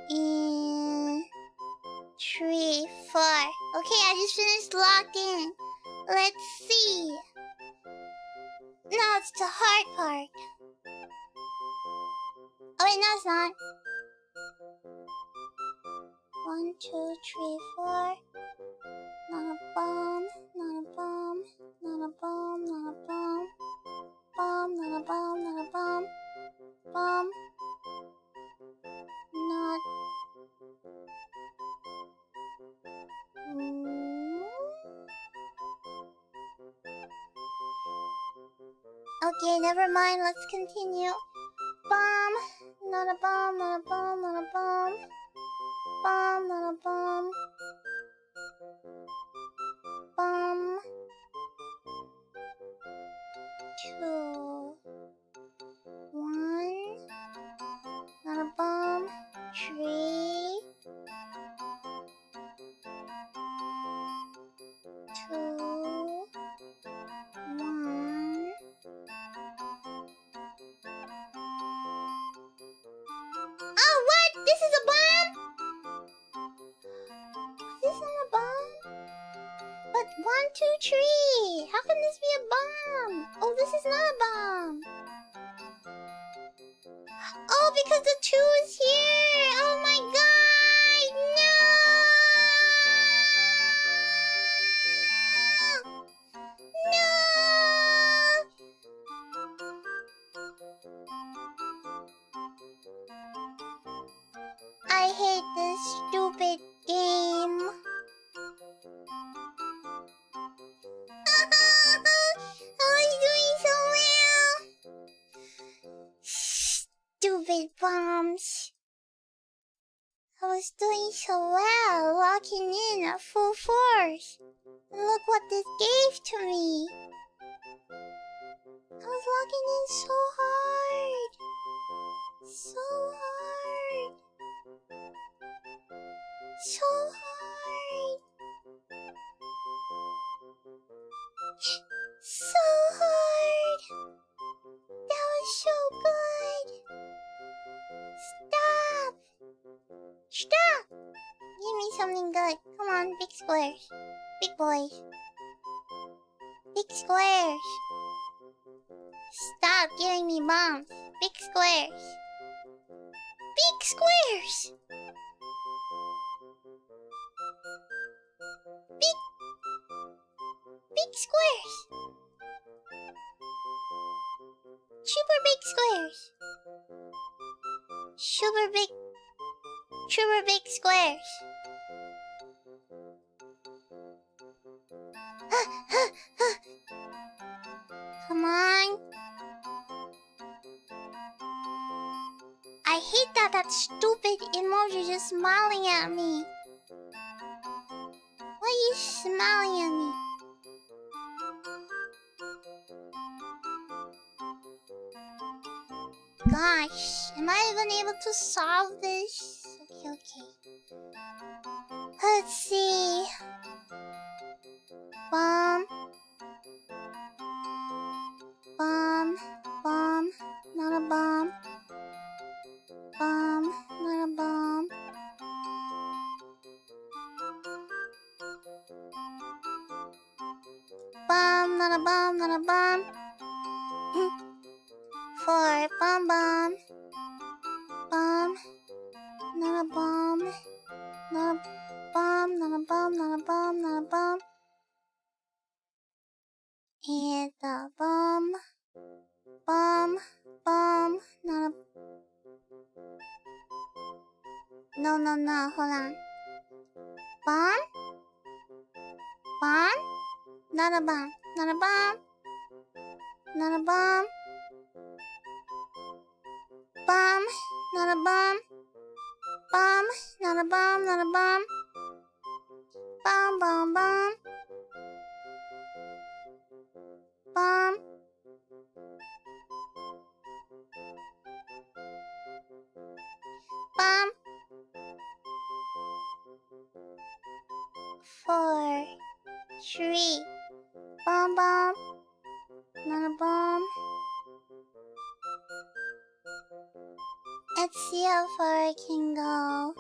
and 3, 4. Okay, I just finished locked in. Let's see. No, it's the hard part. Oh wait, no, it's not. 1, 2, 3, 4. Not a bomb, not a bomb, not a bomb, not a bomb. Bomb, not a bomb, not a bomb. Bomb. Not. Okay, never mind. Let's continue. Bomb, not a bomb, not a bomb, not a bomb. Bomb, not a bomb. Bomb. 2, 1. Not a bomb. 3, 2, 1. Oh, what? This is a bomb? This isn't a bomb? But 1, 2, 3. How can this be a bomb? Oh, this is not a bomb. Oh, because the 2 is here. Oh my god. No. No. I hate this stupid game. I was doing so well. Stupid bombs. I was doing so well, locking in at full force. And look what this gave to me. I was locking in so hard. So hard. So hard. So hard. That was so good. Stop. Stop. Give me something good. Come on, big squares. Big boys. Big squares. Stop giving me bombs. Big squares. Big squares. Big squares. Super big squares. Super big squares. Come on. I hate that stupid emoji just smiling at me. Why are you smiling at me? Gosh, am I even able to solve this? Okay. Let's see. Bomb. Bomb. Bomb. Not a bomb. Bomb. Not a bomb. Bomb. Not a bomb. Not a bomb. 4. Bomb bomb. Bomb. Not a bomb. Not a bomb. Not a bomb. Not a bomb. Not a bomb. And the bomb. Bomb. Bomb. Not a... No. Hold on. Bomb. Bomb. Not a bomb. Not a bomb. Not a bomb. Bomb, not a bomb. Bomb, not a bomb, not a bomb. Bomb, bomb, bomb. Bomb. Bomb. 4, 3. Bomb, bomb. Not a bomb. Let's see how far I can go.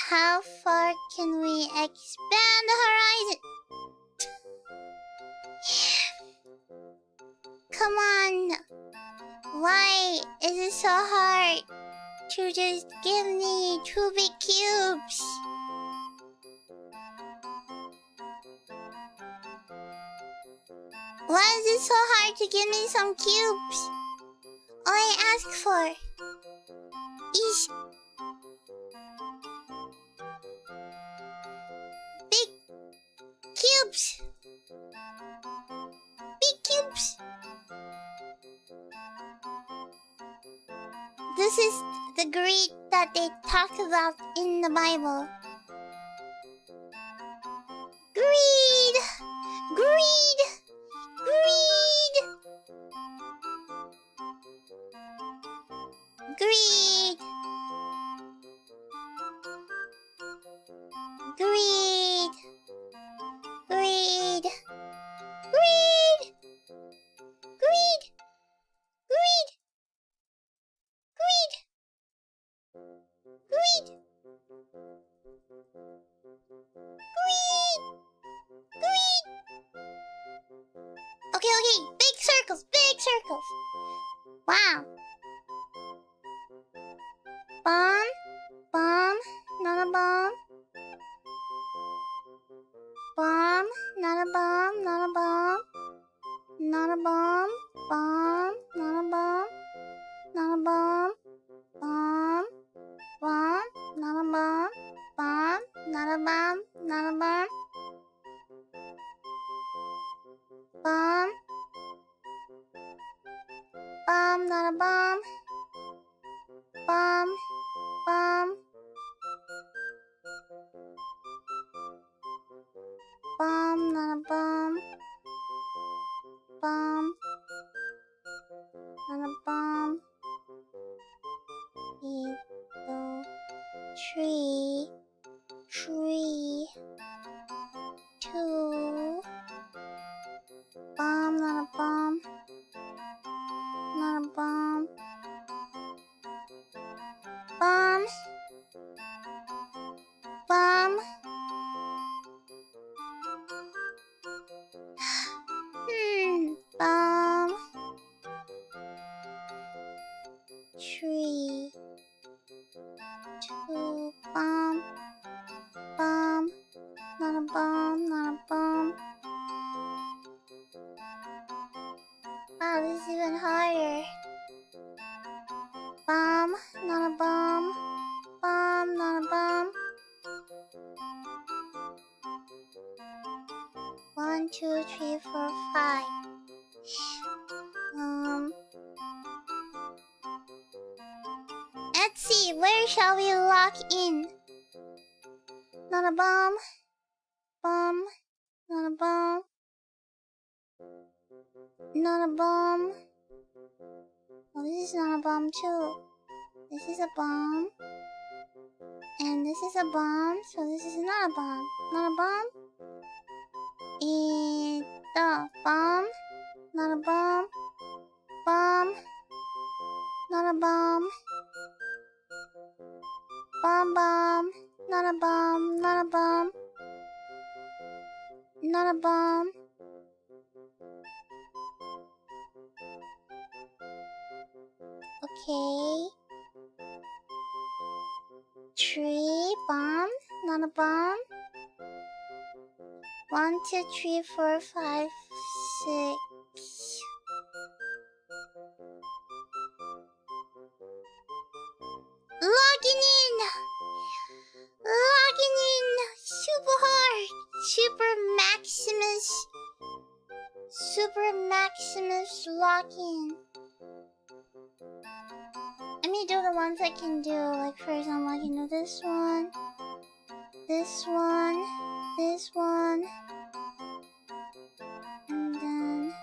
How far can we expand the horizon? Come on. Why is it so hard to just give me 2 big cubes? Why is it so hard to give me some cubes? All I ask for is big cubes. Big cubes. This is the greed that they talk about in the Bible. Greed! Greed! Greed! Greed! Greed! Greed! Greed! Greed! Greed! Greed! Greed! Greed! Greed! Okay. Big circles, big circles. Wow. Bomb, bomb, not a bomb. Bomb, not a bomb, not a bomb. Not a bomb, bomb, not a bomb. Not a bomb, bomb, bomb, not a bomb. Bomb, not a bomb, not a bomb. Bomb. Bomb, not a bomb. Bomb. Bomb. Bomb, not a bomb. Bomb. Not a bomb. 1, 2, 3, 2. Bomb, not a bomb. Not a bomb. Bomb. Bomb. Bomb. 3, 2. Bomb. Bomb. Not a bomb. Not a bomb. Wow, this is even harder. Bomb, not a bomb. Bomb, not a bomb. 1, 2, 3, 4, 5. Let's see, where shall we lock in? Not a bomb. Bomb, not a bomb. Not a bomb. Oh, this is not a bomb too. This is a bomb. And this is a bomb, so this is not a bomb. Not a bomb. And the bomb. Not a bomb. Bomb. Not a bomb. Bomb, bomb. Not a bomb. Not a bomb. Not a bomb. Okay. 3 bomb, not a bomb. 1, 2, 3, 4, 5, 6. Logging in! Logging in! Super hard! Super Maximus lock-in. Let me do the ones I can do. Like, for example, I can do this one. This one. This one. And then...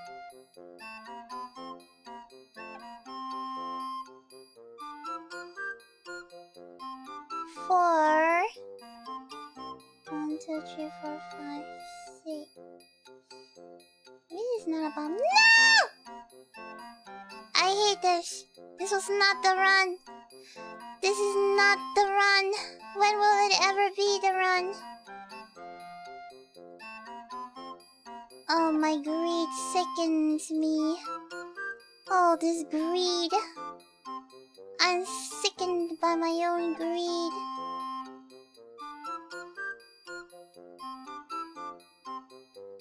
4. 1, 2, 3, 4, 5, 6. This is not a bomb. No! I hate this. This was not the run. This is not the run. When will it ever be the run? Oh, my greed sickens me. Oh, this greed. I'm sickened by my own greed.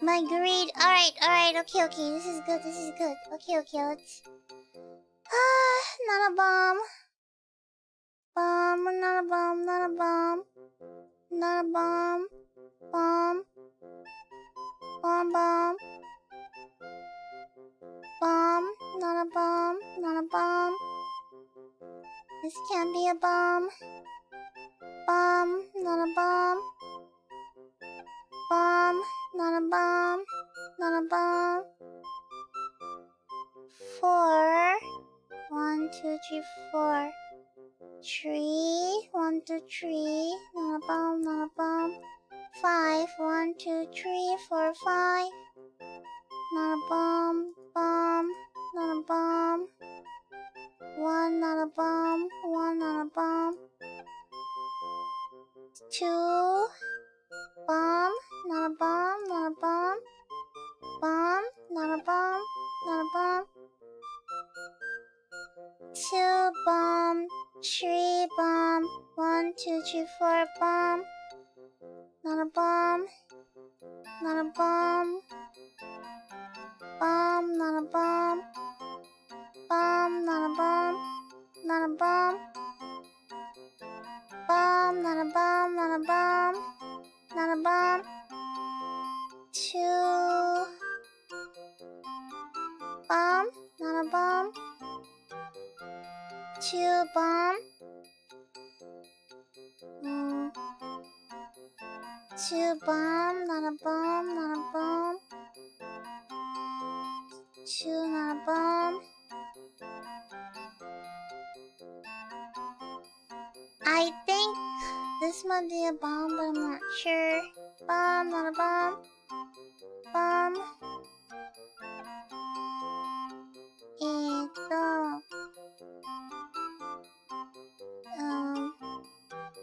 My greed. Alright. Okay. This is good. Okay, let's... not a bomb. Not a bomb. Not a bomb. Bomb. Not a bomb. This can't be a bomb. Not a bomb. Not a bomb. 4. 1, 2, 3, 4. 3. 1, 2, 3. Not a bomb. 5. 1, 2, 3, 4, 5. Not a bomb. Not a bomb. 1, not a bomb. 2. Bomb. Not a bomb. Bomb. Not a bomb. 2 bomb. 3 bomb. 1, 2, 3, 4 bomb. Not a bomb. Not a bomb. Not a bomb. Not a bomb. Not a bomb. Not a bomb. Not a bomb. 2 bomb. Not a bomb. 2 bomb. 2 bomb. Not a bomb. 2 not a bomb. I think this might be a bomb, but I'm not sure. Bomb, not a bomb. Bomb.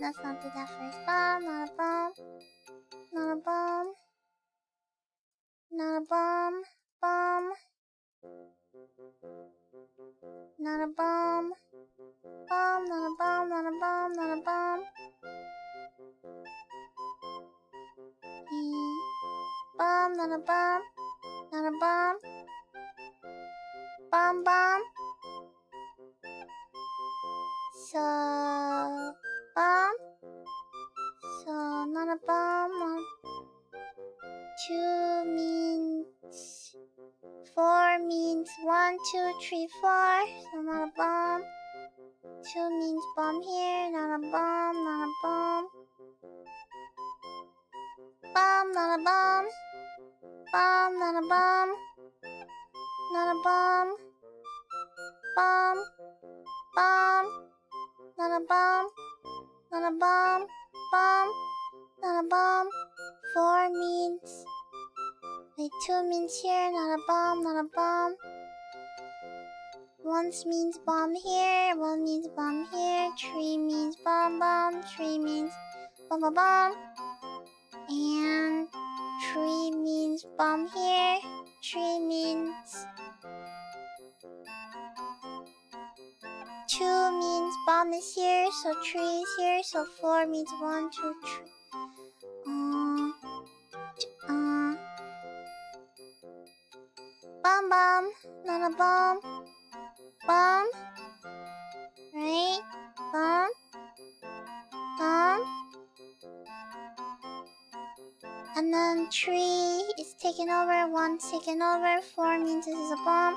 Let's not do that first. Bomb, not a bomb. Not a bomb. Not a bomb. Bomb. Not a bomb. Bomb, not a bomb, not a bomb, not a bomb. Bomb, not a bomb. Not a bomb. Bomb. So, bomb. So, not a bomb. Not... 2 means... 4 means 1, 2, 3, 4. So, not a bomb. 2 means bomb here. Not a bomb. Not a bomb. Bomb, not a bomb. Bomb, not a bomb. Not a bomb. Bomb. Not a bomb. Not a bomb. Bomb. Not a bomb. 4 means... Wait, 2 means here. Not a bomb. Not a bomb. 1 means bomb here. 1 means bomb here. 3 means bomb. 3 means bomb. And 3 means bomb here. 3 means... 2 means bomb is here, so 3 is here, so 4 means 1, 2, 3. Bomb, not a bomb. Bomb, right? Bomb. And then 3 is taken over, 1 taken over, 4 means this is a bomb.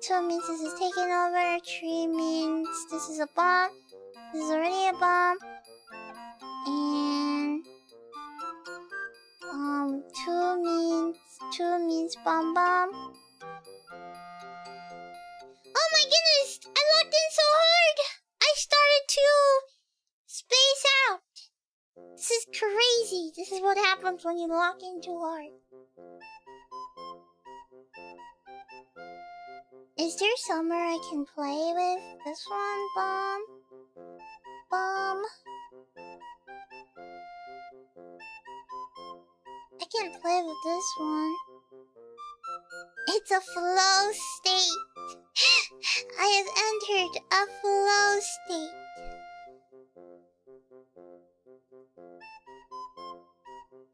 2 means this is taken over, 3 means this is a bomb. This is already a bomb. And 2 means bomb. Oh my goodness! I locked in so hard! I started to Space out! This is crazy. This is what happens when you lock in too hard. Is there somewhere I can play with? This one, bomb. Bomb. I can't play with this one. It's a flow state. I have entered a flow state.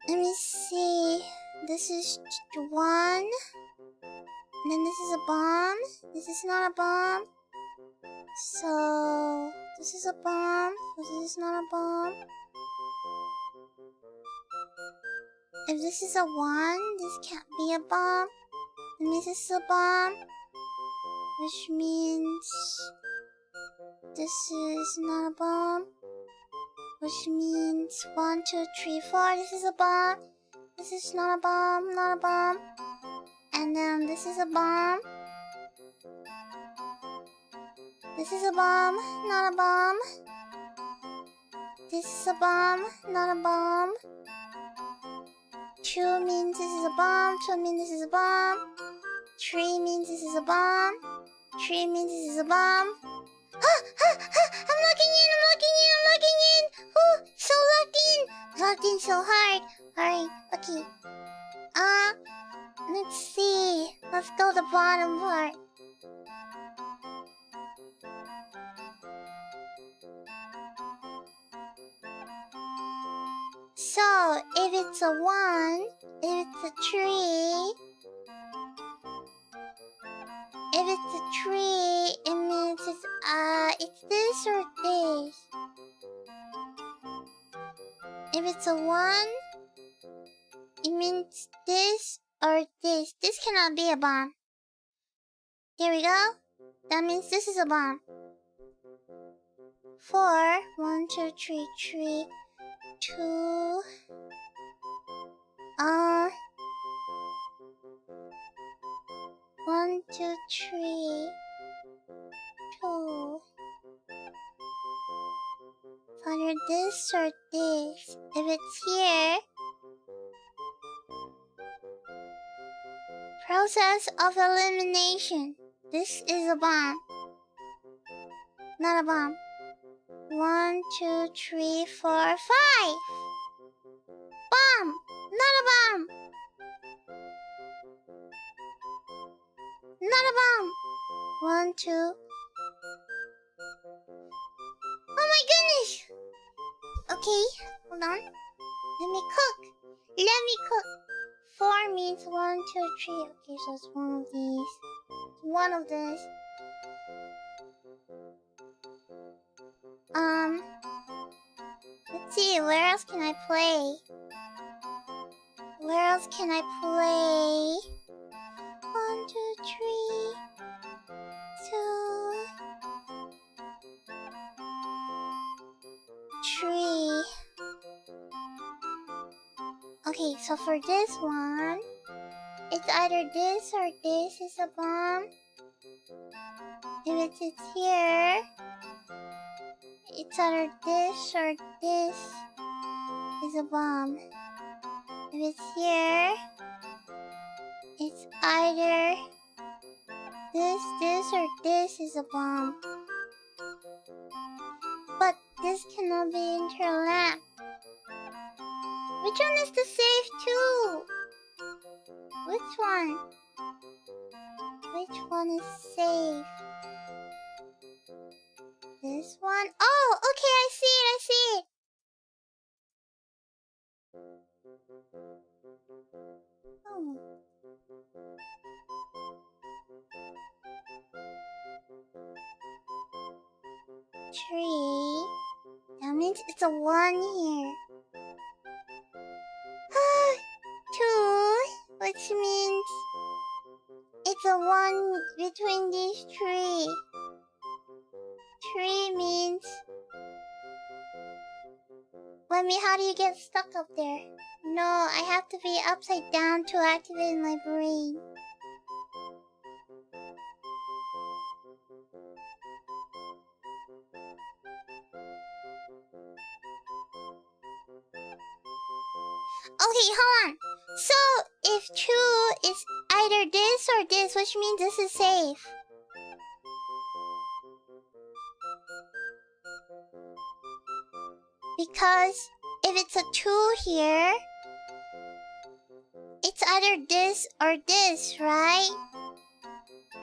Let me see. This is one. And then this is a bomb. This is not a bomb. So this is a bomb. So this is not a bomb. If this is a 1, this can't be a bomb. And this is a bomb. Which means this is not a bomb. Which means 1, 2, 3, 4. This is a bomb. This is not a bomb, not a bomb. And then this is a bomb. This is a bomb, not a bomb. This is a bomb, not a bomb. 2 means this is a bomb. 2 means this is a bomb. 3 means this is a bomb. 3 means this is a bomb. I'm locking in, I'm locking in, I'm locking in. Oh, so locked in. Locked in so hard. Alright, okay. Let's see. Let's go to the bottom part. So, if it's a 1, if it's a 3, if it's a 3, it means it's this or this. If it's a 1, it means this or this. This cannot be a bomb. There we go. That means this is a bomb. 4, 1, 2, 3, 3, 2. 1, 2, 3, 2. It's either this or this. If it's here, process of elimination. This is a bomb. Not a bomb. 1, 2, 3, 4, 5. Bomb! Not a bomb! Not a bomb! 1, 2. Oh my goodness! Okay, hold on. Let me cook. Let me cook. 4 means 1, 2, 3. Okay, so it's one of these. One of this. Let's see, where else can I play? Where else can I play? 1, 2, 3, 2, 3. Okay, so for this one, it's either this or this is a bomb. If it's here, it's either this or this is a bomb. If it's here, it's either this or this is a bomb. But this cannot be interlapped. Which one is the safe too? Which one? Which one is safe? This one? Oh, okay, I see it, I see it. Oh. Tree. That means it's a 1 here. 2, which means it's a 1 between these 3. 3 means... Wait, how do you get stuck up there? No, I have to be upside down to activate my brain. Okay, hold on. So, if true, it's either this or this, which means this is safe. Because if it's a 2 here, it's either this or this, right?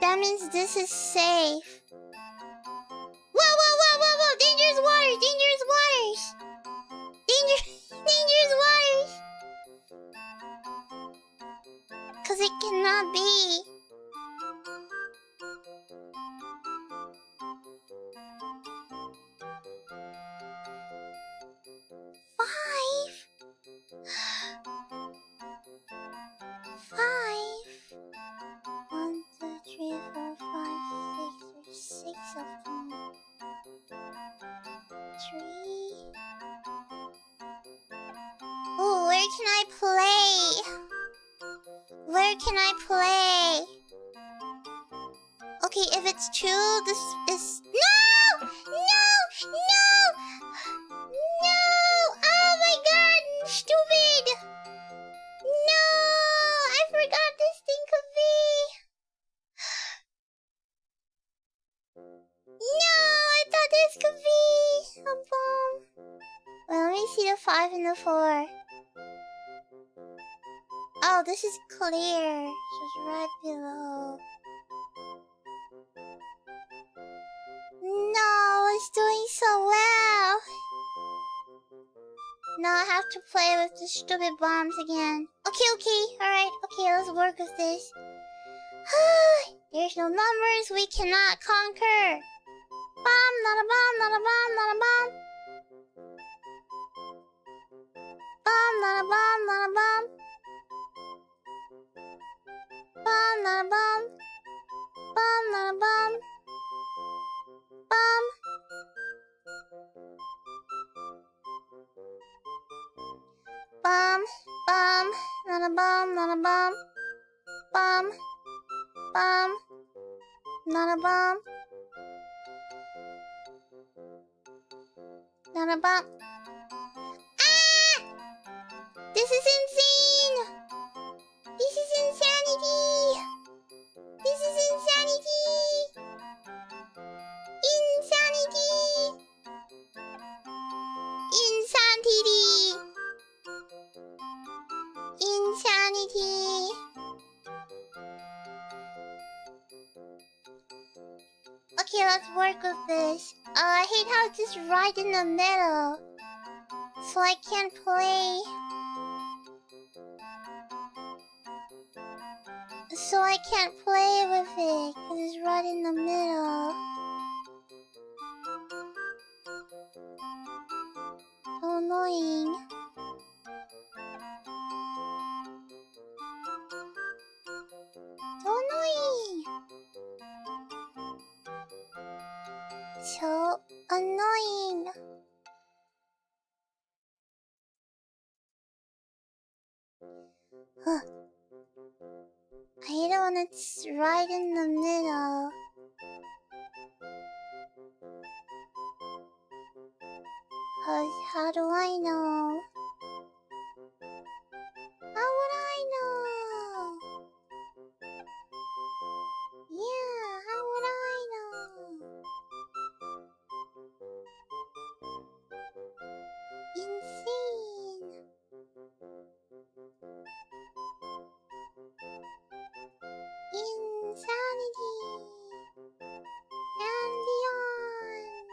That means this is safe. Whoa, whoa, whoa, whoa, whoa! Dangerous waters! Dangerous waters! Dangerous waters! Cause it cannot be. Five. 1, 2, 3, 4, 5, 6. There's 6 of them. 3. Ooh, where can I play? Where can I play? Okay, if it's 2, this is... No! No! No! No! Oh my god! Stupid! No! I forgot this thing could be... No! I thought this could be a bomb. Well, let me see the 5 and the 4. Oh, this is clear. So it's right below. No, it's doing so well. Now I have to play with the stupid bombs again. Okay, alright. Okay, let's work with this. There's no numbers we cannot conquer. Bomb, not a bomb, not a bomb, not a bomb. Bomb, not a bomb, not a bomb. Bomb, not a bomb. Bomb, not a bomb. Bomb. Bomb, bomb, not a bomb, not a bomb. Bomb, bomb, not a bomb. Not a bomb. Ah! This is insane! This is insanity! This is insanity! Insanity! Insanity! Insanity! Okay, let's work with this. I hate how it's just right in the middle. So I can't play. So I can't play with it, because it's right in the middle. So annoying. So annoying. So annoying. Huh. I hate it when it's right in the middle. Cause how do I know? How would I know? Yeah, how would I know? Insane. Insanity. And beyond.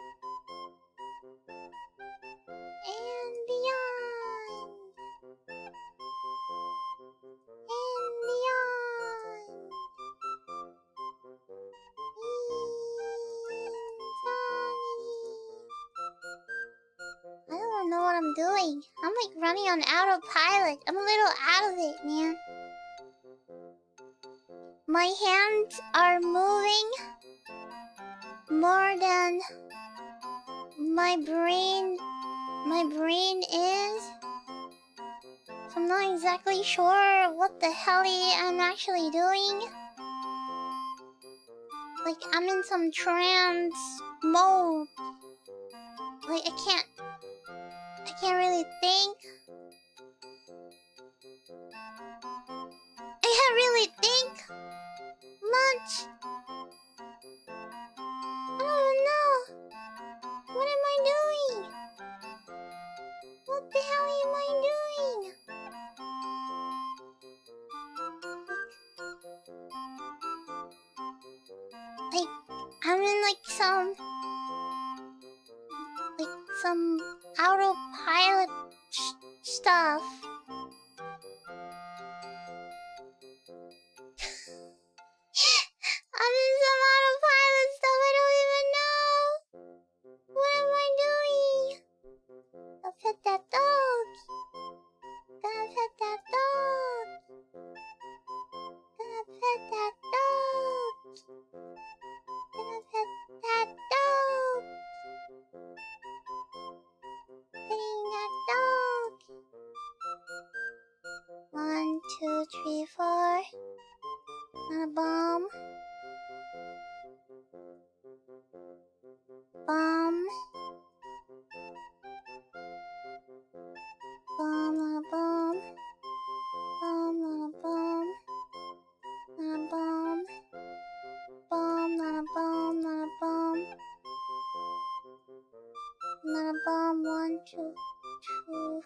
And beyond. And beyond. Insanity. I don't know what I'm doing. I'm like running on autopilot. I'm a little out of it, man. My hands are moving more than my brain is. So I'm not exactly sure what the hell I'm actually doing. Like I'm in some trance mode. Like I can't really think. really think much. I don't even know. What am I doing? What the hell am I doing? Like, I'm in like some autopilot stuff. I'm in some autopilot stuff. I don't even know. What am I doing? I'll pet that dog. Gonna pet that dog. Gonna pet that dog. Gonna pet that dog. Petting that dog. 1, 2, 3, 4. Not a bomb. Bomb. Bomb, not a bomb. Bomb, not a bomb. Not a bomb. Bomb, not a bomb, not a bomb. Not a bomb. 1, 2, 2.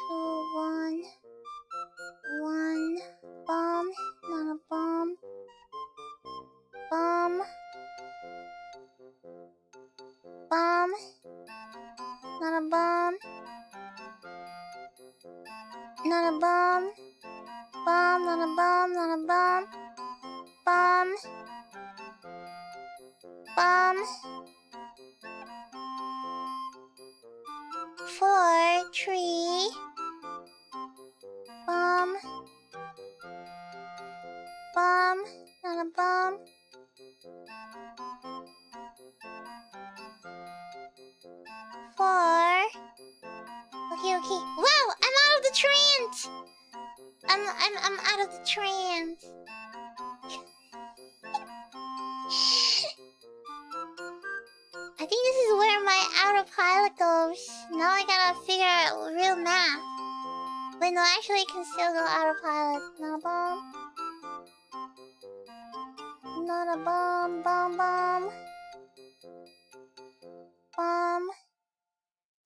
2, 1. 1. Bomb, not a bomb. Bomb. Bomb. Not a bomb. Not a bomb. Bomb, not a bomb, not a bomb. Bomb. Bomb. 4, 3. Bomb. Bomb, not a bomb. 4. Okay. Wow, I'm out of the trance. I'm out of the trance. I think this is where my autopilot goes. Now I gotta figure out real math. Wait, no, actually, it can still go autopilot. Not a bomb. Not a bomb. Bomb. Bomb.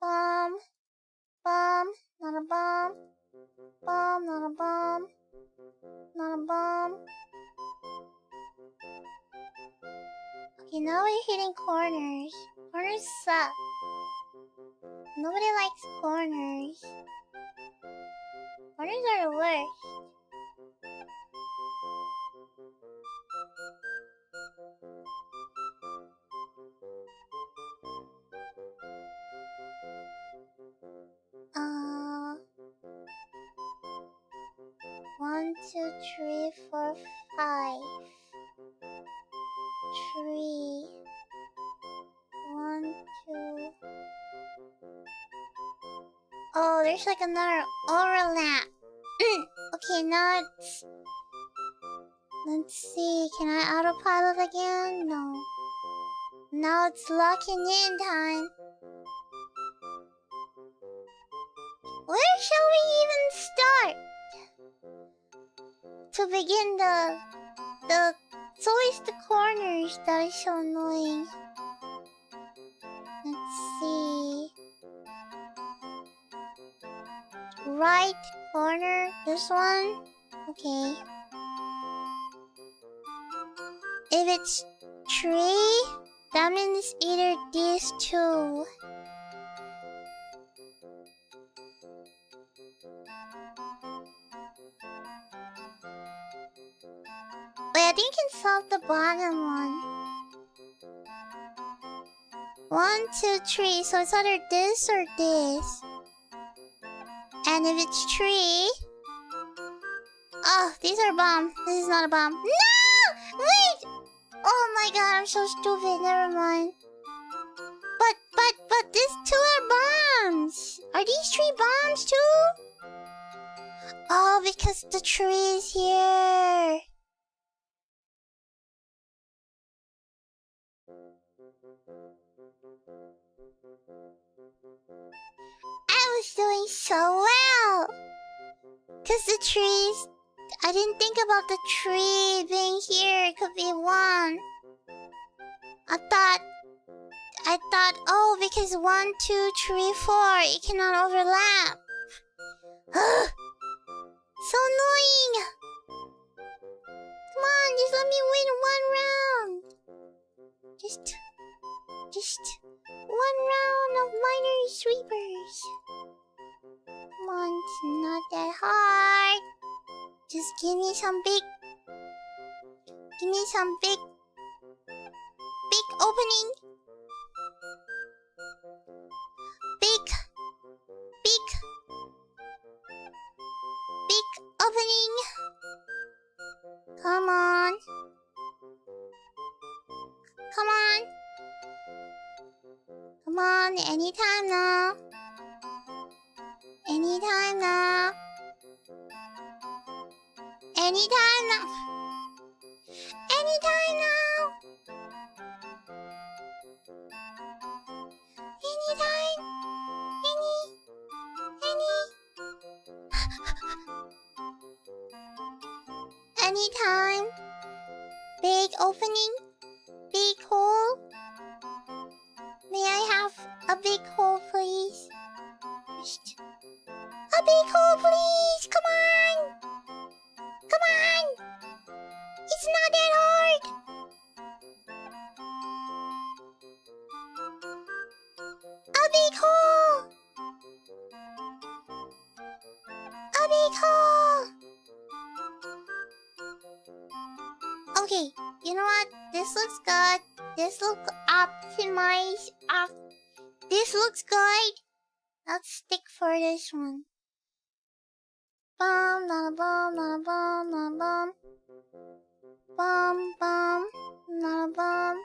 Bomb. Bomb. Not a bomb. Bomb. Not a bomb. Not a bomb. Okay, now we're hitting corners. Corners suck. Nobody likes corners. Corners are the worst. One, 2, 3, 4, 5. 3. 1, 2. Oh, there's like another overlap. Okay, now let's see. Can I autopilot again? No. Now it's locking in time. Where shall we even start? To begin it's always the corners that is so annoying. Let's see. Right corner, this one? Okay. If it's tree, that means either these two. Wait, I think you can solve the bottom one. 1, 2, 3. So it's either this or this. And if it's tree... Oh, these are bombs. This is not a bomb. No! Wait! Oh my god, I'm so stupid. Never mind. But these two are bombs. Are these 3 bombs too? Oh, because the tree is here. I was doing so well. Cause the trees... I didn't think about the tree being here. It could be one. I thought, oh, because 1, 2, 3, 4, it cannot overlap. So annoying! Come on, just let me win one round. Just 1 round of minor sweepers. Come on, it's not that hard. Just give me some big opening. Big opening. Come on. Come on, anytime now. Anytime now. Anytime now. Anytime now. Anytime. Anytime. Big opening. Big hole. May I have a big hole, please? Just a big hole, please. Come on. Come on. It's not that hard. A big hole. A big hole. Okay, you know what? This looks good. This looks optimized. This looks good. Let's stick for this one. Bum, not a bum, not a bum, not a bum. Bum, bum, not a bum.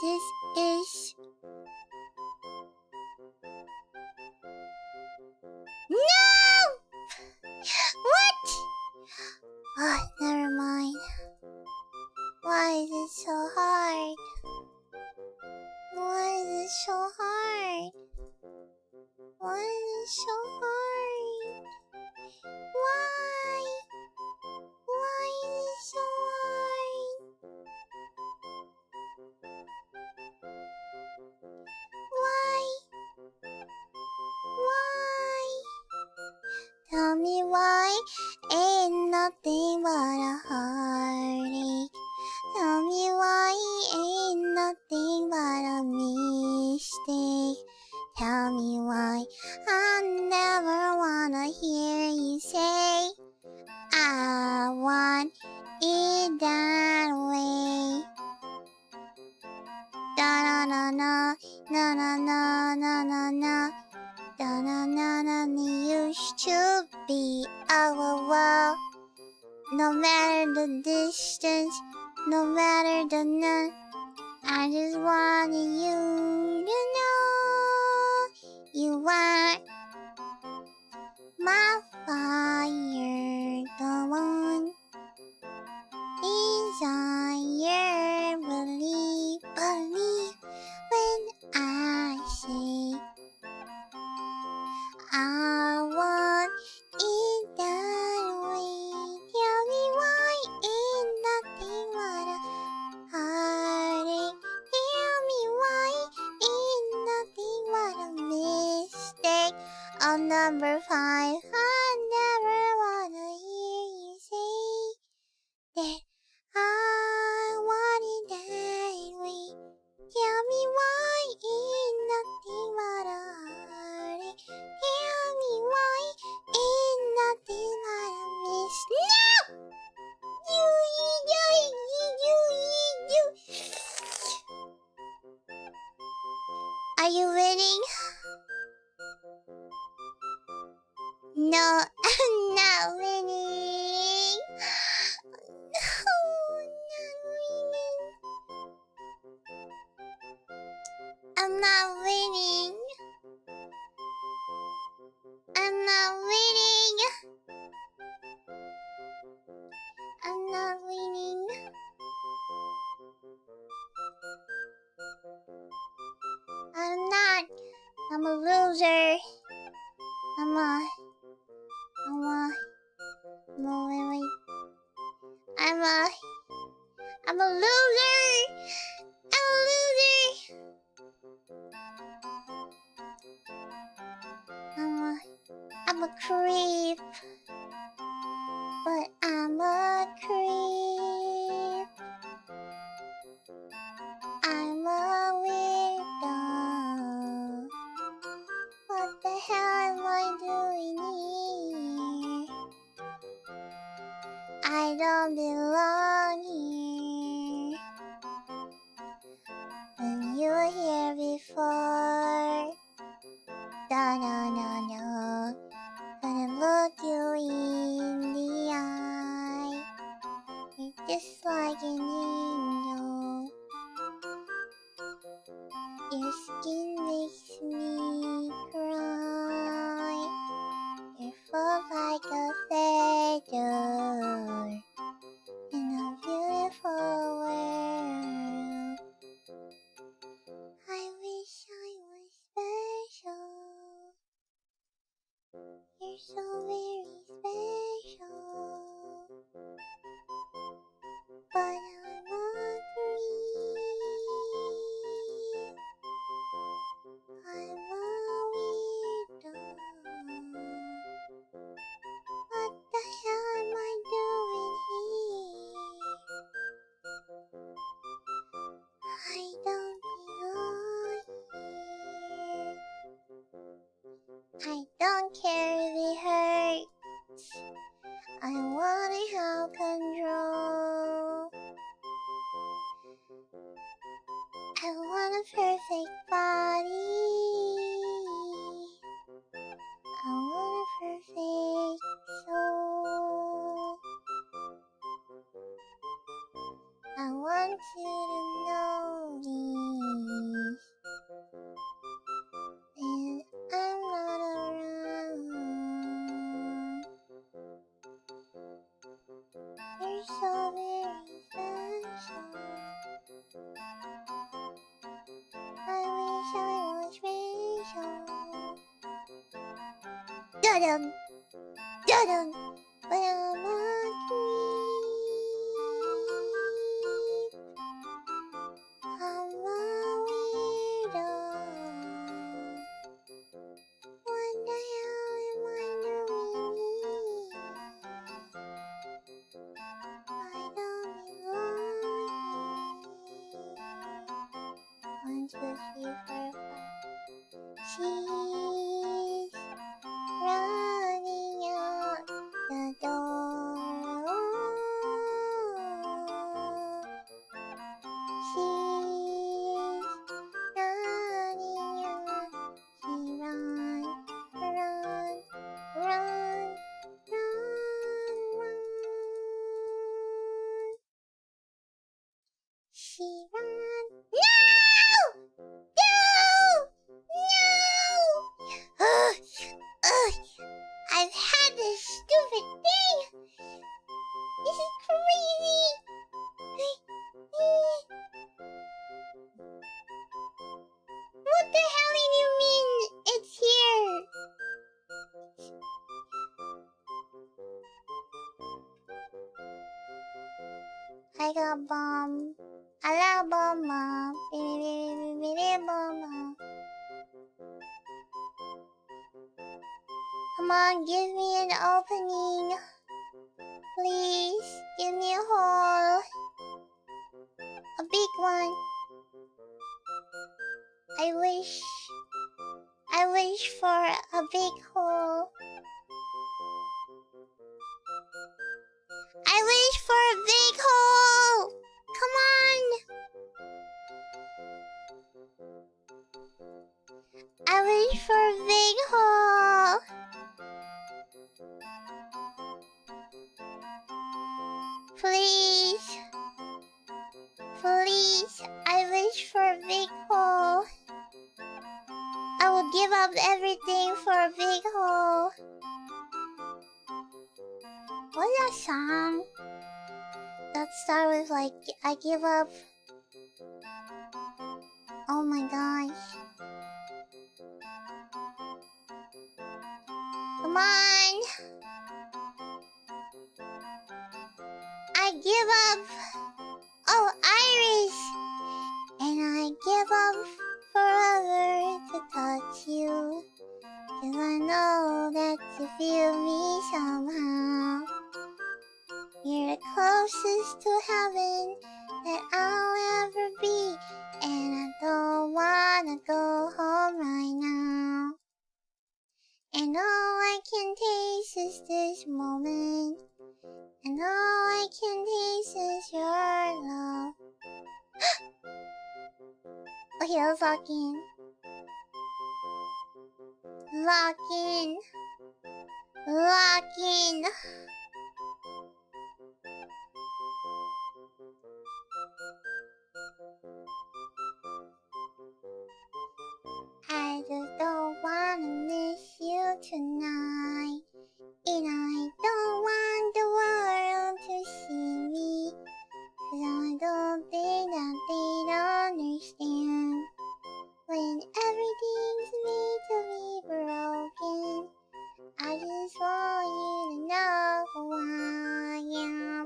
This is... No! What? Oh, never mind. Why is it so hard? Why is it so hard? Why is it so hard? Why? Why is it so hard? Why? Why? Tell me why ain't nothing but a heartache. Tell me why ain't nothing but a mistake. Tell me why I never wanna hear you say I want it that way. Da na na na na na na na na. Da na na na na used to be our world. No matter the distance, no matter the none, I just wanted you to know you are my fire, the one desire. Believe when I say I want it that way. Tell me why ain't nothing but a heartache. Tell me why ain't nothing but a mistake. On number 5, I never wanna hear you say that I want it that way. Tell me why ain't nothing but a heartache. Tell me why ain't nothing but a mistake. No! Are you winning? No, I'm not winning. No, I'm not winning. I'm not winning. I'm not winning. I'm not. I'm a loser. I'm a loser! I'm a loser! I'm a creep. But I'm a creep. I'm a weirdo. What the hell am I doing here? I don't belong here. When you were here before, no, gonna look you in the eye. You're just like an angel. Your skin makes me cry. You're full like a feather in a beautiful world. I wish I was special. You're so very special. But I'm a creep. I'm a weirdo. What the hell am I doing here? I don't belong here. I don't care if it hurts. I wanna have control. I want a perfect body. I want a perfect soul. I want you to know this. And I'm not around. You're so very special. I wish I was special. Dun-dun! Dun-dun! But I'm a creep. I'm a weirdo. What the hell am I doing here? I don't belong here. 1, 2, 3, 4, 5. She's running out the door. She's running out. She run, run, run, run. She ran. No! No! No! I've had this stupid thing. This is crazy. What the hell do you mean it's here? I got bomb. I love bomb. Bomb. Come on, give me an opening. Please, give me a hole. A big one. I wish for a big hole. I wish for a big hole. Come on. I wish for a big hole. Please. Please, I wish for a big hole. I will give up everything for a big hole. What's that song? That start with like, I give up. Oh my gosh. Come on. I give up. Oh, Iris. And I give up forever to touch you. 'Cause I know that you feel me somehow. You're the closest to heaven that I'll ever be. And I don't wanna go home right now. And all I can taste is this moment. And all I can taste is your love. Okay, let's lock in. Lock in. Lock in. I just don't wanna miss you tonight. And I don't want the world to see me. 'Cause I don't think that they'd understand. When everything's made to be broken, I just want you to know who I am.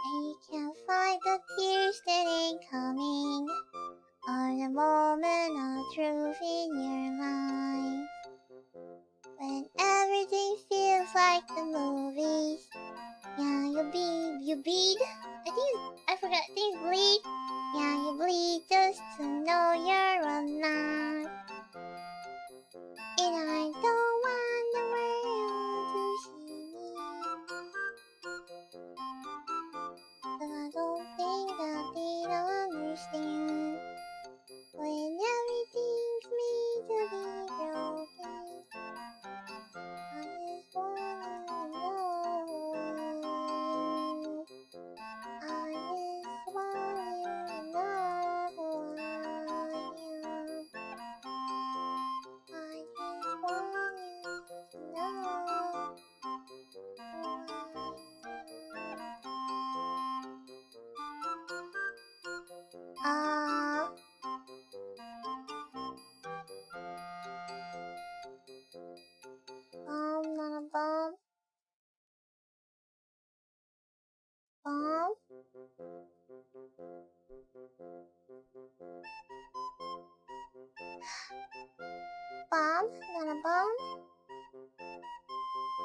And you can't fight the tears that ain't coming, or the moment of truth in your life. When everything feels like the movies, yeah, you bleed. I think you bleed. Yeah, you bleed just to know you're alive. And I don't want the world to see me. 'Cause I don't think that they'd understand. When everything's made to be broken, I just wanna know. I just want you to know who I am. I just want you to know who I am. Not a bomb. Bomb? Bomb? Not a bomb?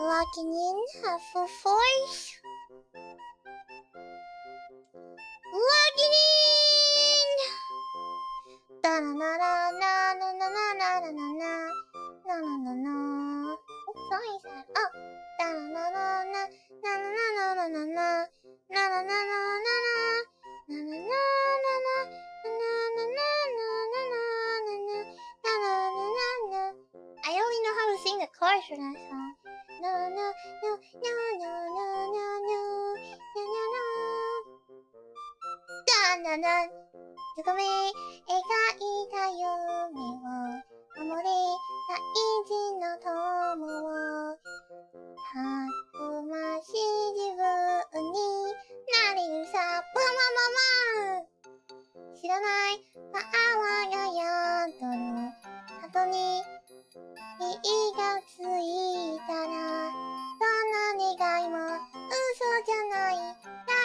Locking in at full force? Locking in! Da na na na na na na na na na na na na na. What song is that? Oh, da na na na na na na na na na na na na na na na. I only know how to sing the chorus for that song. No no no no no no no no no no. Da na na. 夢描いた夢を守り大事な友をたくましい自分になれるさパマママ知らないパワーが宿る鳩に火がついたらどんな願いも嘘じゃないラ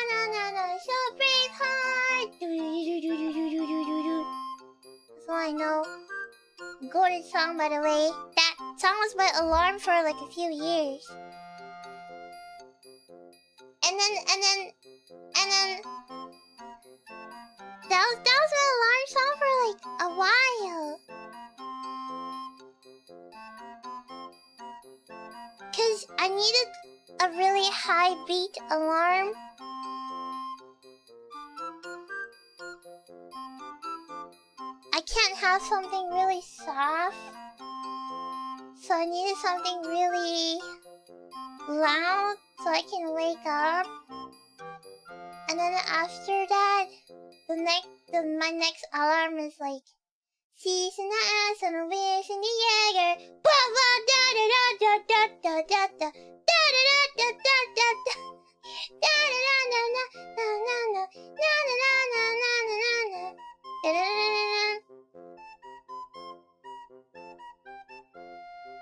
ラララ So brave heart That's all I know. Gorgeous song, by the way. That song was my alarm for like a few years. And then that was my alarm song for like a while. 'Cause I needed a really high beat alarm. I can't have something really soft, so I needed something really loud so I can wake up. And then after that, my next alarm is like, She's an ass and a wish in the Jaeger. Ba ba da da da da da da da da da da da da da da da da da da na na na na na na na na na na na na.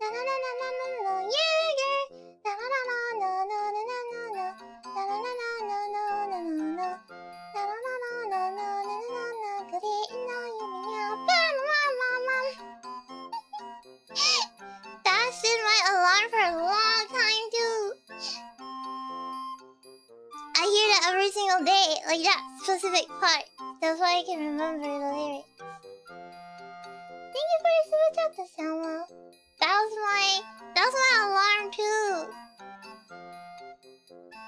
Na na na na na na na, yeah yeah. Na na na na na na na na na. Na na na na na na na na na. Na na na na na na na na na. 그리 너 유미야. That's been my alarm for a long time too. I hear that every single day, like that specific part. That's why I can remember the lyrics. Thank you for your super chat, Selma. That was my alarm too.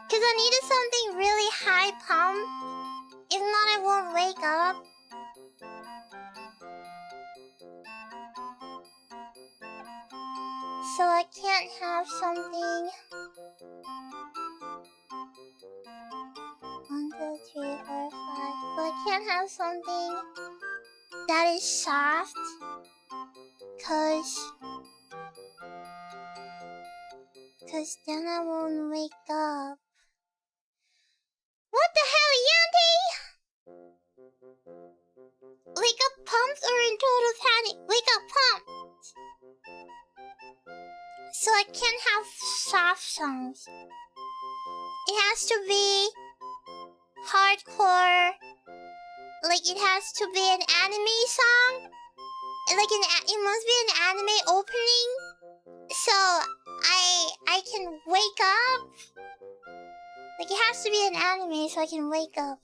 Cause I needed something really high pump. If not, I won't wake up. So I can't have something. 1, 2, 3, 4, 5. So I can't have something that is soft. Cause then I won't wake up. What the hell, Yante? Wake up pumped or in total panic? Wake up pumped. So I can't have soft songs. It has to be hardcore. Like it has to be an anime song. Like it must be an anime opening. So I can wake up. Like it has to be an anime so I can wake up.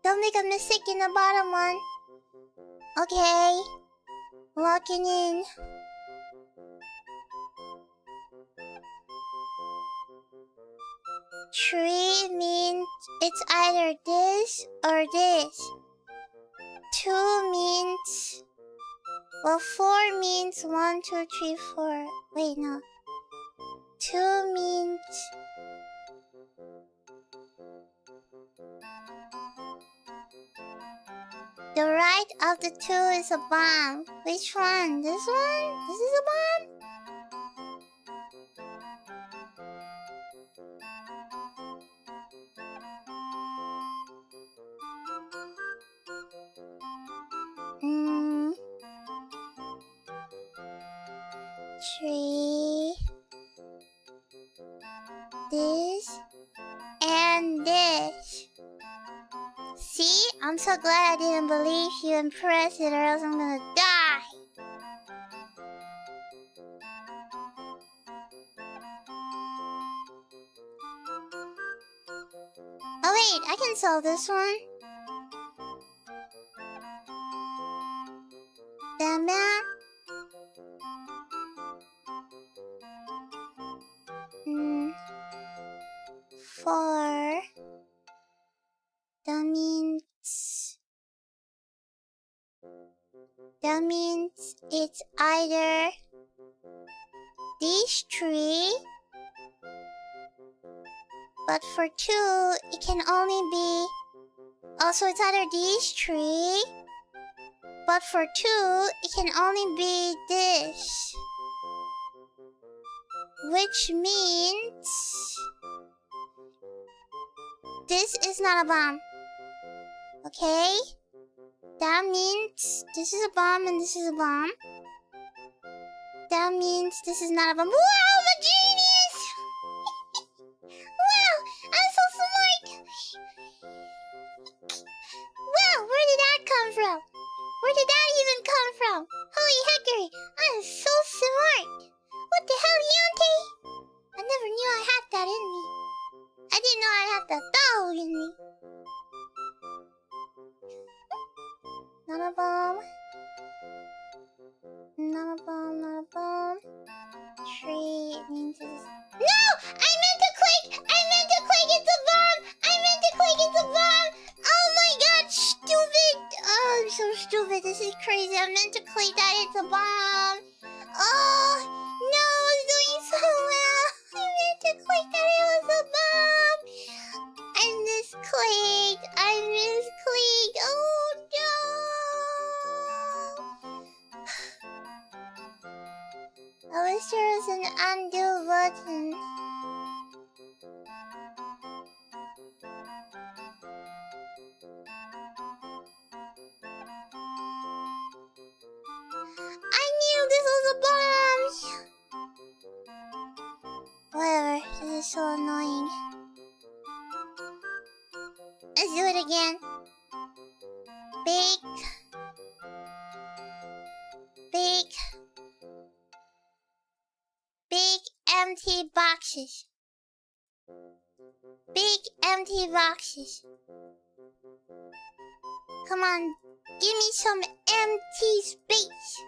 Don't make a mistake in the bottom one. Okay. Locking in. Tree means it's either this or this. 2 means... Well, 4 means 1, 2, 3, 4. Wait, no. 2 means... The right of the 2 is a bomb. Which one? This one? This is a bomb? Tree. This. And this. See? I'm so glad I didn't believe you and press it or else I'm gonna die. Oh wait, I can solve this one. Bam bam. 4. That means it's either these 3, but for 2 it can only be... Also, it's either these 3, but for 2 it can only be this. Which means... This is not a bomb. Okay? That means this is a bomb and this is a bomb. That means this is not a bomb. Wow, I'm a genius! Wow, I'm so smart! Wow, where did that come from? Where did that even come from? Holy heckery, I'm so smart! What the hell, Yante? I never knew I had that in me. I didn't know I had that doll in me. Not a bomb. Not a bomb, not a bomb. Tree, it means it's... No! I meant to click! I meant to click! It's a bomb! I meant to click! It's a bomb! Oh my god, stupid! Oh, I'm so stupid. This is crazy. I meant to click that it's a bomb. Oh, no, I was doing so well. I meant to click that it was a bomb. I misclicked. I misclicked. Oh no! I wish there was an undo button. I knew this was a bomb! Whatever, this is so annoying. Let's do it again. Big empty boxes. Big empty boxes. Come on, give me some empty space.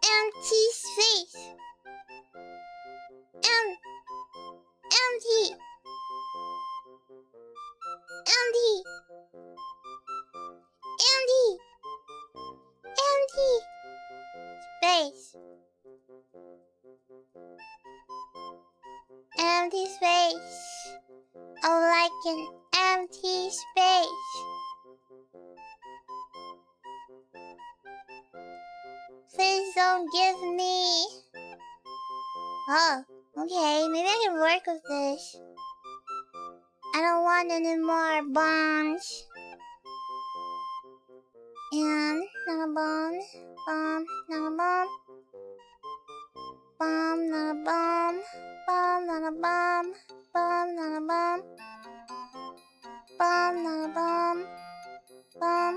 Empty space. Empty. Empty. Empty. Empty. Space. Empty space. Oh, like an empty space. Please don't give me... Oh, okay, maybe I can work with this. I don't want any more bombs. And not a bomb. Bomb, not a bomb. Bomb, not a bomb. Bomb, not a bomb. Bomb, not a bomb. Bomb, not a bomb. Bomb.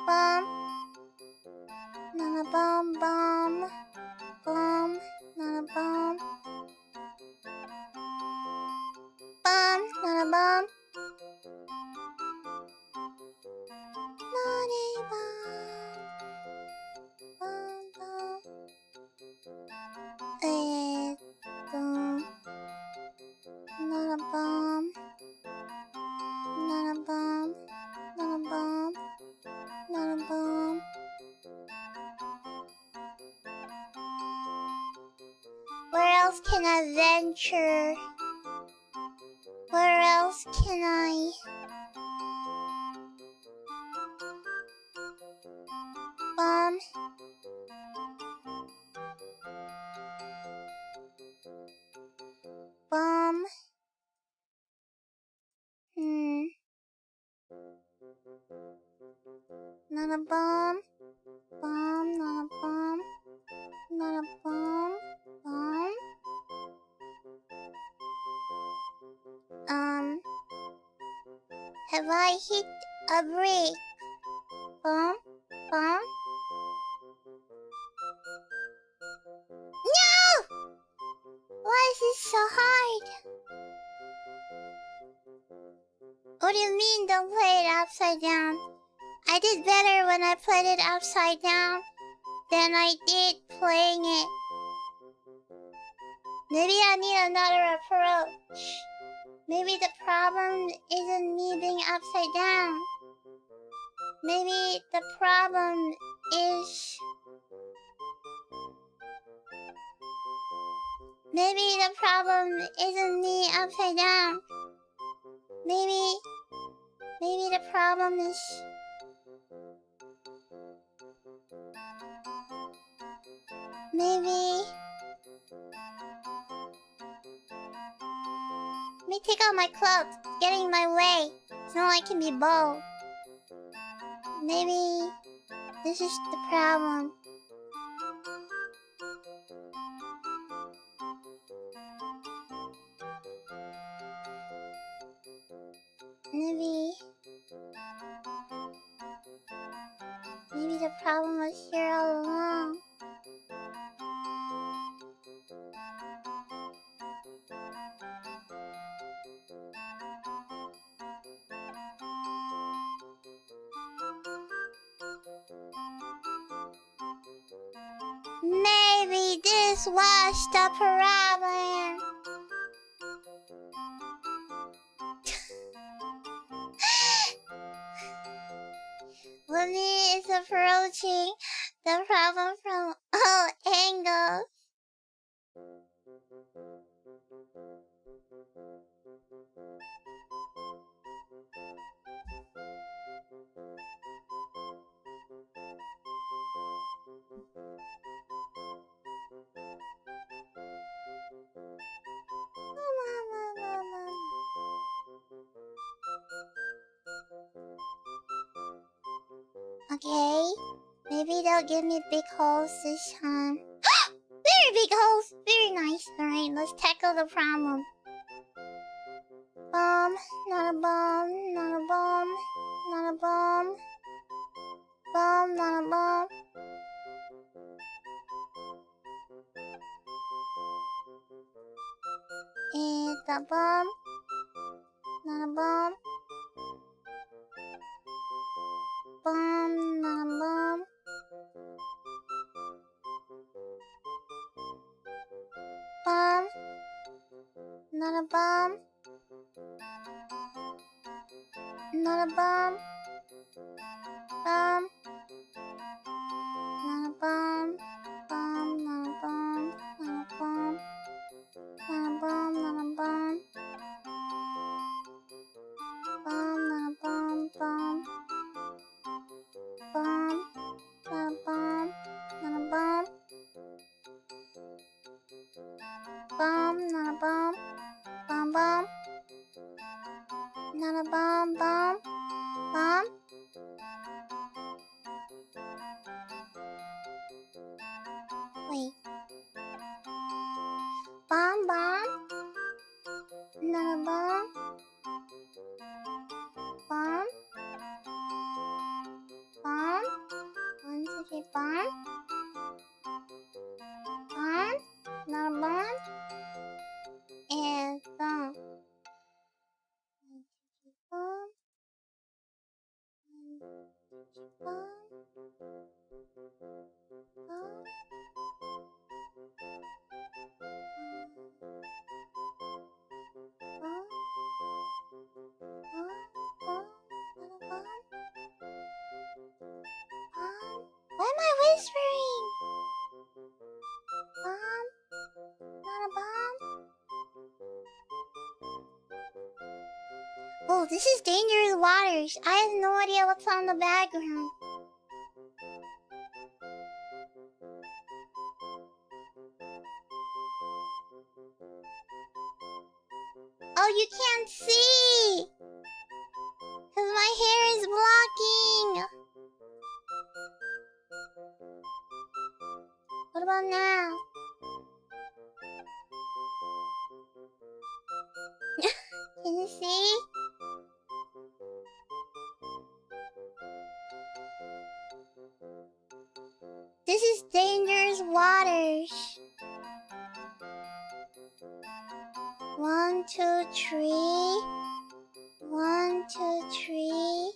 Bomb. Not a bomb, bomb. Bomb, not a bomb. Bomb, not a bomb. Not a bomb. Bomb, bomb. Bomb. Not a bomb. Not a bomb. Not a bomb. Not a bomb. Where else can I venture? Where else can I? Bomb. Bomb. Not a bomb. Bomb, not a bomb. Not a bomb. Bomb. Have I hit a brick? Bomb? Bomb? No! Why is this so hard? What do you mean don't play it upside down? I did better when I played it upside down than I did playing it. Maybe I need another approach. Maybe the problem isn't me being upside down. Maybe the problem is... Maybe the problem isn't me upside down. Maybe the problem is... Maybe... Let me take out my clothes. It's getting in my way. So I can be bold. Maybe this is the problem. Maybe the problem was here all along. Maybe this was the problem. Lily is approaching the problem from all angles. Okay, maybe they'll give me big holes this time. Very big holes! Very nice. Alright, let's tackle the problem. Bomb, not a bomb, not a bomb, not a bomb. Bomb, not a bomb. It's a bomb, not a bomb. Bomb, not a bomb. Bomb, not a bomb. Not a bomb. Bomb, not a bomb. Bomb, not a bomb. Not a bomb. Not a bomb, not a bomb. Bomb, not a bomb. Bomb. Bomb, not a bomb. Not a bomb. Bomb, not a bomb. Bomb, bomb. Not a bomb, bomb. Bomb. Wait. Bomb, bomb. Not a bomb. Bomb. Bomb. 1, 2, 3, bomb. Bomb. Not a bomb. And bomb. 1, 2, 3, bomb. 1, 2, 3, bomb. Bomb. Why am I whispering? Bomb? Not a bomb? Oh, this is dangerous waters. I have no idea what's on the background. Oh, you can't see! Because my hair is blocking! What about now? Can you see? This is dangerous waters. 1, 2, 3. 1, 2, 3.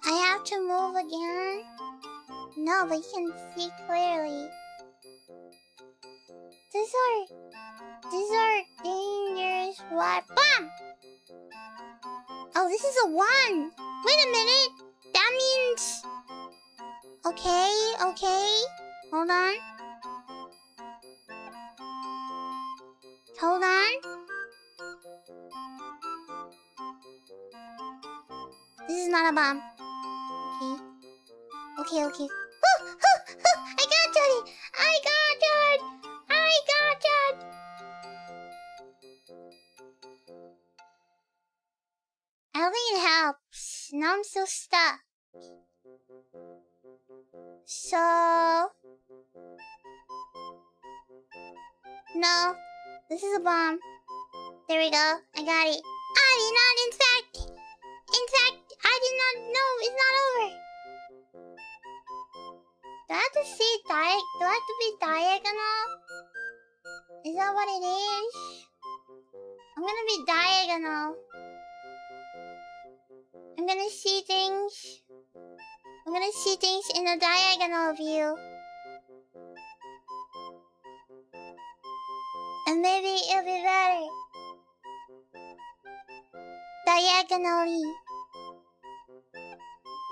I have to move again? No, but you can see clearly. These are dangerous water. Bomb! Oh, this is a 1. Wait a minute. That means... Okay. Hold on. Hold on. This is not a bomb. Okay. I got it! I don't think it helps. Now I'm still stuck. So... No. This is a bomb. There we go. I got it. I did not, in fact, I did not know. It's not over. Do I have to say do I have to be diagonal? Is that what it is? I'm gonna be diagonal. I'm gonna see things. I'm gonna see things in a diagonal view. And maybe it'll be better. Diagonally.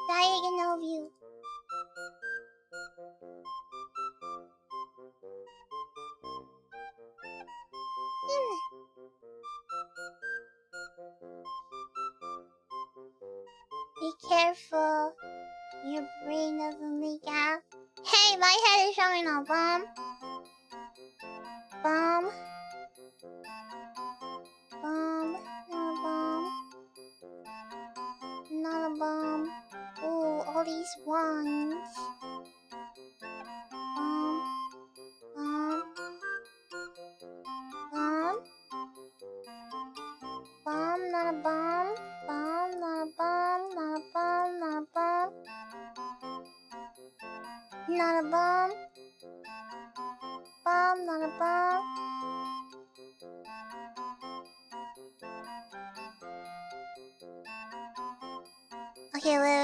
Diagonal view. Be careful. Your brain doesn't leak out. Hey, my head is showing a bomb. Bomb. Bomb. Not a bomb. Not a bomb. Ooh, all these ones. Bomb. Bomb. Bomb. Bomb, not a bomb. Bomb, not a bomb. Not a bomb, not a bomb. Not a bomb. Bomb, not a bomb. Okay, wait.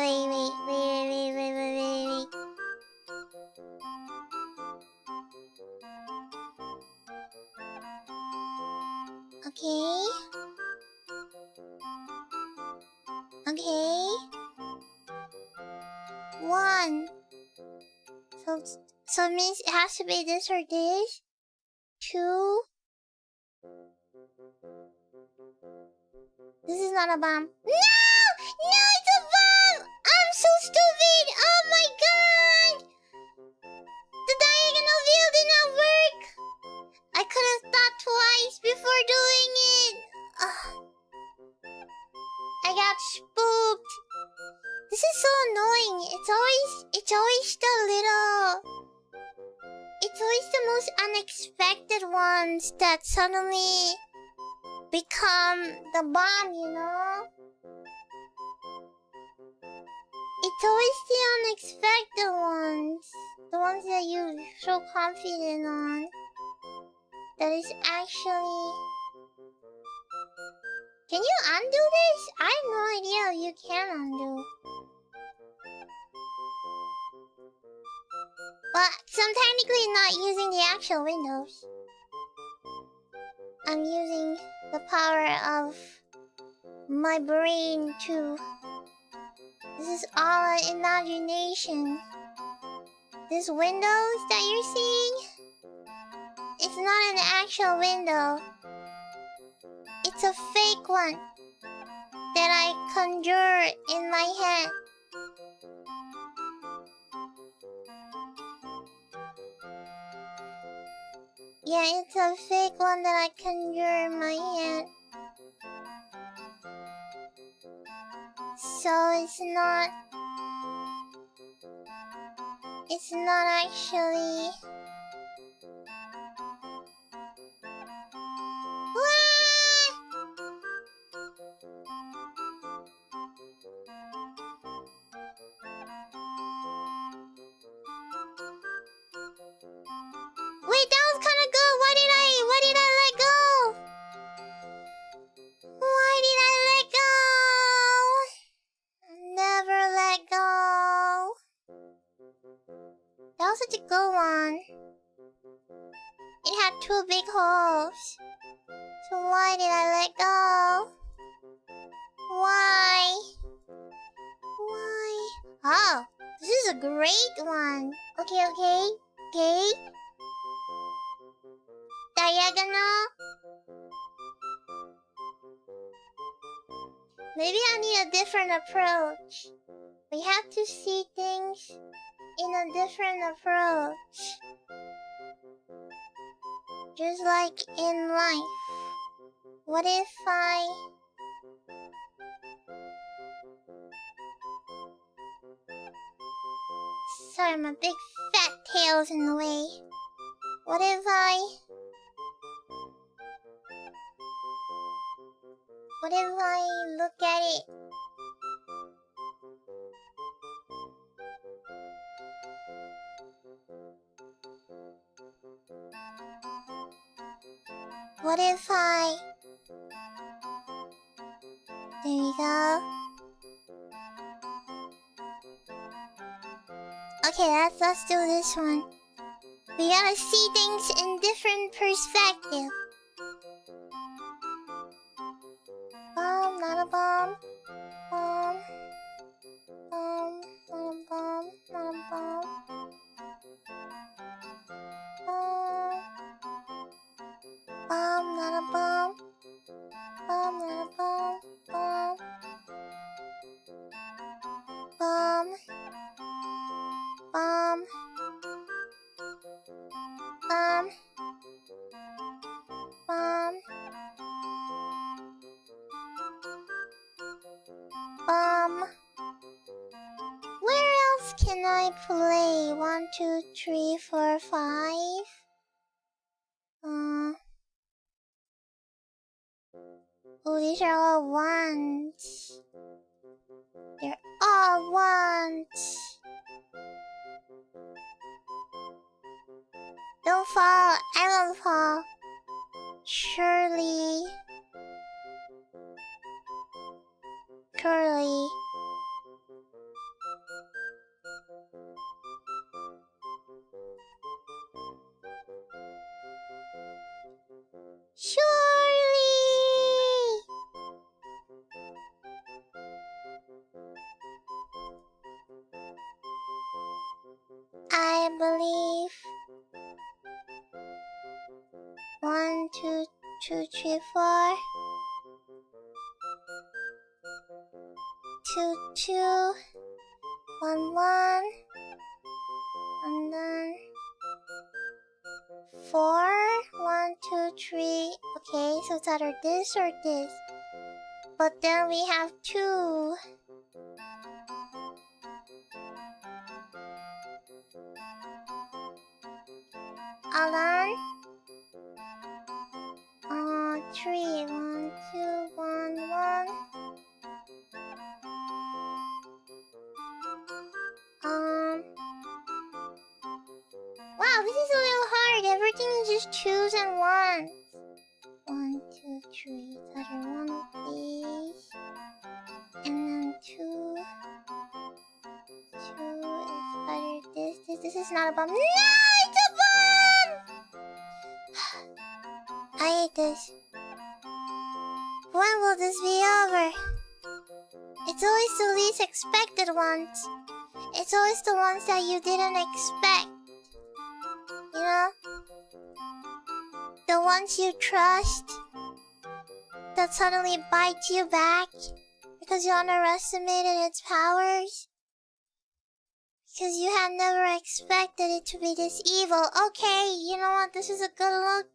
Okay. Okay. One. So it means it has to be this or this. Two. This is not a bomb. No! No, it's a bomb! I'm so stupid! Oh my god! The diagonal view did not work! I could have thought twice before doing it! Ugh. I got spooked! This is so annoying. It's always the little... It's always the most unexpected ones that suddenly become the bomb, you know? It's always the unexpected ones. The ones that you're so confident on. That is actually... Can you undo this? I have no idea you can undo. But so I'm technically not using the actual windows. I'm using the power of my brain to... This is all an imagination. These windows that you're seeing, it's not an actual window. It's a fake one that I conjure in my head. Yeah, it's a fake one that I conjure in my head. So it's not actually... Wait, that was kind of good. Why did I let go? Why did I let go? Never let go. That was such a good one. It had two big holes. So why did I let go? Why? Why? Oh, this is a great one. Okay. Diagonal. Maybe I need a different approach. We have to see things in a different approach. Just like in life. What if I... Sorry, my big fat tail's in the way. What if I look at it? What if I... There we go. Okay, let's do this one. We gotta see things in different perspective. Bomb, not a bomb. Bomb. Bomb, not a bomb, not a bomb. Bomb. Bomb, not a bomb. Bomb, not a bomb. Bomb. Bomb. Bomb. Bomb. Bomb. Bomb. Where else can I play? 1, 2, 3, 4, 5. Oh, these are all ones. They're all ones. Don't fall. I won't fall. Surely. Curly. Surely. I believe. 1, 2, 2, 3, 4. 2, 2. 1, 1. And then 4. 1, 2, 3. Okay, so it's either this or this. But then we have 2. Hold on. 3. 1, 2, 1, 1. Wow, this is a little hard. Everything is just 2s and 1s. 1, 2, 3. It's either one of these. And then 2. 2 is either this. This is not a bomb. No, it's a bomb! I hate this. When will this be over? It's always the least expected ones. It's always the ones that you didn't expect. You know? The ones you trust that suddenly bite you back because you underestimated its powers. Because you had never expected it to be this evil. Okay, you know what? This is a good look.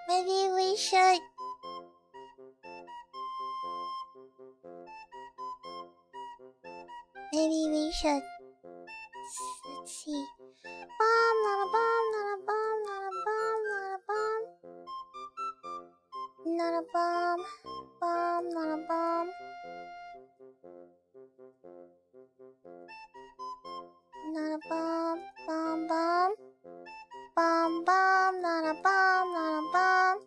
Maybe we should... Maybe we should... Let's see. Bomb, not a bomb, not a bomb, not a bomb, not a bomb. Not a bomb. Bomb, not a bomb. Not a bomb. Bomb, bomb. Bomb, bomb, not a bomb, not a bomb.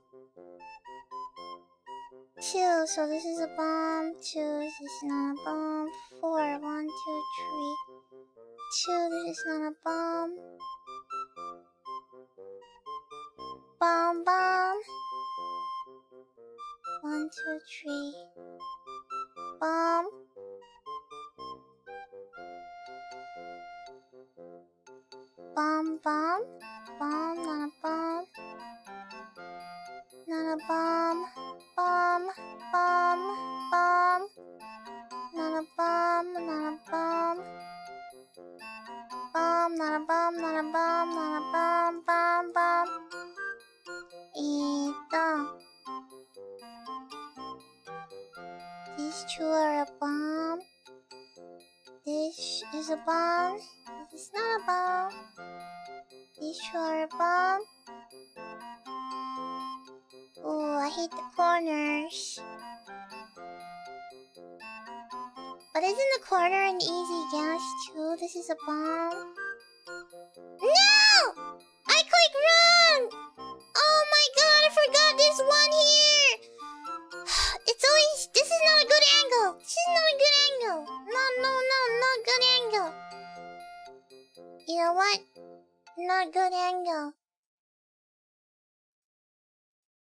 2, so this is a bomb. 2, this is not a bomb. 4, 1, 2, 3. 2, this is not a bomb. Bomb, bomb. 1, 2, 3. Bomb. Bomb, bomb. Bomb, not a bomb. Not a bomb. Bomb, bomb, bomb. Not a bomb, not a bomb. Bomb, not a bomb, not a bomb, not a bomb, bomb, bomb. These 2 are a bomb. This is a bomb. This is not a bomb. These 2 are a bomb. Oh, I hate the corners. But isn't the corner an easy guess too? This is a bomb. No! I clicked wrong! Oh my god, I forgot this one here! It's always... This is not a good angle! This is not a good angle! No, no, no! You know what? Not good angle.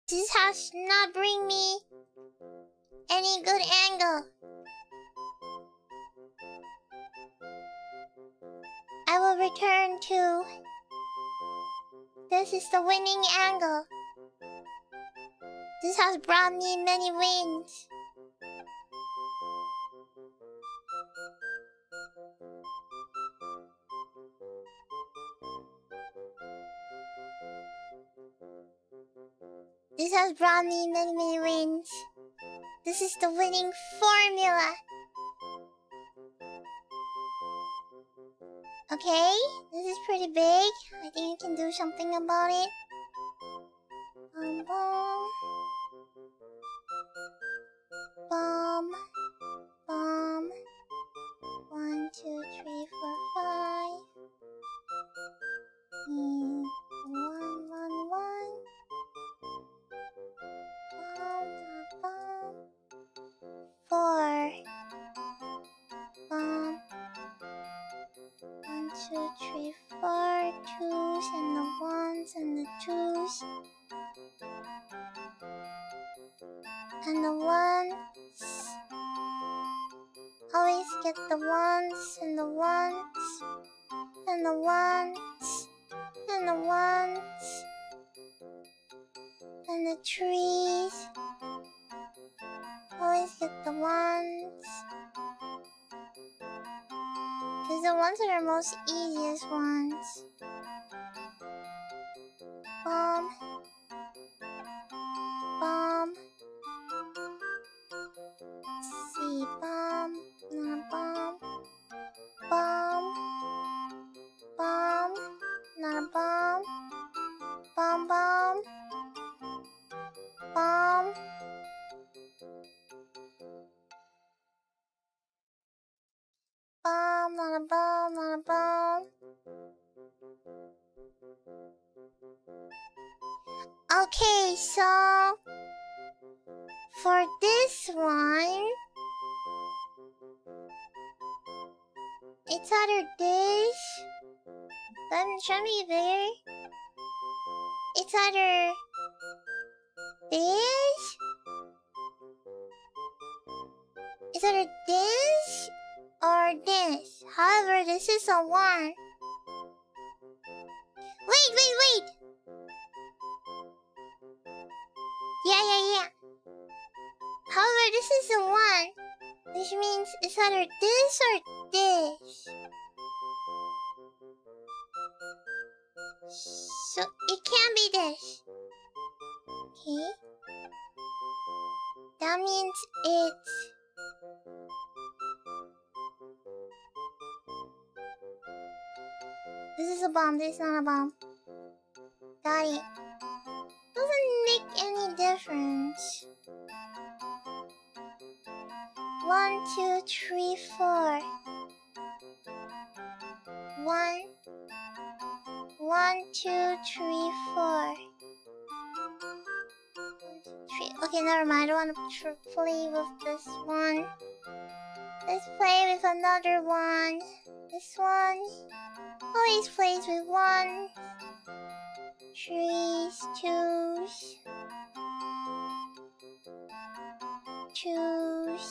This house not bring me any good angle. I will return to... This is the winning angle. This has brought me many wins. This has brought me many wins. This is the winning formula. Okay, this is pretty big. I think you can do something about it. Boom. Bomb. Bomb. 1, 2, 3, 4, 5. 1, 1, 1. Bomb. 4. Bomb. 1, 2, 3, 4. Twos and the ones and the twos. And the ones. Always get the ones and the ones. And the ones. And the ones. And the trees. Always get the ones. Because the ones are the most easiest ones. Bomb. Bomb. See, bomb. Not a bomb. Bomb. Bomb. Not a bomb. Bomb, bomb. Bomb. Bomb, not a bomb, not a bomb. Okay, so for this one, it's either this. I'm trying to be bigger. It's either this. It's either this or this. However, this is a 1. Wait. Yeah. However, this is a 1. Which means it's either this or this. So it can't be this. Okay. That means it's... This is a bomb, this is not a bomb. Got it. Doesn't make any difference. 1, 2, 3, 4. 1, 2, 3, 4. 3. Okay, never mind. I don't want to play with this one. Let's play with another one. This one always plays with 1, 3s, 2s, 2s.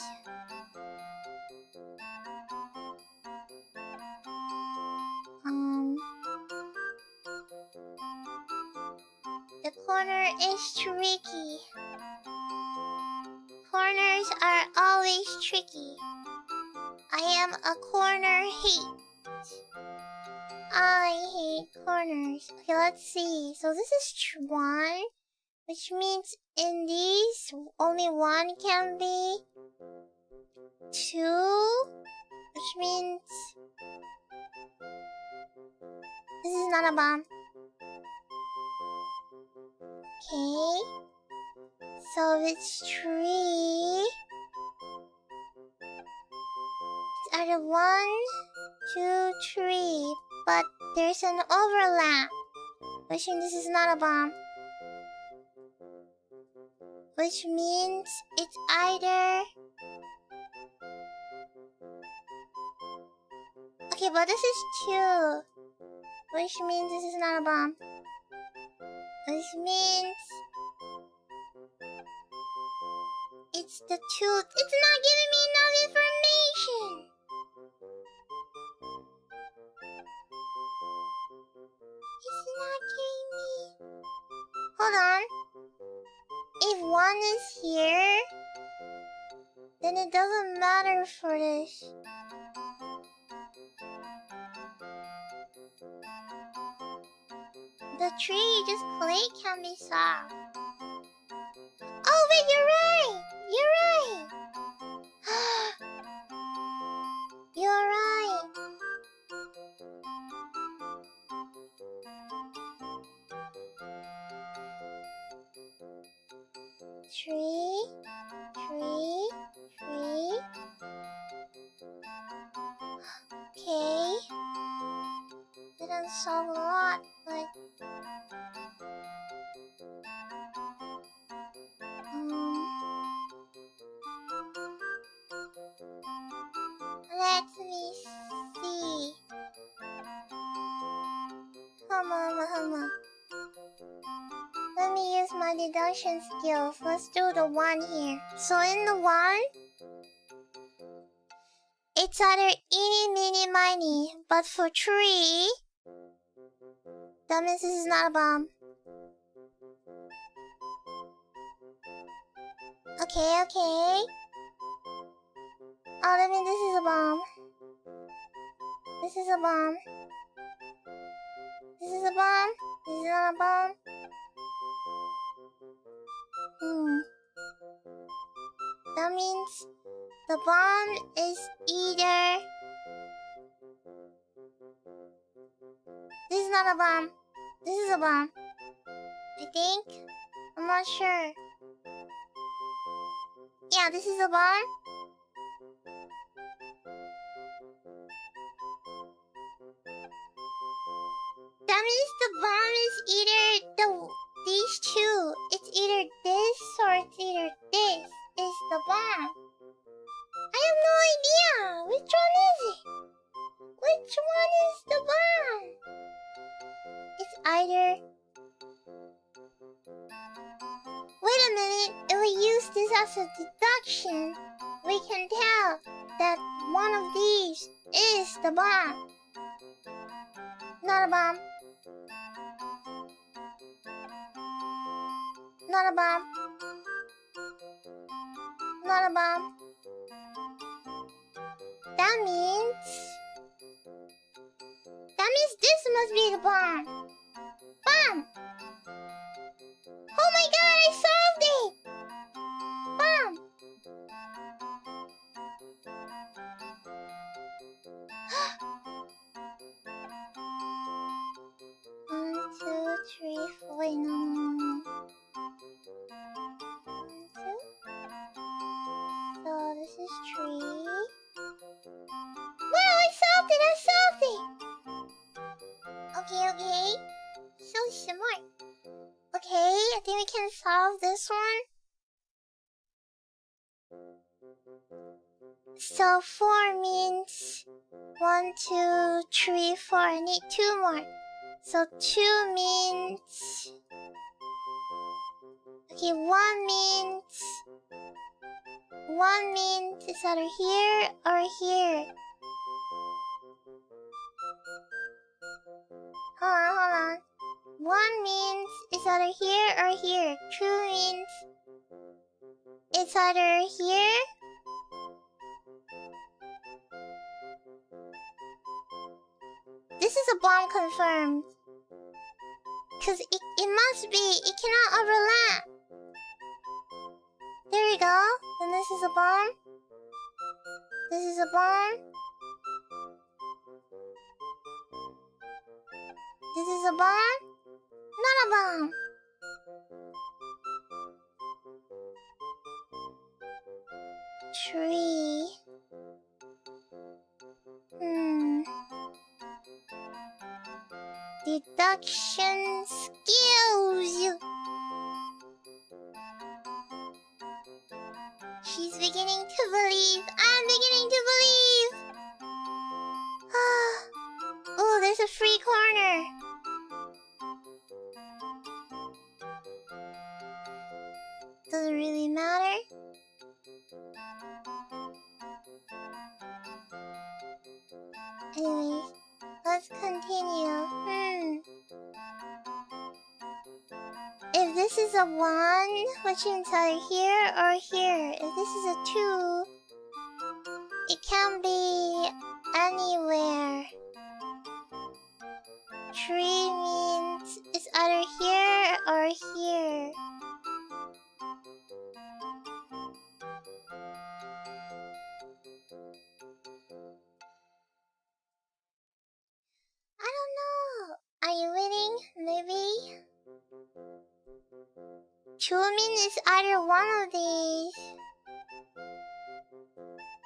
The corner is tricky. Corners are always tricky. I am a corner hate. I hate corners. Okay, let's see. So this is 1, which means in these only 1 can be 2, which means this is not a bomb. Okay. So it's 3. It's either 1, 2, 3, but there's an overlap, which means this is not a bomb. Which means it's either... Okay, but this is 2. Which means this is not a bomb. Which means it's the truth. It's not giving me enough information. It's not giving me. Hold on. If 1 is here, then it doesn't matter for this. The tree you just click can be solved. Oh wait, you're right! You're right! You're right! Tree, tree, tree. Okay. Didn't solve a lot, but let me see. Come on. Let me use my deduction skills. Let's do the 1 here. So in the 1, it's either eeny, meeny, miny. But for 3, that means this is not a bomb. Okay. Oh, that means this is a bomb. This is a bomb. This is a bomb. This is not a bomb. That means the bomb is either... This is not a bomb. This is a bomb. I think. I'm not sure. Yeah, this is a bomb. That means the bomb is either these two. It's either this or it's either this is the bomb. I have no idea. Which one is it? Which one is the bomb? It's either... Wait a minute. If we use this as a deduction, we can tell that one of these is the bomb. Not a bomb. Not a bomb. Not a bomb. That means this must be the bomb. Bomb! Oh my god, I solved it! Bomb! One, two, three, four. Wait, no. 1, 2. So this is 3. Wow, I solved it! Okay. So smart. Okay, I think we can solve this one. So 4 means 1, 2, 3, 4. I need 2 more. So 2 means... Okay, 1 means it's either here or here. Hold on. 1 means it's either here or here. 2 means it's either here. This is a bomb confirmed. Cause it must be, it cannot overlap. There we go. Then this is a bomb. This is a bomb. This is a bomb. Not a bomb. Tree. Deduction skills. She's beginning to believe. I'm beginning to believe. Oh, there's a free corner. continue. If this is a 1, which means either here or here. If this is a 2, it can be anywhere. 3 means it's either here or here. I don't know. Are you winning, maybe? 2 means either one of these.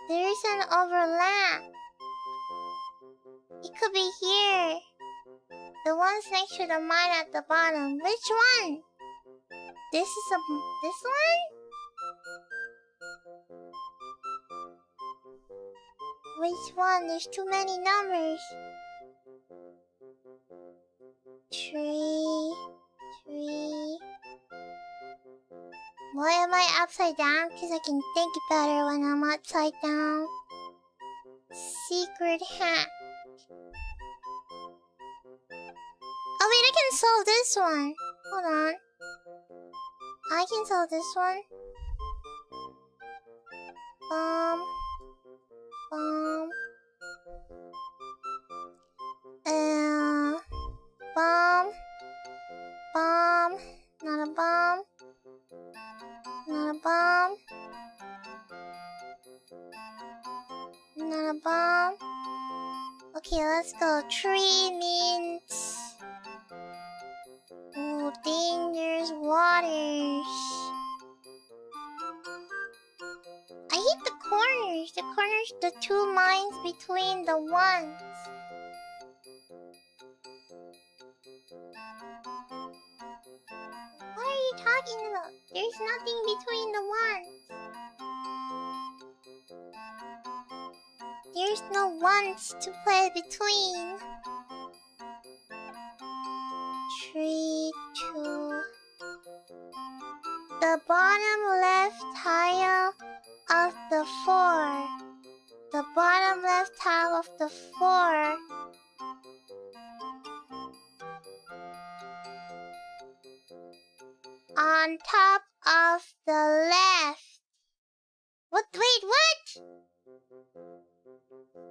There is an overlap. It could be here. The ones next to the mine at the bottom. Which one? This one? Which one? There's too many numbers. 3. Why am I upside down? Because I can think better when I'm upside down. Secret hack. Oh wait, I can solve this one. Hold on. I can solve this one. Bomb. Bomb. Bomb. Not a bomb. Not a bomb. Not a bomb. Okay, let's go. Tree means... Ooh, dangerous waters. I hate the corners. The corners, the 2 lines between the ones. What are you talking about? There's nothing between the ones. There's no ones to play between. 3, 2. The bottom left tile of the 4. The bottom left tile of the 4. On top of the left. What? Wait, what?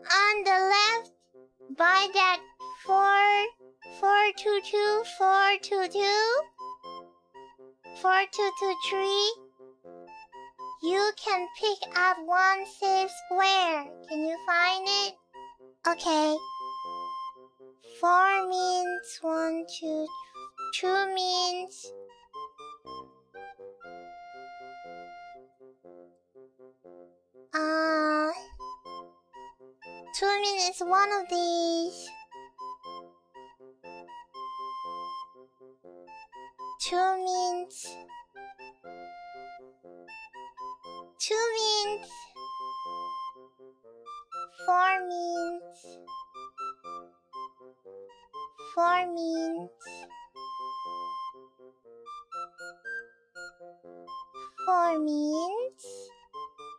On the left, by that 422, 422, 4223, you can pick out one safe square. Can you find it? Okay. 4 means 1, 2, 2 means... Two means one of these. 2 means... 2 means... 4 means... 4 means... 4 means...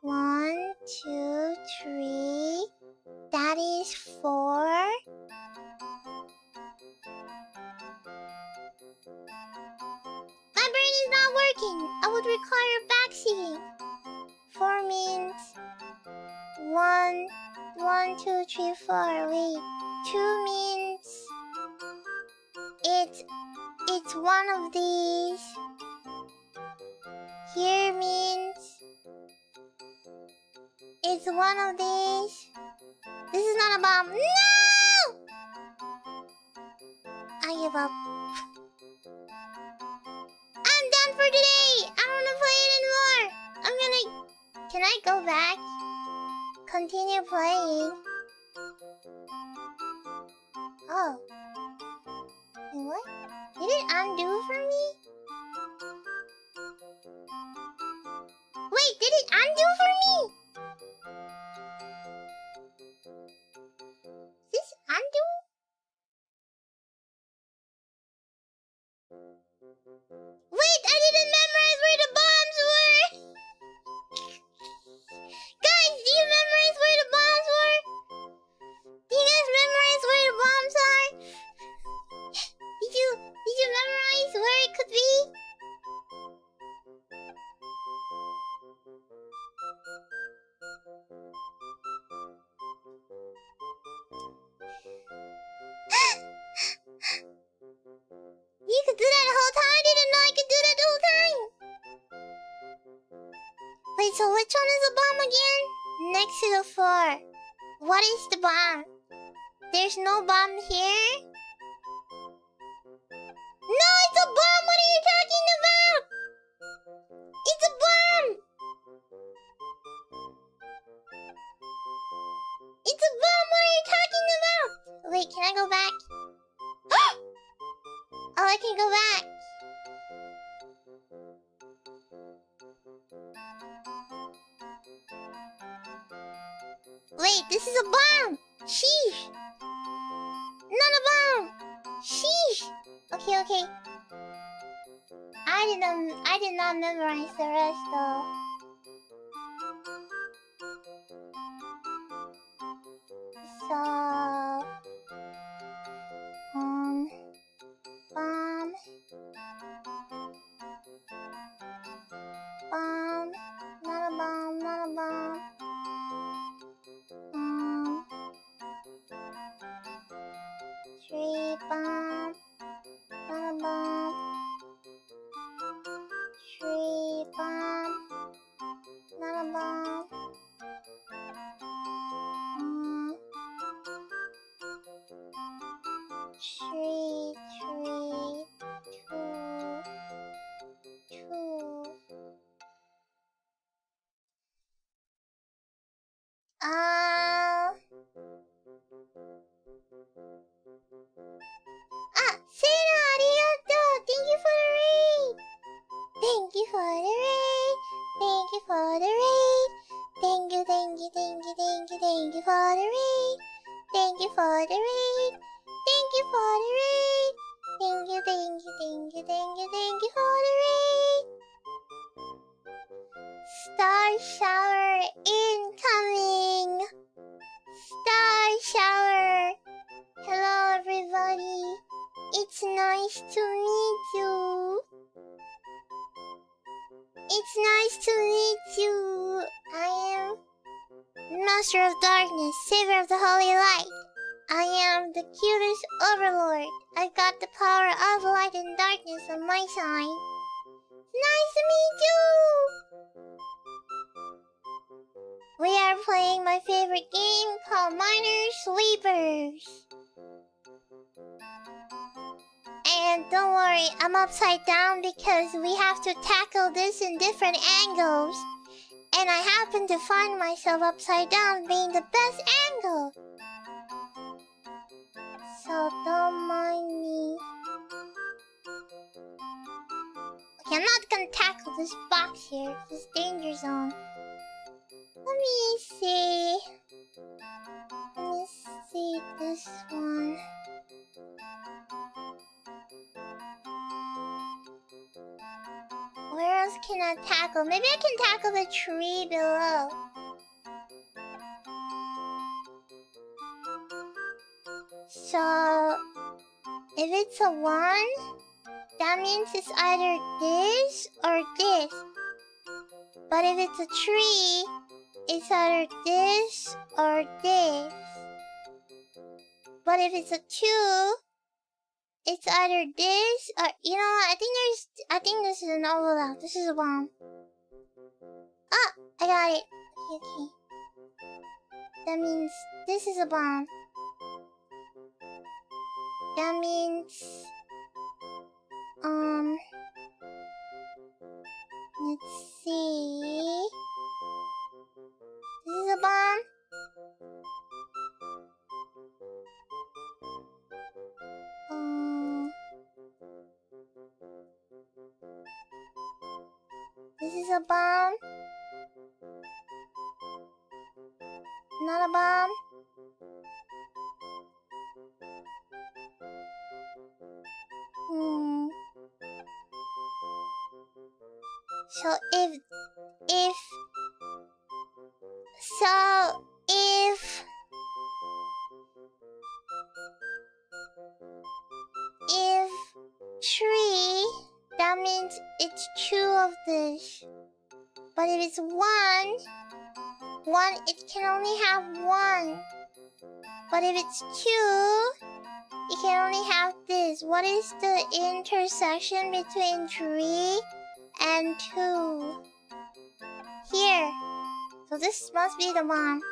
1, 2, 3... That is 4. My brain is not working. I would require backseating. 4 means 1, 1, 2, 3, 4. Wait, 2 means it's one of these. Here means it's one of these. This is not a bomb. No! I give up. I'm done for today. I don't want to play it anymore. I'm gonna... Can I go back? Continue playing. Oh. Wait, what? Did it undo for me? Wait, did it undo for me? This undo? Wait, I didn't memorize where the bombs were! Guys, do you memorize where the bombs were? Do you guys memorize where the bombs are? So which one is the bomb again? Next to the floor. What is the bomb? There's no bomb here? No, it's a bomb! What are you talking about? It's a bomb! It's a bomb! What are you talking about? Wait, can I go back? Oh, I can go back. Wait, this is a bomb! Sheesh! Not a bomb! Sheesh! Okay, okay. I did not memorize the rest though. So bomb. Bomb. Not a bomb, not a bomb. Tree bomb. Not a bomb. Tree bomb. Not a bomb. Tree, two. Sena, arigato! Thank you for the raid! Thank you for the raid! Thank you for the raid! Thank you, thank you, thank you, thank you, thank you for the raid! Thank you for the raid! Thank you for the raid! Thank you, thank you, thank you, thank you, thank you for the raid! Star shower incoming! Star shower! Hello everybody! It's nice to meet you! It's nice to meet you! I am Master of Darkness, Savior of the Holy Light. I am the cutest overlord. I got the power of light and darkness on my side. Nice to meet you! We are playing my favorite game called Minor Sweepers. And don't worry, I'm upside down because we have to tackle this in different angles. And I happen to find myself upside down being the best angle. So don't mind me. Okay, I'm not gonna tackle this box here. This danger zone. Let me see. Let me see this one. Where else can I tackle? Maybe I can tackle the tree below. So, if it's a 1, that means it's either this or this. But if it's a tree, it's either this or this. But if it's a 2, it's either this or... You know what? I think this is an overlap. This is a bomb. Ah! I got it. Okay. That means this is a bomb. That means... Let's see... This is a bomb. This is a bomb. Not a bomb. So if tree, that means it's 2 of this. But if it's 1, it can only have 1. But if it's 2, it can only have this. What is the intersection between 3 and 2? here. So this must be the bomb.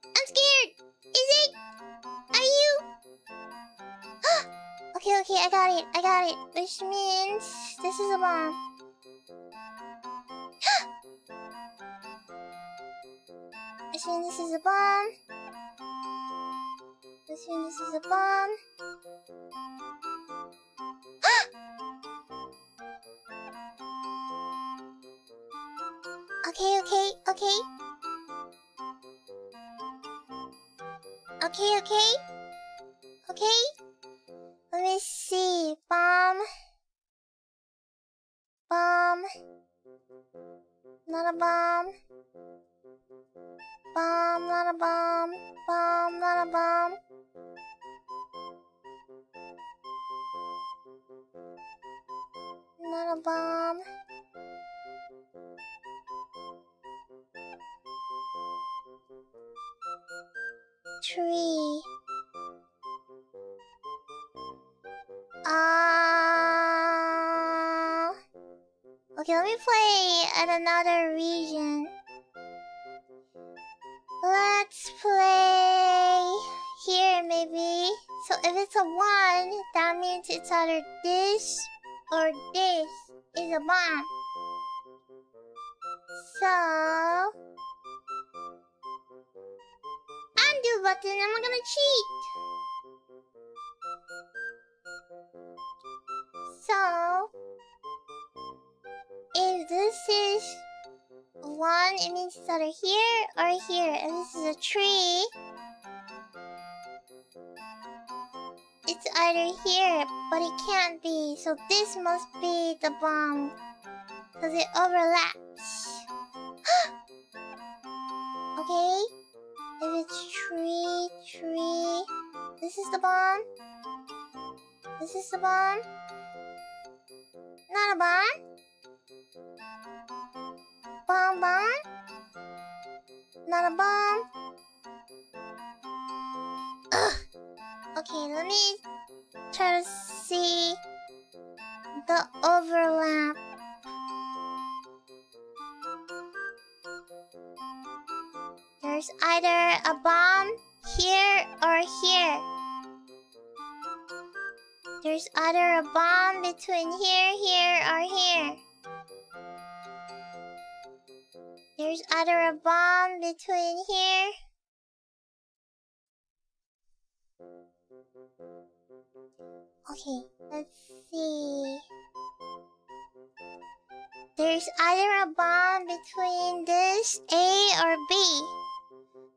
I'm scared! Is it? Are you? Okay, okay, I got it. Which means this is a bomb. Which means this is a bomb. Which means this is a bomb. Okay. Let me see. Bomb. Not a bomb. Not a bomb. Not a bomb. Not a bomb. Tree. Okay, let me play at another region. Let's play here, maybe. So if it's a 1, that means it's either this or this is a bomb. So undo button, I'm gonna cheat. So if this is 1, it means it's either here or here. If this is a tree, it's either here, but it can't be. So this must be the bomb, because it overlaps. Okay? If it's tree, this is the bomb. This is the bomb. Not a bomb. Bomb. Not a bomb. Ugh. Okay, let me try to see the overlap. There's either a bomb here or here. There's either a bomb between here or here. There's either a bomb between here. Okay, let's see. There's either a bomb between this A or B.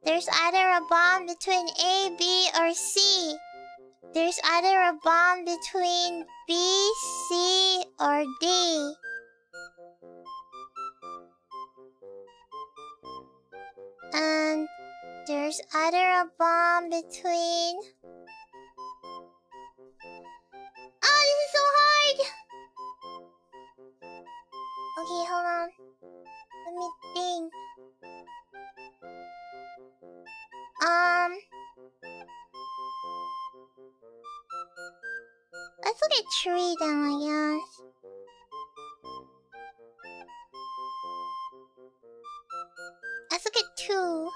There's either a bomb between A, B, or C. There's either a bomb between B, C, or D. And there's either a bomb between... Oh, this is so hard! Okay, hold on. Let me think. Let's look at tree then, I guess. Let's look at 2.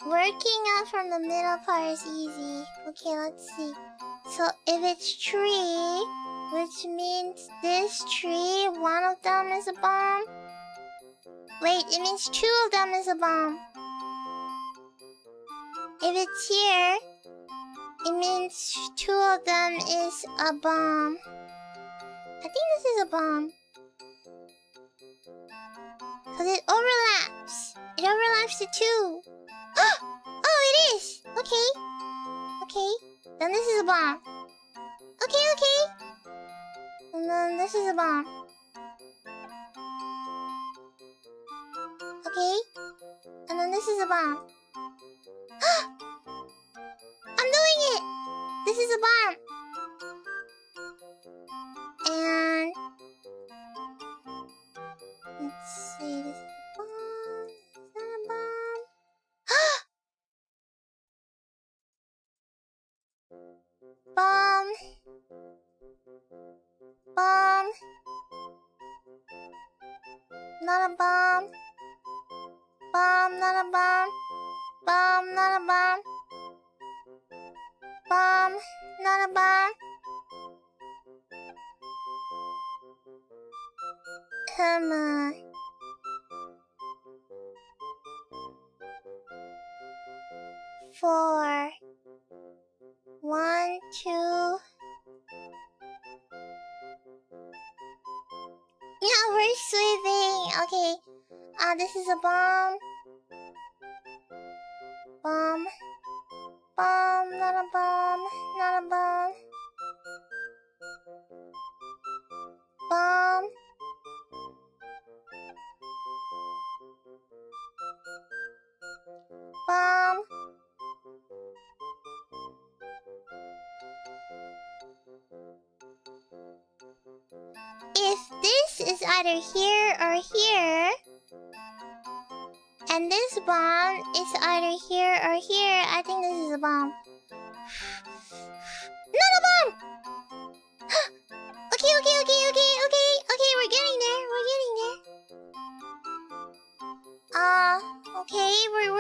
Working out from the middle part is easy. Okay, let's see. So if it's tree, which means this tree, one of them is a bomb. Wait, it means 2 of them is a bomb. If it's here, it means 2 of them is a bomb. I think this is a bomb. Because it overlaps. It overlaps to 2. Oh, it is! Okay. Then this is a bomb. Okay. And then this is a bomb. Okay. And then this is a bomb. I'm doing it! This is a bomb. And let's see, this is a bomb. Bomb. Bomb. Not a bomb. Bomb, not a bomb. Bomb, not a bomb. Bomb, not a bomb. Come on. Four. 1, 2. Yeah, we're sweeping. Okay. This is a bomb. Bomb. Bomb, not a bomb. Not a bomb. Bomb. Bomb. If this is either here or here, and this bomb is either here or here, I think this is a bomb. Not a bomb! Okay, we're getting there, okay, we're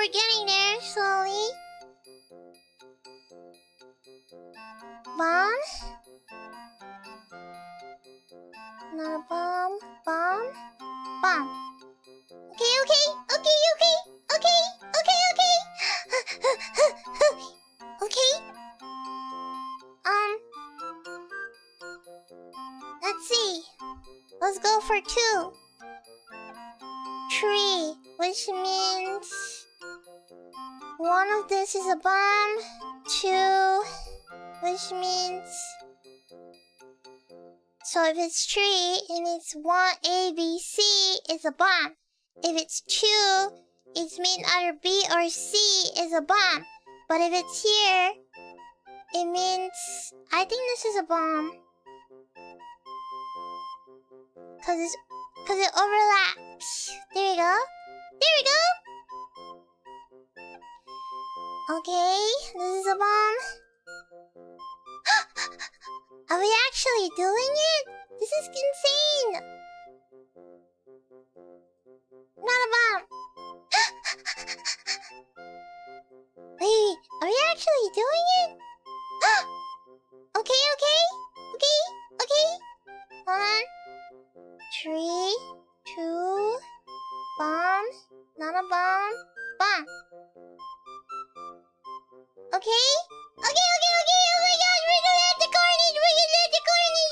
getting there slowly. Bomb? Not a bomb. Bomb? Bomb. Okay. Okay. Let's see. Let's go for 2. 3, which means one of this is a bomb. 2, which means... So if it's 3, it means 1 A, B, C is a bomb. If it's 2, it means either B or C is a bomb. But if it's here, it means... I think this is a bomb. Cause it overlaps. There we go. Okay, this is a bomb. Are we actually doing it? This is insane! Not a bomb! Wait, are we actually doing it? Okay. 1, 3, 2, bomb, not a bomb, bomb. Okay? Oh my gosh, we're gonna have the cornies! The cornies!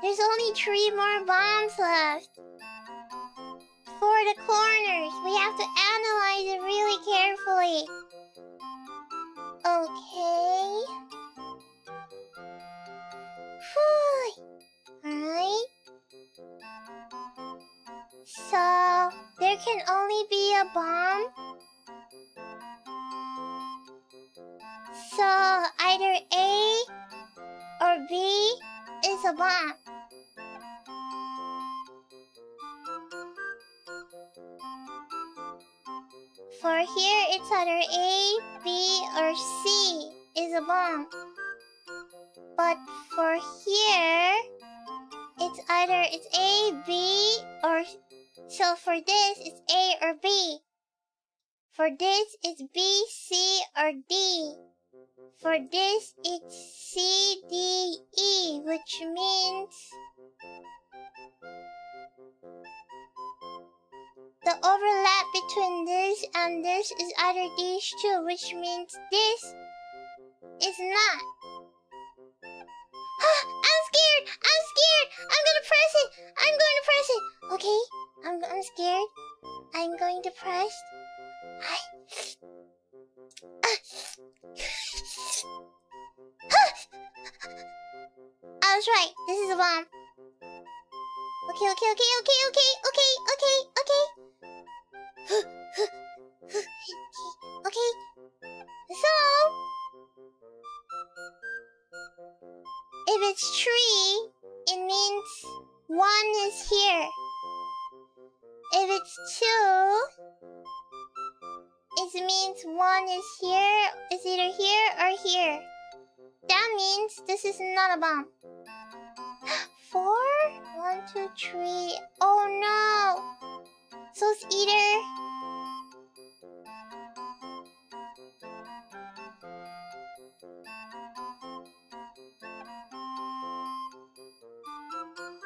There's only 3 more bombs left. For the corners, we have to analyze it really carefully. Okay. Alright. So, there can only be a bomb. So, either A or B is a bomb. For here, it's either A, B, or C is a bomb. But for here, it's A, B, or... So for this, it's A or B. For this, it's B, C, or D. For this, it's C, D, E, which means... The overlap between this and this is either these two, which means this is not. I'm scared! I'm gonna press it! Okay, I'm scared. I'm going to press. I was right. This is a bomb. Okay. Okay. So, if it's 3, it means 1 is here. If it's 2, it means 1 is here. It's either here or here. That means this is not a bomb. 4? 1, 2, 3. Oh no! So it's either...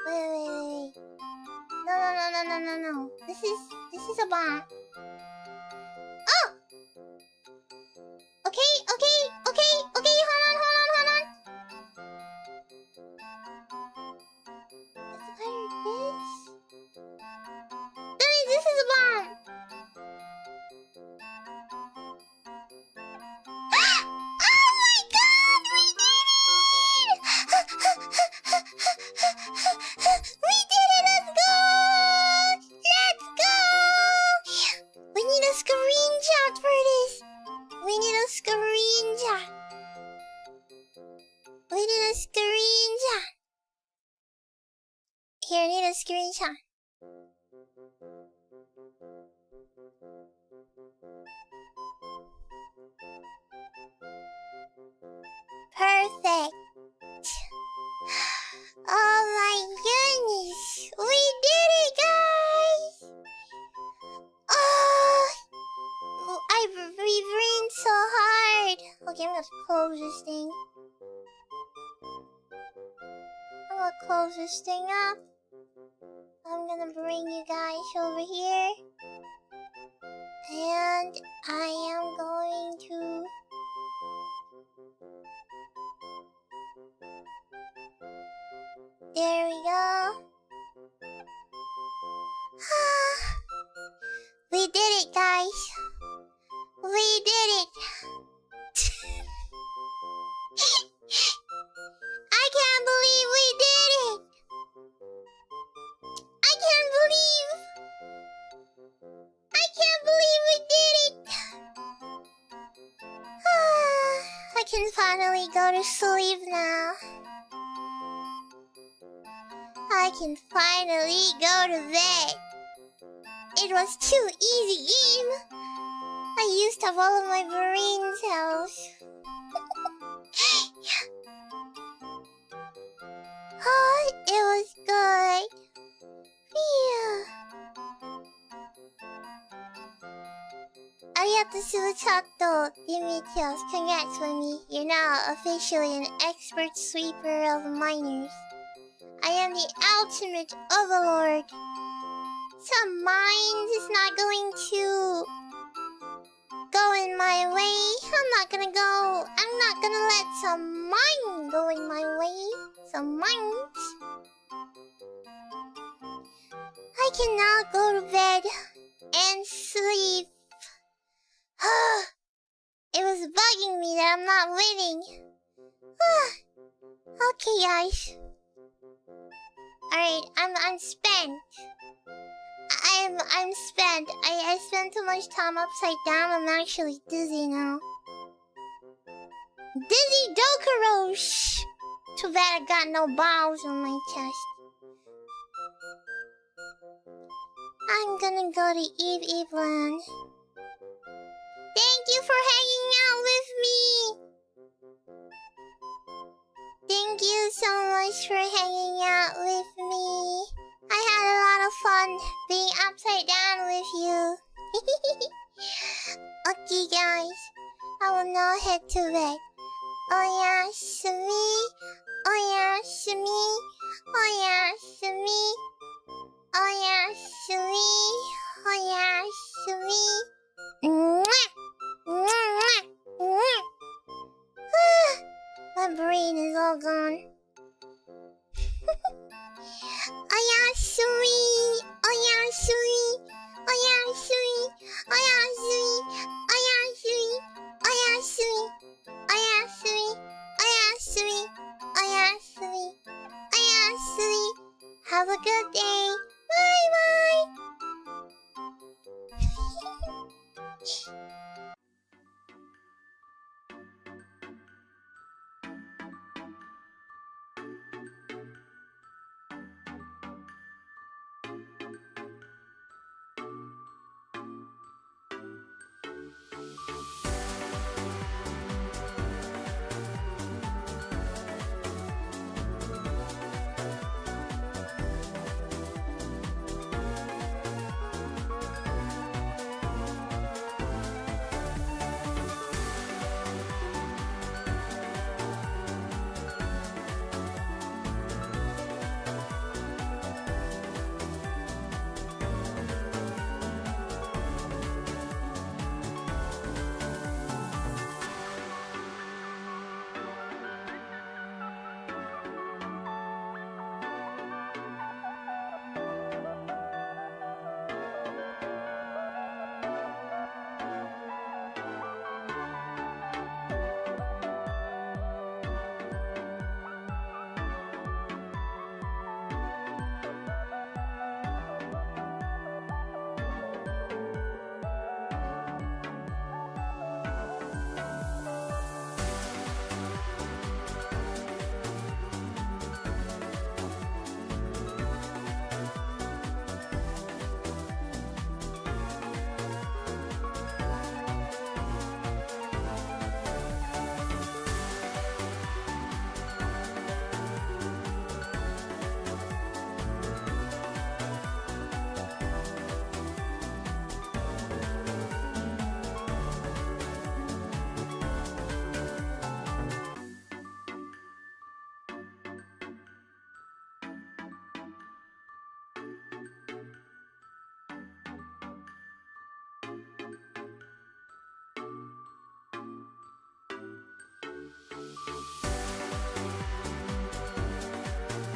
Wait. No. This is a bomb. Oh! Okay. Hold on. It's either this. Then this is a bomb. Oh my god, we did it! We did it, let's go! We need a screenshot for this. We need a screenshot. Here, I need a screenshot. Perfect. Oh my goodness. We did it, guys. Oh, we've rained so hard. Okay, I'm gonna close this thing. Up. I'm gonna bring you guys over here. And I am going to... There we go. We did it, guys. We did it. I can't believe we did it. I can't believe we did it. I can finally go to sleep now. I can finally go to bed. It was too easy game. I used up all of my brain cells. Oh, it was good. Phew. Arigato suzato, Demetrius. Congrats, Wimmy. You're now officially an expert sweeper of miners. I am the ultimate overlord. Some mines is not going to go in my way. I'm not gonna let some mine go in my way. Some mines. I can now go to bed and sleep. It was bugging me that I'm not winning. Okay, guys. Alright, I'm spent. I'm spent. I spent too much time upside down. I'm actually dizzy now. Dizzy Dokorosh! Too bad I got no balls on my chest. I'm gonna go to Eve Land. Thank you for hanging out with me! Thank you so much for hanging out with me. I had a lot of fun being upside down with you. Okay, guys. I will now head to bed. Oyasumi. Oyasumi. Oyasumi. Oyasumi. Oyasumi. Mwah!